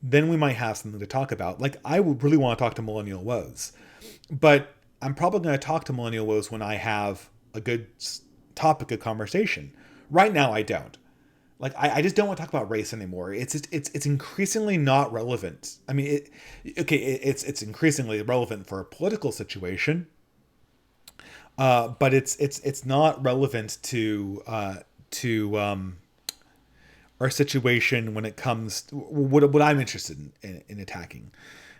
Then we might have something to talk about. Like, I would really want to talk to Millennial Woes. But I'm probably going to talk to Millennial Woes when I have a good topic of conversation. Right now, I don't. Like, I just don't want to talk about race anymore. It's increasingly not relevant. I mean, it's increasingly relevant for a political situation, but it's not relevant to our situation when it comes to what I'm interested in attacking,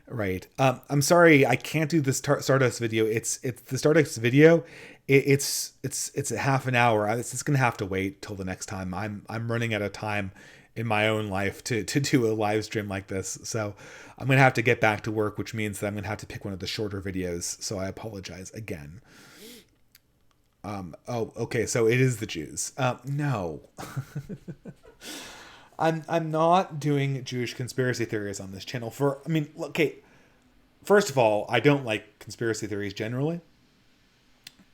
right? I'm sorry, I can't do this Stardust video. It's the Stardust video. It's a half an hour. It's just gonna have to wait till the next time. I'm running out of time in my own life to do a live stream like this. So I'm gonna have to get back to work, which means that I'm gonna have to pick one of the shorter videos. So I apologize again. Oh, okay. So it is the Jews. No. I'm not doing Jewish conspiracy theories on this channel okay, first of all, I don't like conspiracy theories generally.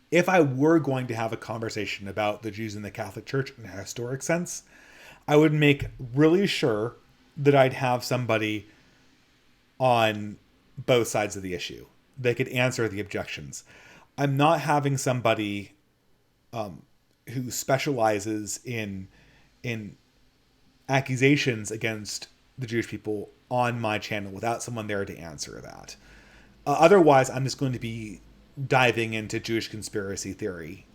If I were going to have a conversation about the Jews in the Catholic Church in a historic sense, I would make really sure that I'd have somebody on both sides of the issue. They could answer the objections. I'm not having somebody who specializes in accusations against the Jewish people on my channel without someone there to answer that. Otherwise, I'm just going to be diving into Jewish conspiracy theory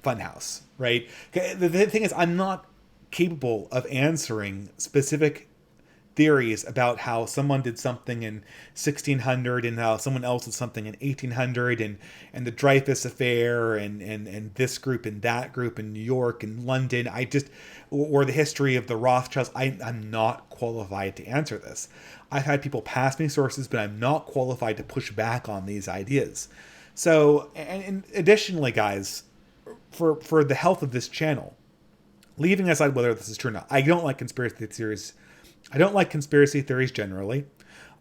funhouse, right? The thing is, I'm not capable of answering specific theories about how someone did something in 1600 and how someone else did something in 1800 and the Dreyfus affair and this group and that group in New York and London. Or the history of the Rothschilds. I'm not qualified to answer this. I've had people pass me sources, but I'm not qualified to push back on these ideas. So, and additionally, guys, for the health of this channel, leaving aside whether this is true or not, I don't like conspiracy theories. I don't like conspiracy theories generally.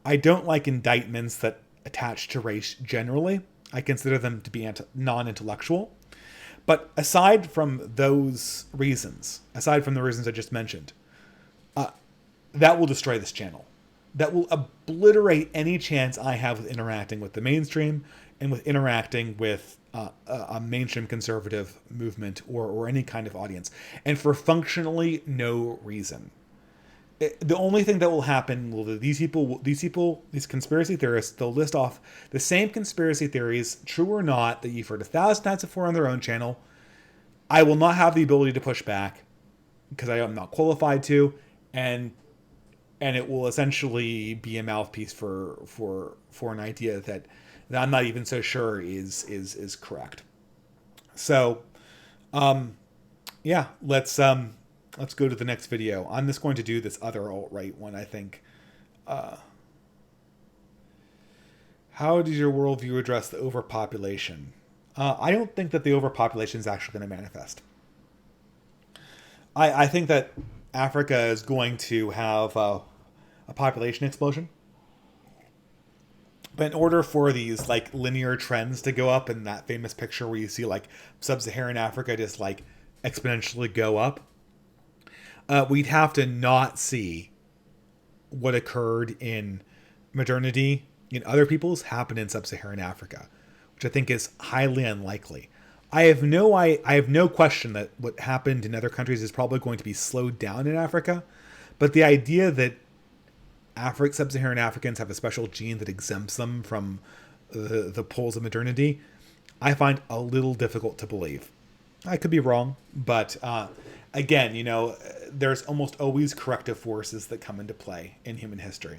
I don't like indictments that attach to race generally. I consider them to be non-intellectual. But aside from those reasons, aside from the reasons I just mentioned, that will destroy this channel. That will obliterate any chance I have with interacting with the mainstream and with interacting with a mainstream conservative movement or any kind of audience. And for functionally no reason. The only thing that will happen will be these conspiracy theorists, they'll list off the same conspiracy theories, true or not, that you've heard 1,000 times before on their own channel. I will not have the ability to push back because I am not qualified to, and it will essentially be a mouthpiece for an idea that that I'm not even so sure is correct. So yeah, let's go to the next video. I'm just going to do this other alt-right one, I think. How does your worldview address the overpopulation? I don't think that the overpopulation is actually going to manifest. I think that Africa is going to have a population explosion. But in order for these like linear trends to go up, in that famous picture where you see like sub-Saharan Africa just like exponentially go up, we'd have to not see what occurred in modernity in other peoples happen in sub-Saharan Africa, which I think is highly unlikely. I have no question that what happened in other countries is probably going to be slowed down in Africa, but the idea that sub-Saharan Africans have a special gene that exempts them from the poles of modernity, I find a little difficult to believe. I could be wrong, but again, there's almost always corrective forces that come into play in human history.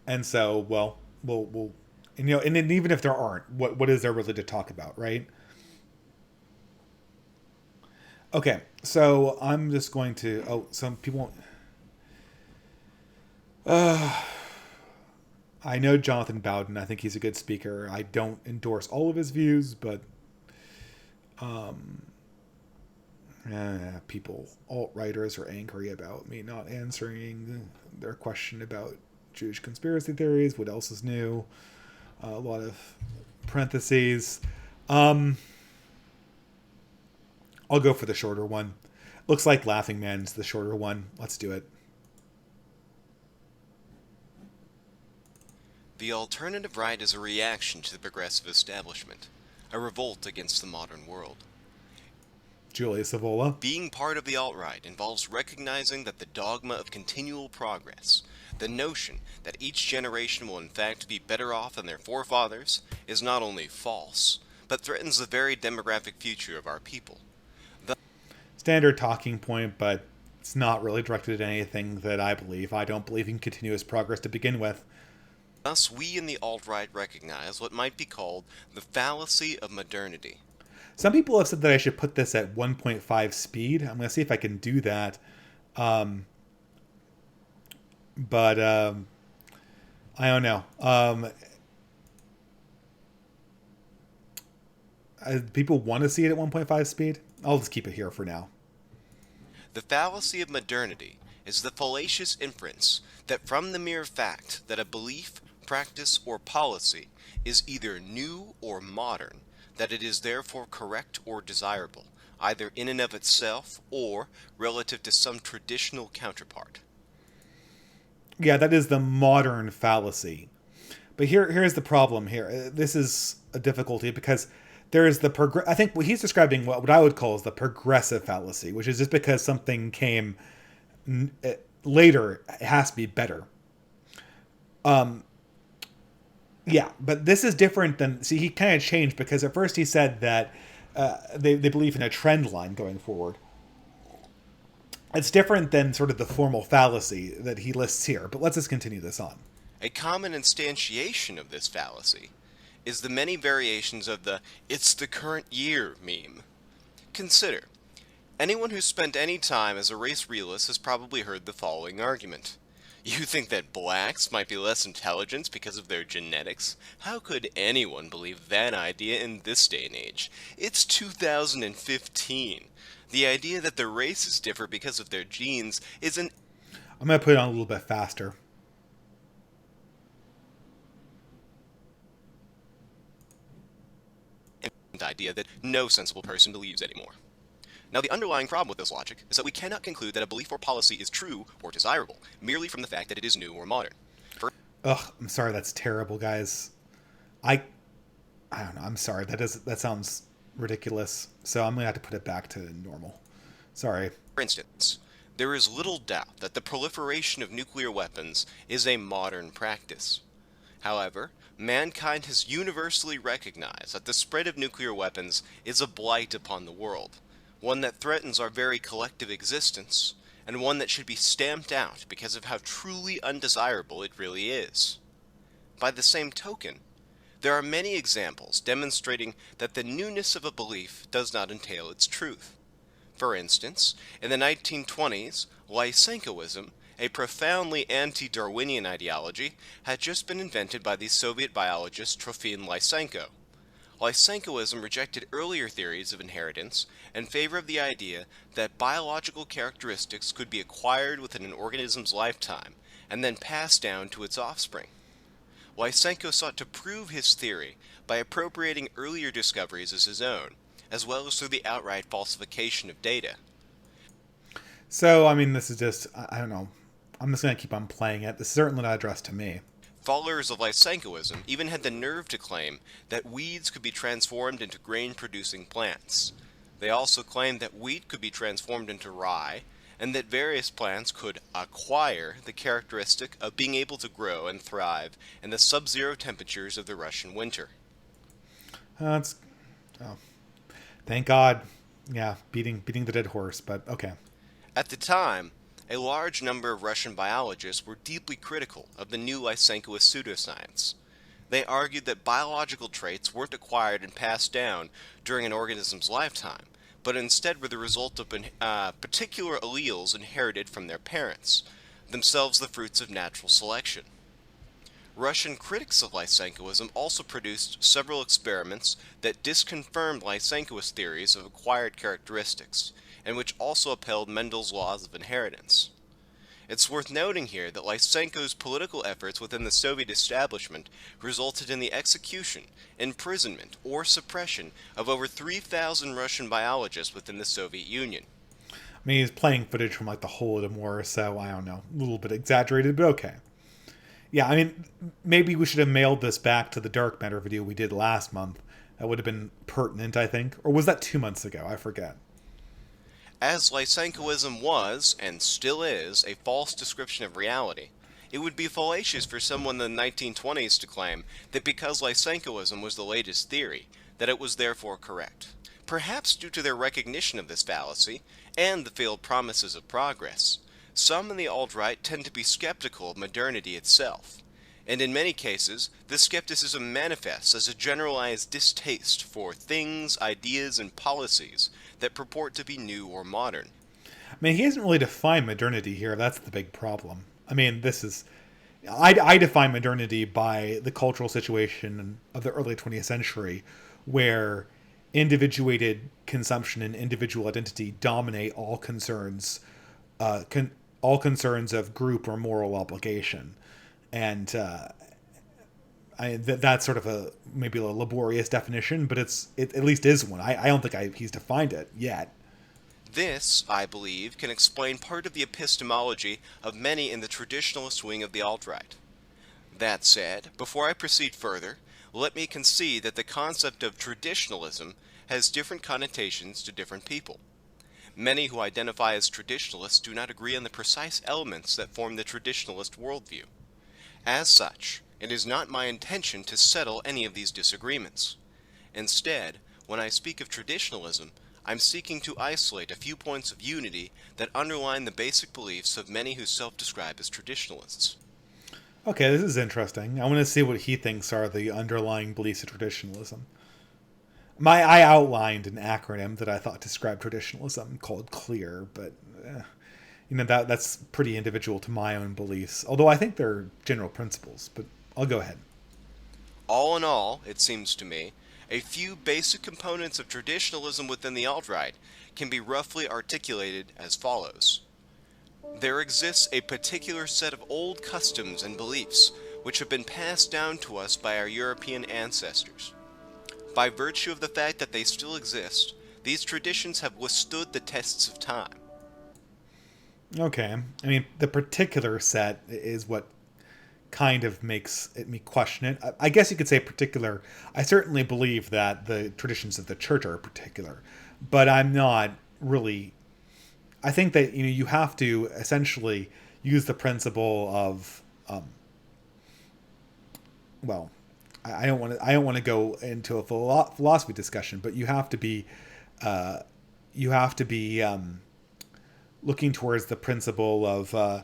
And so, well, we'll and even if there aren't, what is there really to talk about, right? Okay, so I'm just going to. Oh, some people. I know Jonathan Bowden. I think he's a good speaker. I don't endorse all of his views, but people, alt-writers, are angry about me not answering their question about Jewish conspiracy theories. What else is new? A lot of parentheses. I'll go for the shorter one. Looks like Laughing Man's the shorter one. Let's do it. The alternative right is a reaction to the progressive establishment, a revolt against the modern world. Julia Savola. Being part of the alt-right involves recognizing that the dogma of continual progress, the notion that each generation will in fact be better off than their forefathers, is not only false, but threatens the very demographic future of our people. Standard talking point, but it's not really directed at anything that I believe. I don't believe in continuous progress to begin with. Thus, we in the alt-right recognize what might be called the fallacy of modernity. Some people have said that I should put this at 1.5 speed. I'm going to see if I can do that. But I don't know. People want to see it at 1.5 speed. I'll just keep it here for now. The fallacy of modernity is the fallacious inference that from the mere fact that a belief, practice, or policy is either new or modern, that it is therefore correct or desirable, either in and of itself or relative to some traditional counterpart. Yeah, that is the modern fallacy. But here's the problem here. This is a difficulty because there is I think what he's describing what I would call is the progressive fallacy, which is just because something came later, it has to be better. Yeah, but this is different than... See, he kind of changed because at first he said that they believe in a trend line going forward. It's different than sort of the formal fallacy that he lists here, but let's just continue this on. A common instantiation of this fallacy is the many variations of the "it's the current year" meme. Consider, anyone who's spent any time as a race realist has probably heard the following argument. You think that blacks might be less intelligent because of their genetics? How could anyone believe that idea in this day and age? It's 2015. The idea that the races differ because of their genes is an... I'm going to put it on a little bit faster. idea that no sensible person believes anymore. Now, the underlying problem with this logic is that we cannot conclude that a belief or policy is true or desirable merely from the fact that it is new or modern. Ugh, I'm sorry, that's terrible, guys. I don't know, I'm sorry, that sounds ridiculous. So I'm going to have to put it back to normal. Sorry. For instance, there is little doubt that the proliferation of nuclear weapons is a modern practice. However, mankind has universally recognized that the spread of nuclear weapons is a blight upon the world, one that threatens our very collective existence, and one that should be stamped out because of how truly undesirable it really is. By the same token, There are many examples demonstrating that the newness of a belief does not entail its truth. For instance, in the 1920s, Lysenkoism, a profoundly anti-Darwinian ideology, had just been invented by the Soviet biologist Trofim Lysenko. Lysenkoism rejected earlier theories of inheritance in favor of the idea that biological characteristics could be acquired within an organism's lifetime and then passed down to its offspring. Lysenko sought to prove his theory by appropriating earlier discoveries as his own, as well as through the outright falsification of data. So, I mean, this is just, I don't know. I'm just going to keep on playing it. This is certainly not addressed to me. Followers of Lysenkoism even had the nerve to claim that weeds could be transformed into grain-producing plants. They also claimed that wheat could be transformed into rye, and that various plants could acquire the characteristic of being able to grow and thrive in the sub-zero temperatures of the Russian winter. That's, oh, thank God. Yeah, beating the dead horse, but okay. At the time, a large number of Russian biologists were deeply critical of the new Lysenkoist pseudoscience. They argued that biological traits weren't acquired and passed down during an organism's lifetime, but instead were the result of particular alleles inherited from their parents, themselves the fruits of natural selection. Russian critics of Lysenkoism also produced several experiments that disconfirmed Lysenkoist theories of acquired characteristics, and which also upheld Mendel's laws of inheritance. It's worth noting here that Lysenko's political efforts within the Soviet establishment resulted in the execution, imprisonment, or suppression of over 3,000 Russian biologists within the Soviet Union. I mean, he's playing footage from like the Holodomor, so I don't know, a little bit exaggerated, but okay. Yeah, I mean, maybe we should have mailed this back to the dark matter video we did last month. That would have been pertinent, I think. Or was that 2 months ago? I forget. As Lysenkoism was, and still is, a false description of reality, it would be fallacious for someone in the 1920s to claim that because Lysenkoism was the latest theory, that it was therefore correct. Perhaps due to their recognition of this fallacy, and the failed promises of progress, some in the alt-right tend to be skeptical of modernity itself, and in many cases, this skepticism manifests as a generalized distaste for things, ideas, and policies that purport to be new or modern. I mean, he hasn't really defined modernity here. That's the big problem. I mean, this is... I define modernity by the cultural situation of the early 20th century, where individuated consumption and individual identity dominate all concerns of group or moral obligation. And that's sort of maybe a laborious definition, but it at least is one. I don't think he's defined it yet. This, I believe, can explain part of the epistemology of many in the traditionalist wing of the alt-right. That said, before I proceed further, let me concede that the concept of traditionalism has different connotations to different people. Many who identify as traditionalists do not agree on the precise elements that form the traditionalist worldview. As such, it is not my intention to settle any of these disagreements. Instead, when I speak of traditionalism, I'm seeking to isolate a few points of unity that underline the basic beliefs of many who self-describe as traditionalists. Okay, this is interesting. I want to see what he thinks are the underlying beliefs of traditionalism. I outlined an acronym that I thought described traditionalism called CLEAR, but that's pretty individual to my own beliefs. Although I think they're general principles, but I'll go ahead. All in all, it seems to me, a few basic components of traditionalism within the alt-right can be roughly articulated as follows. There exists a particular set of old customs and beliefs which have been passed down to us by our European ancestors. By virtue of the fact that they still exist, these traditions have withstood the tests of time. Okay. I mean, the particular set is what kind of makes me question it. I guess you could say particular. I certainly believe that the traditions of the church are particular, but I'm not really... I think that you have to essentially use the principle of... I don't want to go into a philosophy discussion, but you have to be looking towards the principle of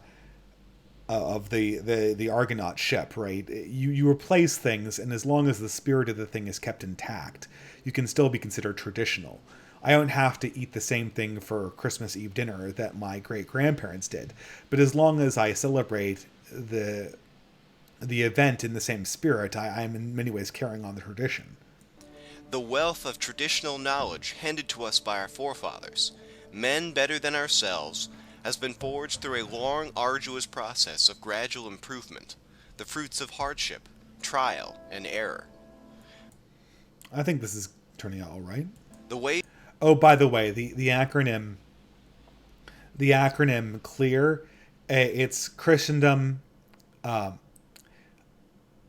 of the Argonaut ship, right? You replace things, and as long as the spirit of the thing is kept intact, you can still be considered traditional. I don't have to eat the same thing for Christmas Eve dinner that my great grandparents did, but as long as I celebrate the event in the same spirit, I'm in many ways carrying on the tradition. The wealth of traditional knowledge handed to us by our forefathers, men better than ourselves, has been forged through a long, arduous process of gradual improvement, the fruits of hardship, trial, and error. I think this is turning out all right. The way Oh, by the way, the acronym CLEAR, it's Christendom,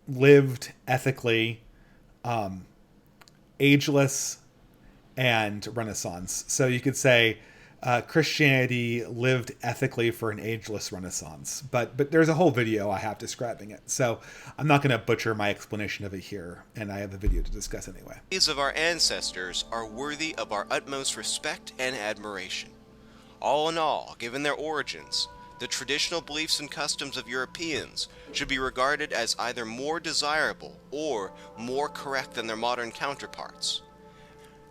lived ethically, ageless, and Renaissance. So you could say Christianity lived ethically for an ageless Renaissance. But there's a whole video I have describing it. So I'm not going to butcher my explanation of it here, and I have the video to discuss anyway. ways of our ancestors are worthy of our utmost respect and admiration. All in all, given their origins, the traditional beliefs and customs of Europeans should be regarded as either more desirable or more correct than their modern counterparts.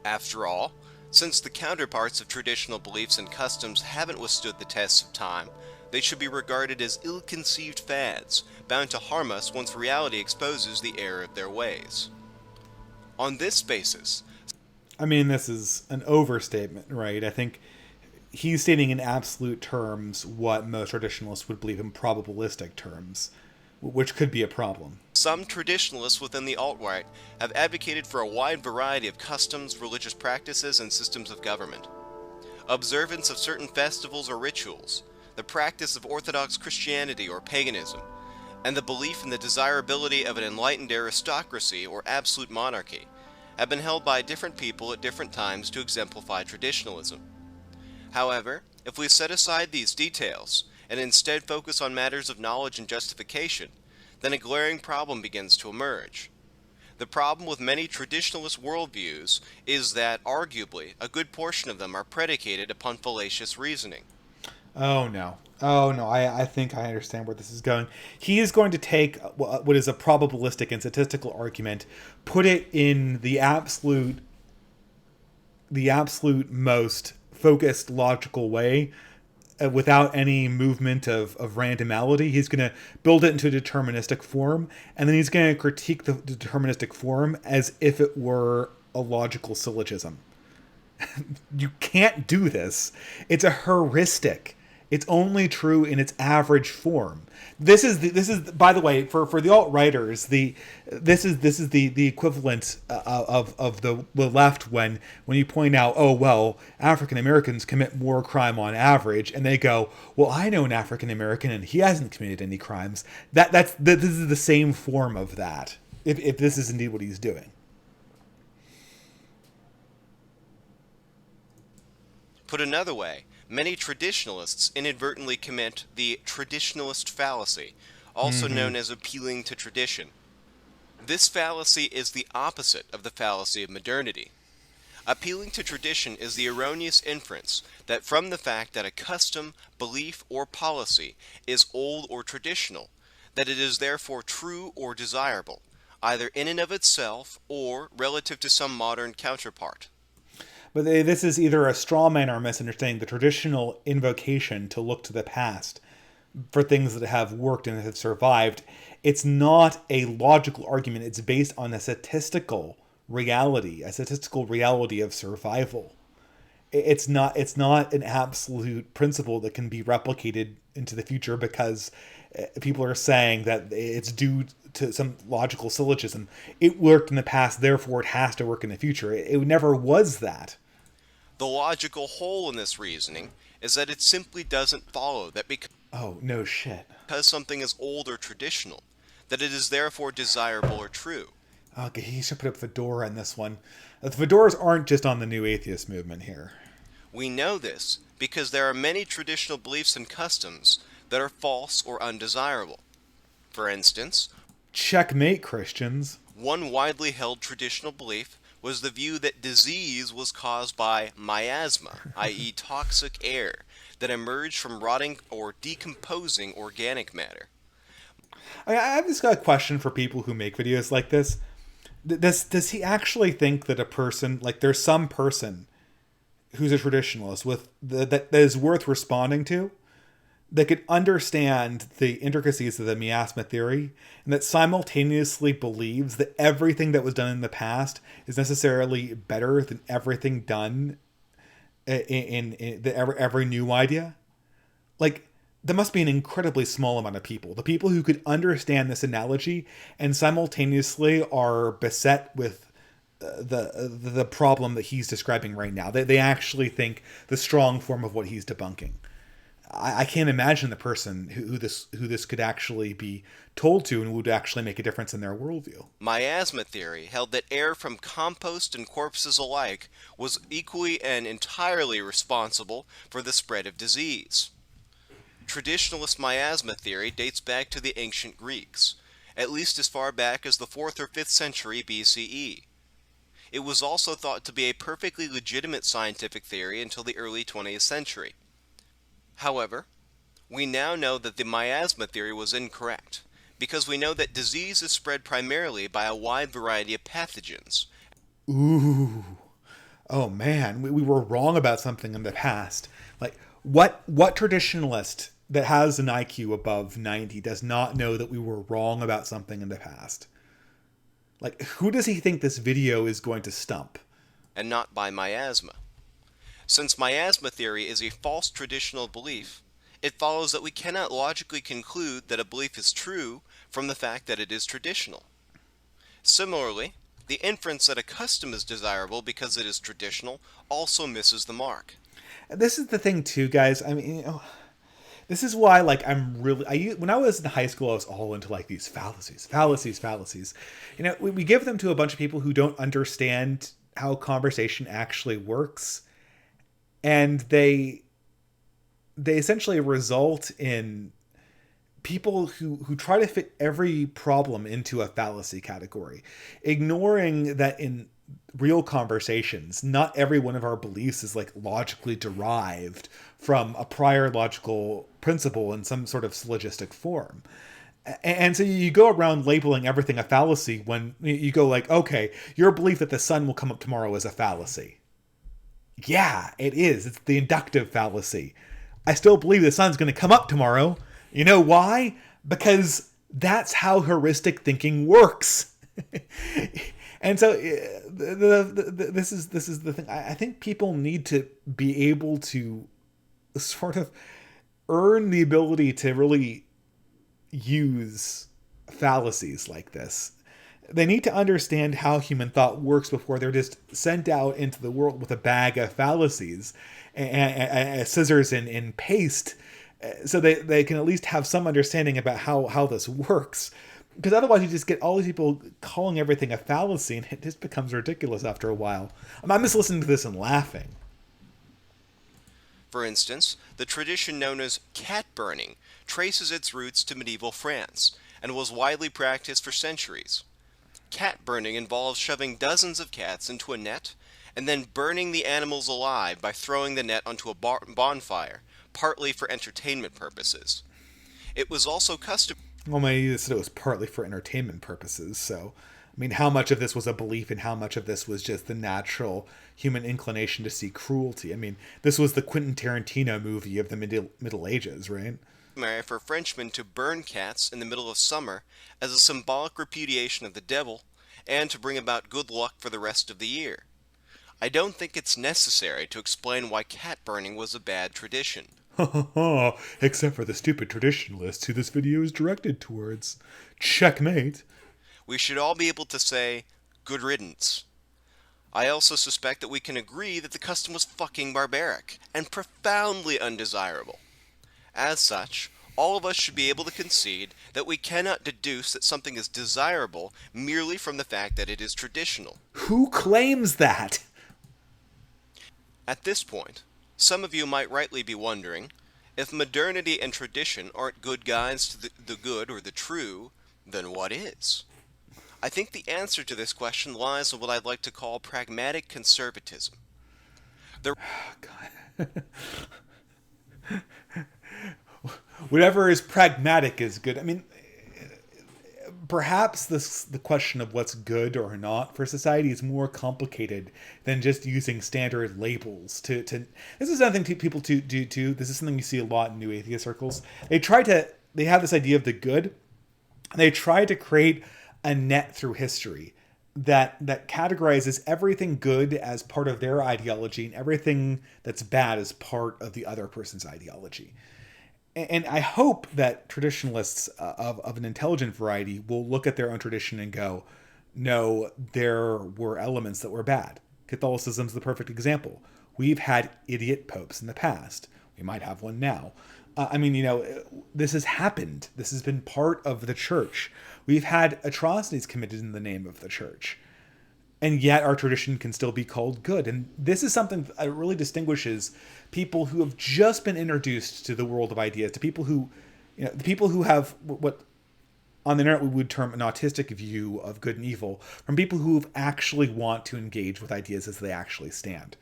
After all, since the counterparts of traditional beliefs and customs haven't withstood the tests of time, they should be regarded as ill-conceived fads, bound to harm us once reality exposes the error of their ways. On this basis, I mean, this is an overstatement, right? I think he's stating in absolute terms what most traditionalists would believe in probabilistic terms, which could be a problem. some traditionalists within the alt-right have advocated for a wide variety of customs, religious practices, and systems of government. Observance of certain festivals or rituals, the practice of Orthodox Christianity or paganism, and the belief in the desirability of an enlightened aristocracy or absolute monarchy have been held by different people at different times to exemplify traditionalism. However, if we set aside these details and instead focus on matters of knowledge and justification, then a glaring problem begins to emerge. The problem with many traditionalist worldviews is that, arguably, a good portion of them are predicated upon fallacious reasoning. Oh no. Oh no, I think I understand where this is going. He is going to take what is a probabilistic and statistical argument, put it in the absolute most focused logical way, without any movement of randomality. He's going to build it into a deterministic form, and then he's going to critique the deterministic form as if it were a logical syllogism. You can't do this. It's a heuristic. It's only true in its average form. This is by the way, for the alt-righters, this is the equivalent of the left when you point out, oh well, African Americans commit more crime on average, and they go, well, I know an African American and he hasn't committed any crimes. This is the same form of that. If this is indeed what he's doing. Put another way, many traditionalists inadvertently commit the traditionalist fallacy, also known as appealing to tradition. This fallacy is the opposite of the fallacy of modernity. Appealing to tradition is the erroneous inference that from the fact that a custom, belief, or policy is old or traditional, that it is therefore true or desirable, either in and of itself or relative to some modern counterpart. But this is either a straw man or a misunderstanding. The traditional invocation to look to the past for things that have worked and have survived, it's not a logical argument. It's based on a statistical reality of survival. It's not an absolute principle that can be replicated into the future because people are saying that it's due to some logical syllogism. It worked in the past, therefore it has to work in the future. It never was that. The logical hole in this reasoning is that it simply doesn't follow that Oh, no shit. because something is old or traditional, that it is therefore desirable or true. Okay, he should put a fedora in this one. The fedoras aren't just on the new atheist movement here. We know this because there are many traditional beliefs and customs that are false or undesirable. For instance, Checkmate, Christians. one widely held traditional belief was the view that disease was caused by miasma, i.e., toxic air, that emerged from rotting or decomposing organic matter. I've just got a question for people who make videos like this. Does he actually think that a person, like there's some person who's a traditionalist with that is worth responding to, that could understand the intricacies of the miasma theory, and that simultaneously believes that everything that was done in the past is necessarily better than everything done in every new idea? Like, there must be an incredibly small amount of people. The people who could understand this analogy and simultaneously are beset with the problem that he's describing right now. They actually think the strong form of what he's debunking. I can't imagine the person who this could actually be told to and would actually make a difference in their worldview. Miasma theory held that air from compost and corpses alike was equally and entirely responsible for the spread of disease. Traditionalist miasma theory dates back to the ancient Greeks, at least as far back as the 4th or 5th century BCE. It was also thought to be a perfectly legitimate scientific theory until the early 20th century. However, we now know that the miasma theory was incorrect, because we know that disease is spread primarily by a wide variety of pathogens. Ooh. Oh man, we were wrong about something in the past. Like, what traditionalist that has an IQ above 90 does not know that we were wrong about something in the past? Like, who does he think this video is going to stump? And not by miasma. Since miasma theory is a false traditional belief, it follows that we cannot logically conclude that a belief is true from the fact that it is traditional. Similarly, the inference that a custom is desirable because it is traditional also misses the mark. This is the thing too, guys. I mean, this is why, like, when I was in high school, I was all into like these fallacies. We give them to a bunch of people who don't understand how conversation actually works, and they essentially result in people who try to fit every problem into a fallacy category, ignoring that in real conversations, not every one of our beliefs is like logically derived from a prior logical principle in some sort of syllogistic form. And so you go around labeling everything a fallacy when you go like, okay, your belief that the sun will come up tomorrow is a fallacy. Yeah, it is. It's the inductive fallacy. I still believe the sun's going to come up tomorrow. You know why? Because that's how heuristic thinking works. And so this is the thing. I think people need to be able to sort of earn the ability to really use fallacies like this. They need to understand how human thought works before they're just sent out into the world with a bag of fallacies and scissors and paste, so they can at least have some understanding about how this works. Because otherwise you just get all these people calling everything a fallacy, and it just becomes ridiculous after a while. I'm just listening to this and laughing. For instance, the tradition known as cat burning traces its roots to medieval France and was widely practiced for centuries. Cat burning involves shoving dozens of cats into a net and then burning the animals alive by throwing the net onto a bonfire, partly for entertainment purposes. It was also customary. Well, maybe said it was partly for entertainment purposes, so I mean, how much of this was a belief and how much of this was just the natural human inclination to see cruelty? I mean, this was the Quentin Tarantino movie of the Middle Ages, right? For Frenchmen to burn cats in the middle of summer as a symbolic repudiation of the devil and to bring about good luck for the rest of the year. I don't think it's necessary to explain why cat burning was a bad tradition. Except for the stupid traditionalists who this video is directed towards. Checkmate. We should all be able to say, good riddance. I also suspect that we can agree that the custom was fucking barbaric and profoundly undesirable. As such, all of us should be able to concede that we cannot deduce that something is desirable merely from the fact that it is traditional. Who claims that? At this point, some of you might rightly be wondering, if modernity and tradition aren't good guides to the good or the true, then what is? I think the answer to this question lies in what I'd like to call pragmatic conservatism. The Whatever is pragmatic is good. I mean, perhaps the question of what's good or not for society is more complicated than just using standard labels to this is something people do too. This is something you see a lot in new atheist circles. They have this idea of the good, and they try to create a net through history that categorizes everything good as part of their ideology and everything that's bad as part of the other person's ideology. And I hope that traditionalists of an intelligent variety will look at their own tradition and go, no, there were elements that were bad. Catholicism's the perfect example. We've had idiot popes in the past. We might have one now. This has happened. This has been part of the church. We've had atrocities committed in the name of the church. And yet our tradition can still be called good. And this is something that really distinguishes people who have just been introduced to the world of ideas, to people who, the people who have what on the internet we would term an autistic view of good and evil, from people who actually want to engage with ideas as they actually stand.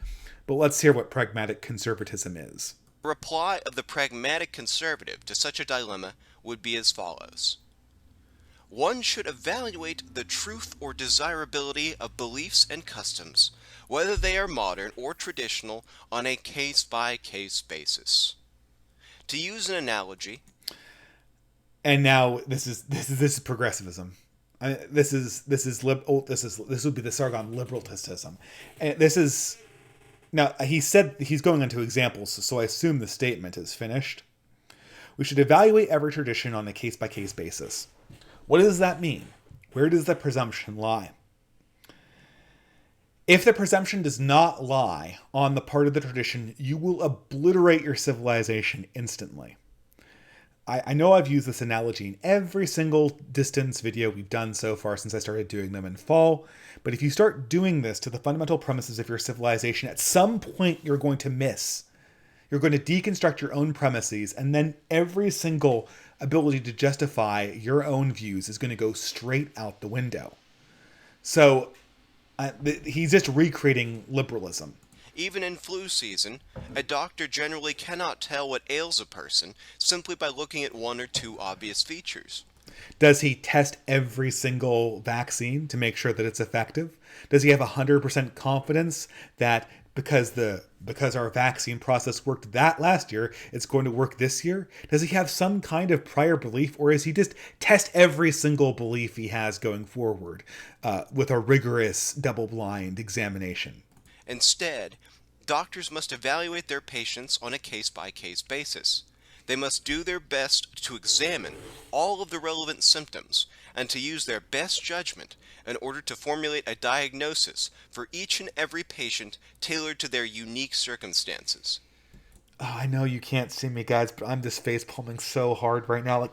But let's hear what pragmatic conservatism is. reply of the pragmatic conservative to such a dilemma would be as follows. One should evaluate the truth or desirability of beliefs and customs, whether they are modern or traditional, on a case-by-case basis. To use an analogy, and now this is progressivism. This would be the Sargon liberalism. And this is now he said he's going into examples, so I assume the statement is finished. We should evaluate every tradition on a case-by-case basis. What does that mean? Where does the presumption lie? If the presumption does not lie on the part of the tradition, you will obliterate your civilization instantly. I know I've used this analogy in every single DistAns video we've done so far since I started doing them in fall, but if you start doing this to the fundamental premises of your civilization, at some point you're going to miss. You're going to deconstruct your own premises, and then every single ability to justify your own views is going to go straight out the window. So he's just recreating liberalism. even in flu season, a doctor generally cannot tell what ails a person simply by looking at one or two obvious features. Does he test every single vaccine to make sure that it's effective? Does he have 100% confidence that because our vaccine process worked that last year, it's going to work this year? Does he have some kind of prior belief, or is he just test every single belief he has going forward with a rigorous double-blind examination? Instead, doctors must evaluate their patients on a case-by-case basis. They must do their best to examine all of the relevant symptoms and to use their best judgment in order to formulate a diagnosis for each and every patient tailored to their unique circumstances. Oh, I know you can't see me, guys, but I'm just face palming so hard right now.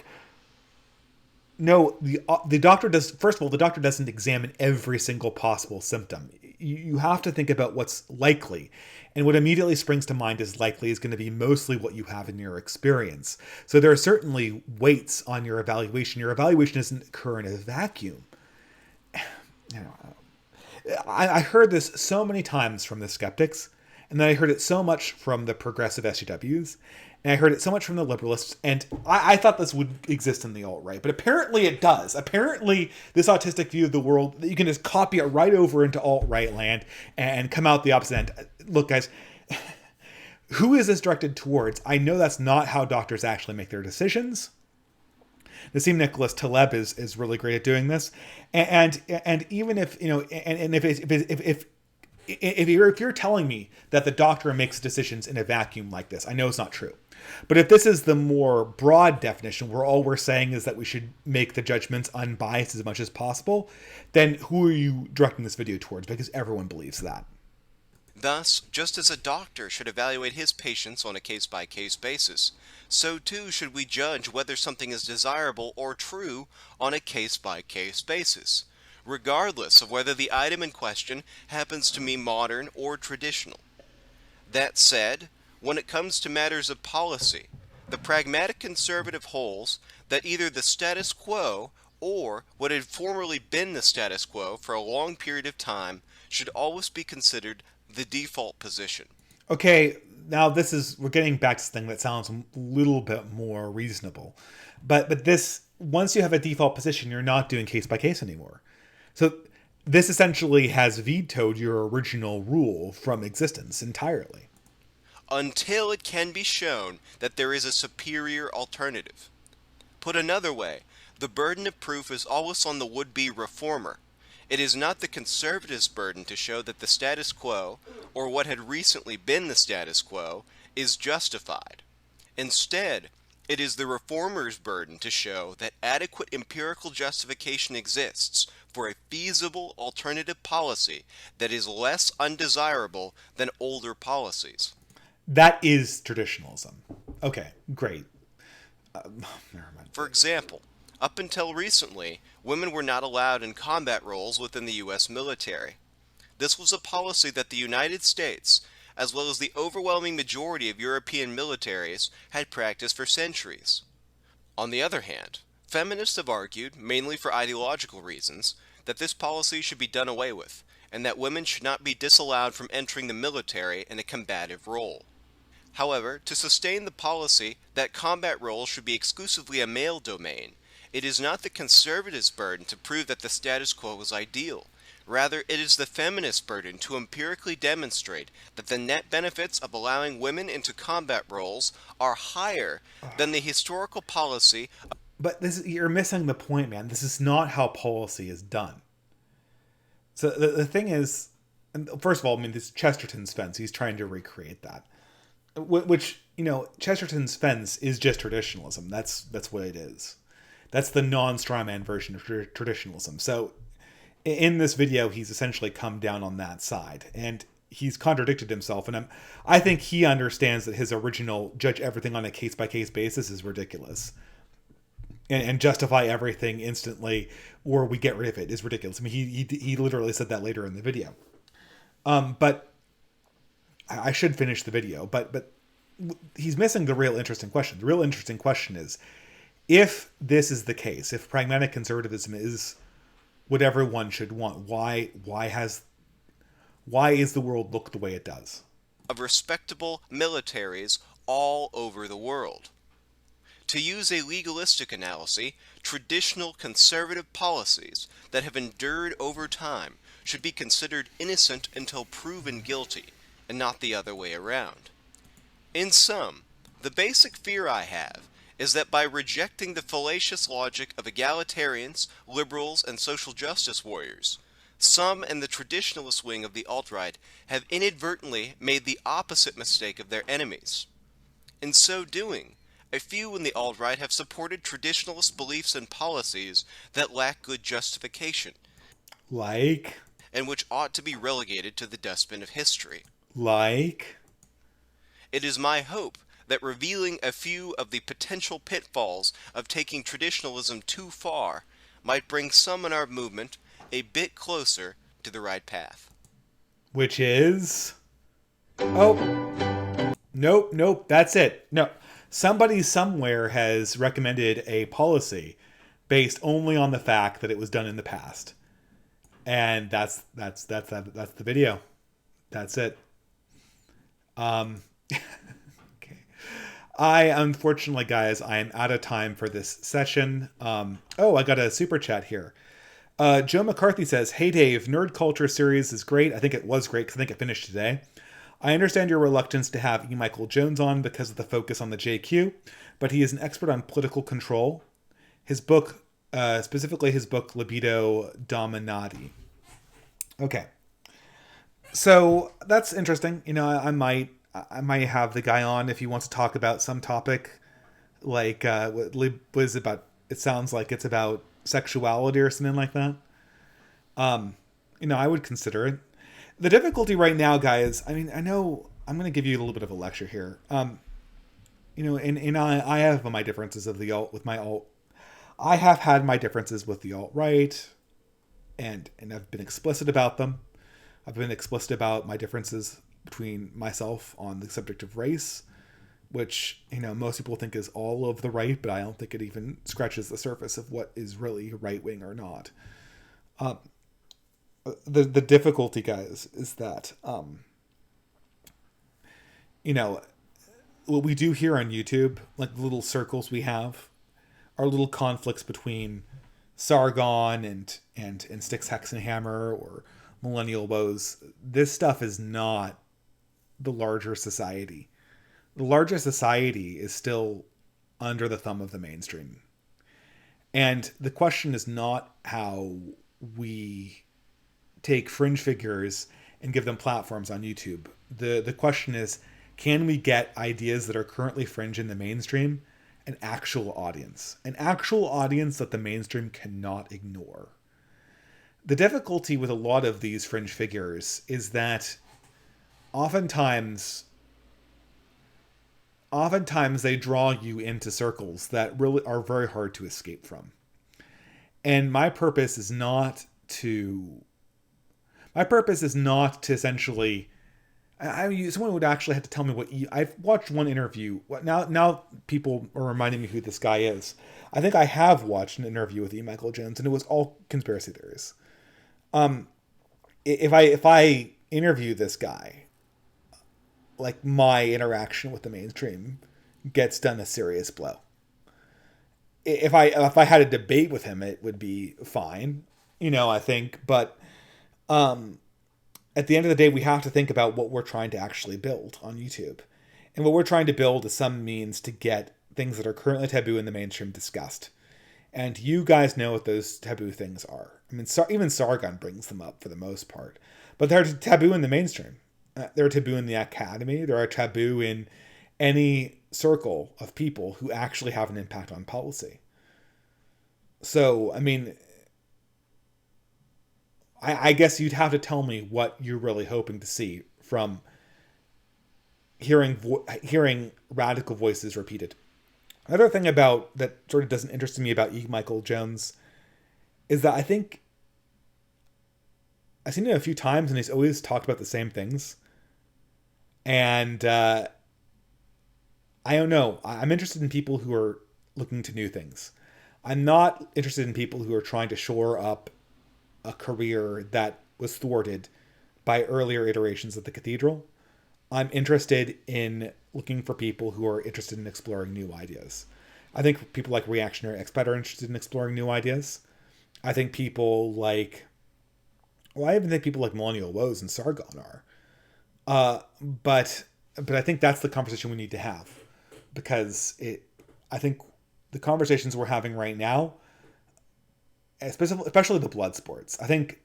No, the doctor does. First of all, the doctor doesn't examine every single possible symptom. You have to think about what's likely, and what immediately springs to mind is likely is going to be mostly what you have in your experience. So there are certainly weights on your evaluation. Your evaluation doesn't occur in a vacuum. I heard this so many times from the skeptics, and then I heard it so much from the progressive SJWs, and I heard it so much from the liberalists, and I thought this would exist in the alt-right, but apparently it does. Apparently this autistic view of the world, that you can just copy it right over into alt-right land and come out the opposite end. Look, guys, who is this directed towards? I know that's not how doctors actually make their decisions. Nassim Nicholas Taleb is really great at doing this, and even if if you're telling me that the doctor makes decisions in a vacuum like this, I know it's not true. But if this is the more broad definition, where all we're saying is that we should make the judgments unbiased as much as possible, then who are you directing this video towards? Because everyone believes that. Thus, just as a doctor should evaluate his patients on a case-by-case basis, so too should we judge whether something is desirable or true on a case-by-case basis, regardless of whether the item in question happens to be modern or traditional. That said, when it comes to matters of policy, the pragmatic conservative holds that either the status quo or what had formerly been the status quo for a long period of time should always be considered the default position. Okay, now we're getting back to something that sounds a little bit more reasonable. But this, once you have a default position, you're not doing case by case anymore. So this essentially has vetoed your original rule from existence entirely. Until it can be shown that there is a superior alternative. Put another way, the burden of proof is always on the would-be reformer. It is not the conservative's burden to show that the status quo, or what had recently been the status quo, is justified. Instead, it is the reformer's burden to show that adequate empirical justification exists for a feasible alternative policy that is less undesirable than older policies. That is traditionalism. Okay, great. Never mind. For example, up until recently, women were not allowed in combat roles within the U.S. military. This was a policy that the United States, as well as the overwhelming majority of European militaries, had practiced for centuries. On the other hand, feminists have argued, mainly for ideological reasons, that this policy should be done away with, and that women should not be disallowed from entering the military in a combative role. However, to sustain the policy that combat roles should be exclusively a male domain, it is not the conservative's burden to prove that the status quo is ideal. Rather, it is the feminist's burden to empirically demonstrate that the net benefits of allowing women into combat roles are higher than the historical policy. But you're missing the point, man. This is not how policy is done. So the thing is, and first of all, I mean, this Chesterton's fence, he's trying to recreate that. Which, Chesterton's fence is just traditionalism. That's what it is. That's the non-strawman version of traditionalism. So in this video, he's essentially come down on that side. And he's contradicted himself. And I think he understands that his original judge everything on a case-by-case basis is ridiculous. And justify everything instantly, or we get rid of it, is ridiculous. I mean, he literally said that later in the video. But I should finish the video, but he's missing the real interesting question. The real interesting question is, if this is the case, if pragmatic conservatism is what everyone should want, why is the world look the way it does? Of respectable militaries all over the world. To use a legalistic analogy, traditional conservative policies that have endured over time should be considered innocent until proven guilty, and not the other way around. In sum, the basic fear I have is that by rejecting the fallacious logic of egalitarians, liberals, and social justice warriors, some in the traditionalist wing of the alt-right have inadvertently made the opposite mistake of their enemies. In so doing, a few in the alt-right have supported traditionalist beliefs and policies that lack good justification, and which ought to be relegated to the dustbin of history. It is my hope that revealing a few of the potential pitfalls of taking traditionalism too far might bring some in our movement a bit closer to the right path. Which is... Oh. Nope, that's it. No. Somebody somewhere has recommended a policy based only on the fact that it was done in the past. And that's the video. That's it. Okay. Unfortunately, guys, I am out of time for this session. I got a super chat here. Joe McCarthy says, "Hey Dave, Nerd Culture series is great. I think it was great because I think it finished today. I understand your reluctance to have E. Michael Jones on because of the focus on the JQ, but he is an expert on political control. His book, specifically his book Libido Dominati." Okay. So that's interesting. I might have the guy on if he wants to talk about some topic like what was about. It sounds like it's about sexuality or something like that. I would consider it. The difficulty right now, guys. I mean, I know I'm going to give you a little bit of a lecture here. I have my differences of the alt with my alt. I have had my differences with the alt right, and I've been explicit about them. I've been explicit about my differences between myself on the subject of race which, most people think is all of the right, but I don't think it even scratches the surface of what is really right wing or not. The difficulty, guys, is that what we do here on YouTube, like the little circles we have, are little conflicts between Sargon and Styx Hexenhammer or Millennial Woes. This stuff is not the larger society. The larger society is still under the thumb of the mainstream. And the question is not how we take fringe figures and give them platforms on YouTube. The question is, can we get ideas that are currently fringe in the mainstream an actual audience that the mainstream cannot ignore? The difficulty with a lot of these fringe figures is that oftentimes they draw you into circles that really are very hard to escape from. And my purpose is not to essentially, someone would actually have to tell me what I've watched one interview. Now people are reminding me who this guy is. I think I have watched an interview with E. Michael Jones, and it was all conspiracy theories. If I interview this guy, like, my interaction with the mainstream gets done a serious blow. If I had a debate with him, it would be fine, I think. But at the end of the day, we have to think about what we're trying to actually build on YouTube. And what we're trying to build is some means to get things that are currently taboo in the mainstream discussed. And you guys know what those taboo things are. I mean, even Sargon brings them up for the most part. But they're taboo in the mainstream. They're taboo in the academy. They're a taboo in any circle of people who actually have an impact on policy. So, I mean, I guess you'd have to tell me what you're really hoping to see from hearing radical voices repeated. Another thing about that sort of doesn't interest me about E. Michael Jones is that I think I've seen it a few times and he's always talked about the same things. And I don't know. I'm interested in people who are looking to new things. I'm not interested in people who are trying to shore up a career that was thwarted by earlier iterations of the Cathedral. I'm interested in looking for people who are interested in exploring new ideas. I think people like Reactionary Expat are interested in exploring new ideas. I think people like... I even think people like Millennial Woes and Sargon are. But I think that's the conversation we need to have. Because I think the conversations we're having right now, especially the blood sports, I think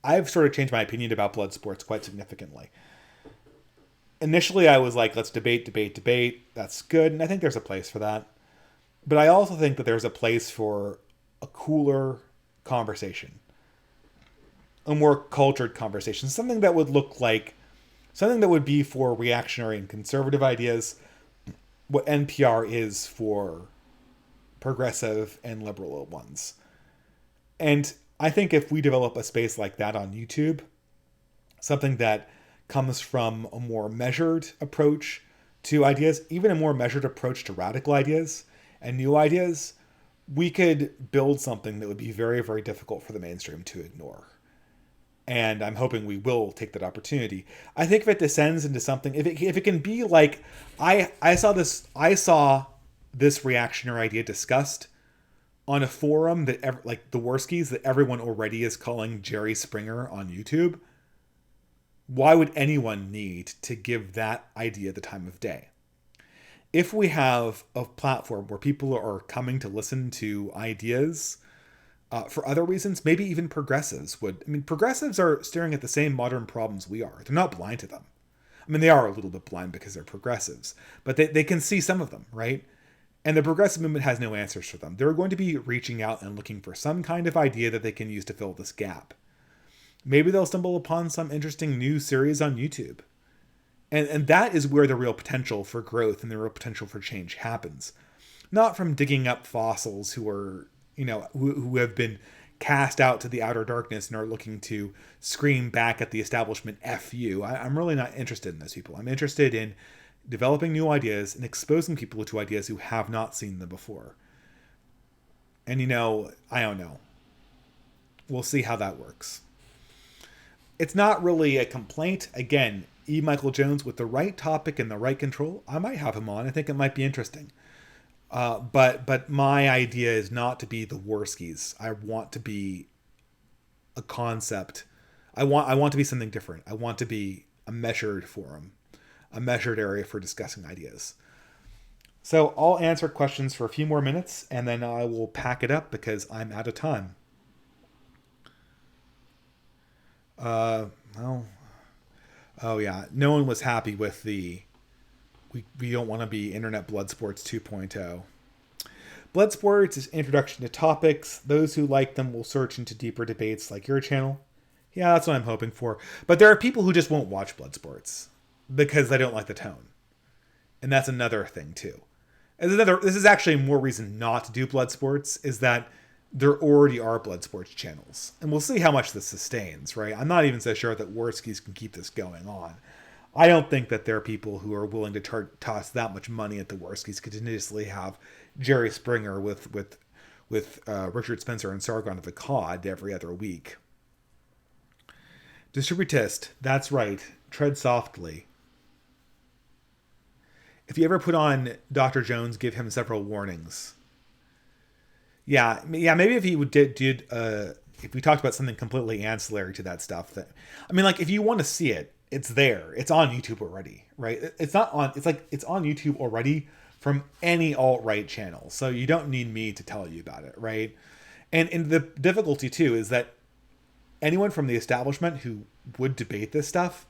I've sort of changed my opinion about blood sports quite significantly. Initially, I was like, let's debate. That's good. And I think there's a place for that. But I also think that there's a place for a cooler conversation. A more cultured conversation. Something that would be for reactionary and conservative ideas. What NPR is for progressive and liberal ones. And I think if we develop a space like that on YouTube, something that comes from a more measured approach to ideas, even a more measured approach to radical ideas and new ideas, we could build something that would be very, very difficult for the mainstream to ignore. And I'm hoping we will take that opportunity. I think if it descends into something, if it can be like, I saw this reactionary idea discussed on a forum that like the Worskies that everyone already is calling Jerry Springer on YouTube. Why would anyone need to give that idea the time of day? If we have a platform where people are coming to listen to ideas for other reasons, maybe even progressives would. I mean, progressives are staring at the same modern problems we are. They're not blind to them. I mean, they are a little bit blind because they're progressives, but they can see some of them, right? And the progressive movement has no answers for them. They're going to be reaching out and looking for some kind of idea that they can use to fill this gap. Maybe they'll stumble upon some interesting new series on YouTube. And that is where the real potential for growth and the real potential for change happens. Not from digging up fossils who are, who have been cast out to the outer darkness and are looking to scream back at the establishment, F you. I'm really not interested in those people. I'm interested in developing new ideas and exposing people to ideas who have not seen them before. And I don't know. We'll see how that works. It's not really a complaint. Again, E. Michael Jones, with the right topic and the right control, I might have him on. I think it might be interesting. But my idea is not to be the Worskies. I want to be a concept. I want to be something different. I want to be a measured forum, a measured area for discussing ideas. So I'll answer questions for a few more minutes, and then I will pack it up because I'm out of time. Oh yeah, no one was happy with the we don't want to be Internet Blood Sports 2.0. Blood Sports is introduction to topics. Those who like them will search into deeper debates like your channel. Yeah, that's what I'm hoping for. But there are people who just won't watch Blood Sports because they don't like the tone. And that's another thing too. This is actually more reason not to do Blood Sports, is that there already are Blood Sports channels. And we'll see how much this sustains, right? I'm not even so sure that Worskies can keep this going on. I don't think that there are people who are willing to toss that much money at the Worskies, continuously have Jerry Springer with Richard Spencer and Sargon of the Cod every other week. Distributist, that's right. Tread softly. If you ever put on Dr. Jones, give him several warnings. Yeah. Maybe if he did if we talked about something completely ancillary to that stuff, if you want to see it, it's there. It's on YouTube already, right? It's on YouTube already from any alt-right channel. So you don't need me to tell you about it, right? And the difficulty too is that anyone from the establishment who would debate this stuff,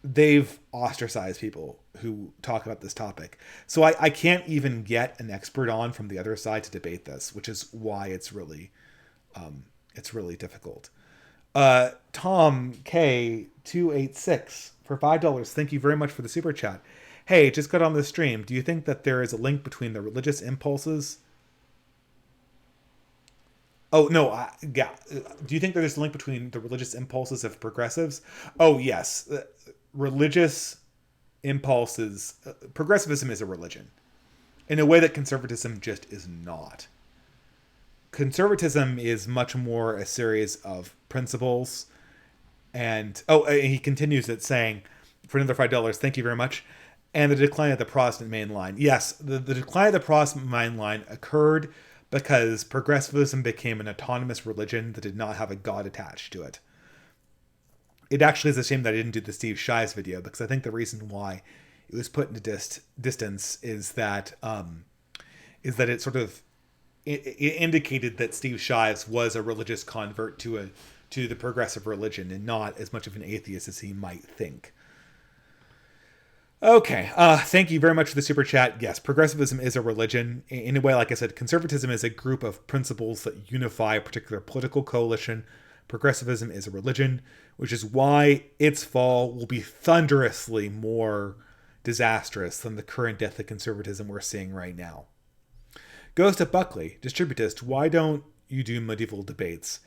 they've ostracized people who talk about this topic. So I can't even get an expert on from the other side to debate this, which is why it's really difficult. Tom K286 for $5. Thank you very much for the super chat. Hey, just got on the stream. Do you think that there is a link between the religious impulses? Oh, no. Yeah. Do you think there's a link between the religious impulses of progressives? Oh, yes. Religious impulses. Progressivism is a religion in a way that conservatism just is not. Conservatism is much more a series of principles. And he continues it saying, for another $5, thank you very much. And the decline of the Protestant main line. Yes, the decline of the Protestant main line occurred because progressivism became an autonomous religion that did not have a god attached to it. It actually is a shame that I didn't do the Steve Shives video, because I think the reason why it was put into distance is that it sort of it indicated that Steve Shives was a religious convert to the progressive religion and not as much of an atheist as he might think. Okay, thank you very much for the super chat. Yes, progressivism is a religion. In a way, like I said, conservatism is a group of principles that unify a particular political coalition. Progressivism is a religion, which is why its fall will be thunderously more disastrous than the current death of conservatism we're seeing right now. Goes to Buckley, distributist, why don't you do medieval debates?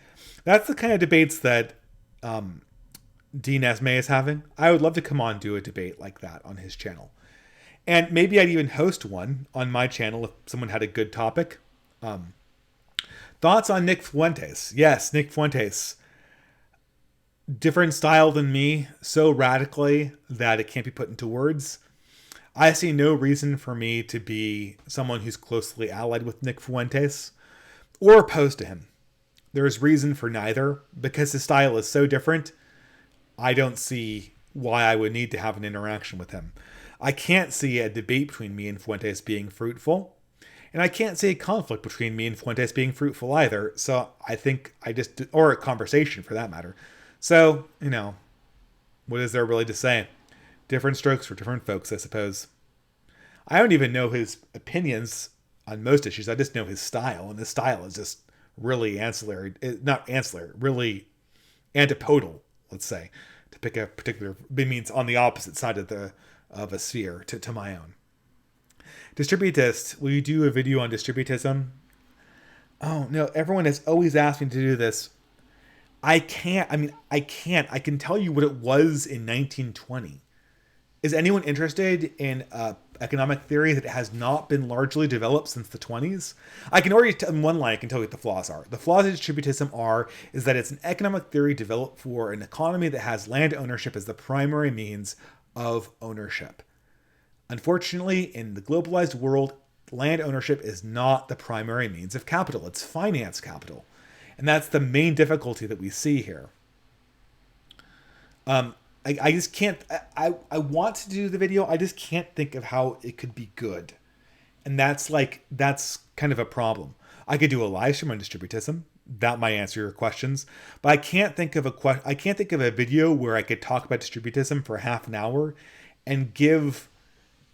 That's the kind of debates that Dean Esme is having. I would love to come on and do a debate like that on his channel. And maybe I'd even host one on my channel if someone had a good topic. Thoughts on Nick Fuentes? Yes, Nick Fuentes. Different style than me, so radically that it can't be put into words. I see no reason for me to be someone who's closely allied with Nick Fuentes or opposed to him. There's reason for neither, because his style is so different. I don't see why I would need to have an interaction with him. I can't see a debate between me and Fuentes being fruitful. And I can't see a conflict between me and Fuentes being fruitful either. So I think or a conversation for that matter. So, what is there really to say? Different strokes for different folks, I suppose. I don't even know his opinions on most issues. I just know his style. And his style is just really really antipodal, let's say, to pick a particular, it means on the opposite side of a sphere to my own. Distributist, will you do a video on distributism? Oh no, everyone has always asked me to do this. I can't. I can tell you what it was in 1920. Is anyone interested in economic theory that has not been largely developed since the 20s? I can already, in one line, I can tell you what the flaws are. The flaws of distributism is that it's an economic theory developed for an economy that has land ownership as the primary means of ownership. Unfortunately, in the globalized world, land ownership is not the primary means of capital. It's finance capital. And that's the main difficulty that we see here. I just can't. I want to do the video. I just can't think of how it could be good, and that's kind of a problem. I could do a live stream on distributism. That might answer your questions, but I can't think of a video where I could talk about distributism for half an hour, and give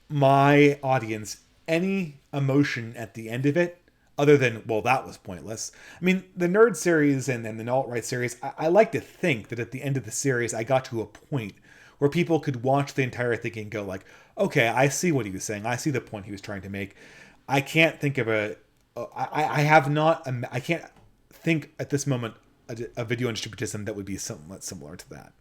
my audience any emotion at the end of it other than, well, that was pointless. I mean, the nerd series and the alt-right series, I like to think that at the end of the series, I got to a point where people could watch the entire thing and go like, okay, I see what he was saying. I see the point he was trying to make. I can't think of I can't think at this moment a video on distributism that would be somewhat similar to that.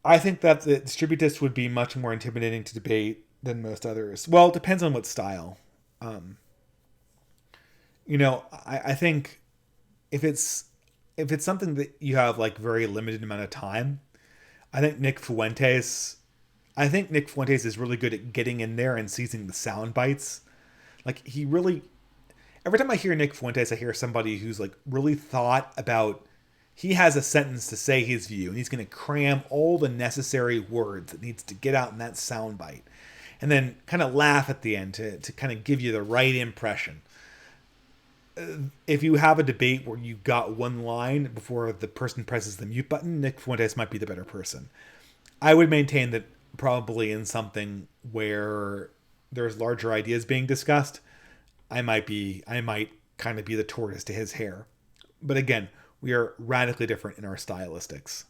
I think that the distributist would be much more intimidating to debate than most others. Well, it depends on what style. I think if it's something that you have like very limited amount of time, I think Nick Fuentes is really good at getting in there and seizing the sound bites. Like every time I hear Nick Fuentes, I hear somebody who's like really thought about, he has a sentence to say his view and he's going to cram all the necessary words that needs to get out in that sound bite. And then kind of laugh at the end to kind of give you the right impression. If you have a debate where you got one line before the person presses the mute button, Nick Fuentes might be the better person. I would maintain that probably in something where there's larger ideas being discussed, I might kind of be the tortoise to his hare. But again, we are radically different in our stylistics.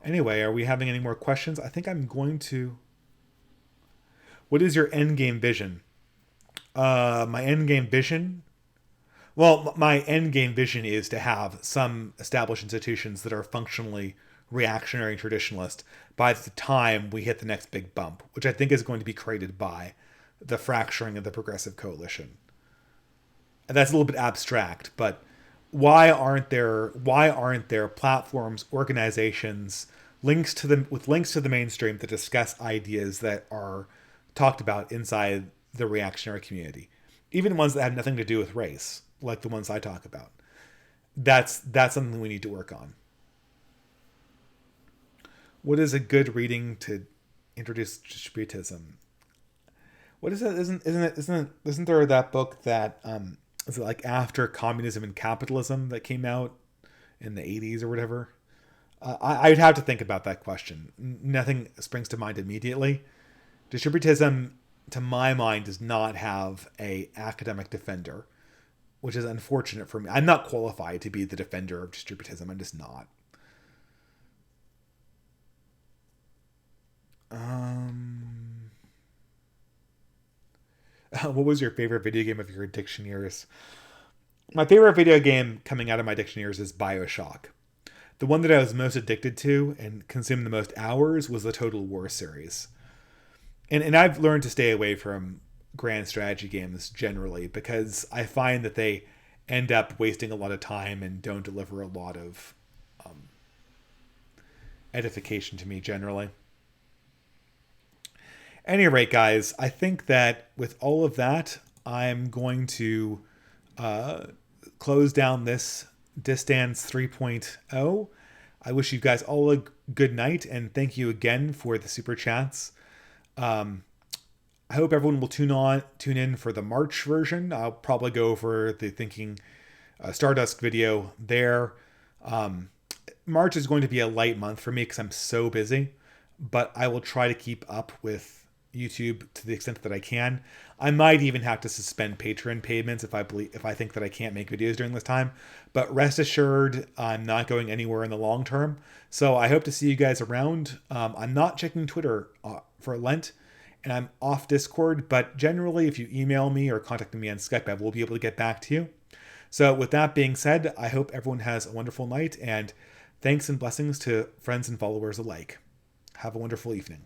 Anyway, are we having any more questions? I think I'm going to... What is your endgame vision? My endgame vision? Well, my endgame vision is to have some established institutions that are functionally reactionary and traditionalist by the time we hit the next big bump, which I think is going to be created by the fracturing of the Progressive Coalition. And that's a little bit abstract, but why aren't there platforms, organizations, links to the mainstream that discuss ideas that are talked about inside the reactionary community, even ones that have nothing to do with race, like the ones I talk about? That's something we need to work on. What is a good reading to introduce distributism? What is it? Isn't there that book that is it like After Communism and Capitalism that came out in the 80s or whatever? I'd have to think about that question. Nothing springs to mind immediately. Distributism, to my mind, does not have a academic defender, which is unfortunate for me. I'm not qualified to be the defender of distributism. I'm just not. What was your favorite video game of your addiction years? My favorite video game coming out of my addiction years is BioShock. The one that I was most addicted to and consumed the most hours was the Total War series. And I've learned to stay away from grand strategy games generally because I find that they end up wasting a lot of time and don't deliver a lot of edification to me generally. At any rate, guys, I think that with all of that, I'm going to close down this DistAns 3.0. I wish you guys all a good night, and thank you again for the super chats. I hope everyone will tune in for the March version. I'll probably go over the Thinking Stardust video there. March is going to be a light month for me because I'm so busy, but I will try to keep up with YouTube to the extent that I can. I might even have to suspend Patreon payments if I think that I can't make videos during this time. But rest assured, I'm not going anywhere in the long term. So I hope to see you guys around. I'm not checking Twitter for Lent, and I'm off Discord, but generally, if you email me or contact me on Skype, I will be able to get back to you. So, with that being said, I hope everyone has a wonderful night, and thanks and blessings to friends and followers alike. Have a wonderful evening.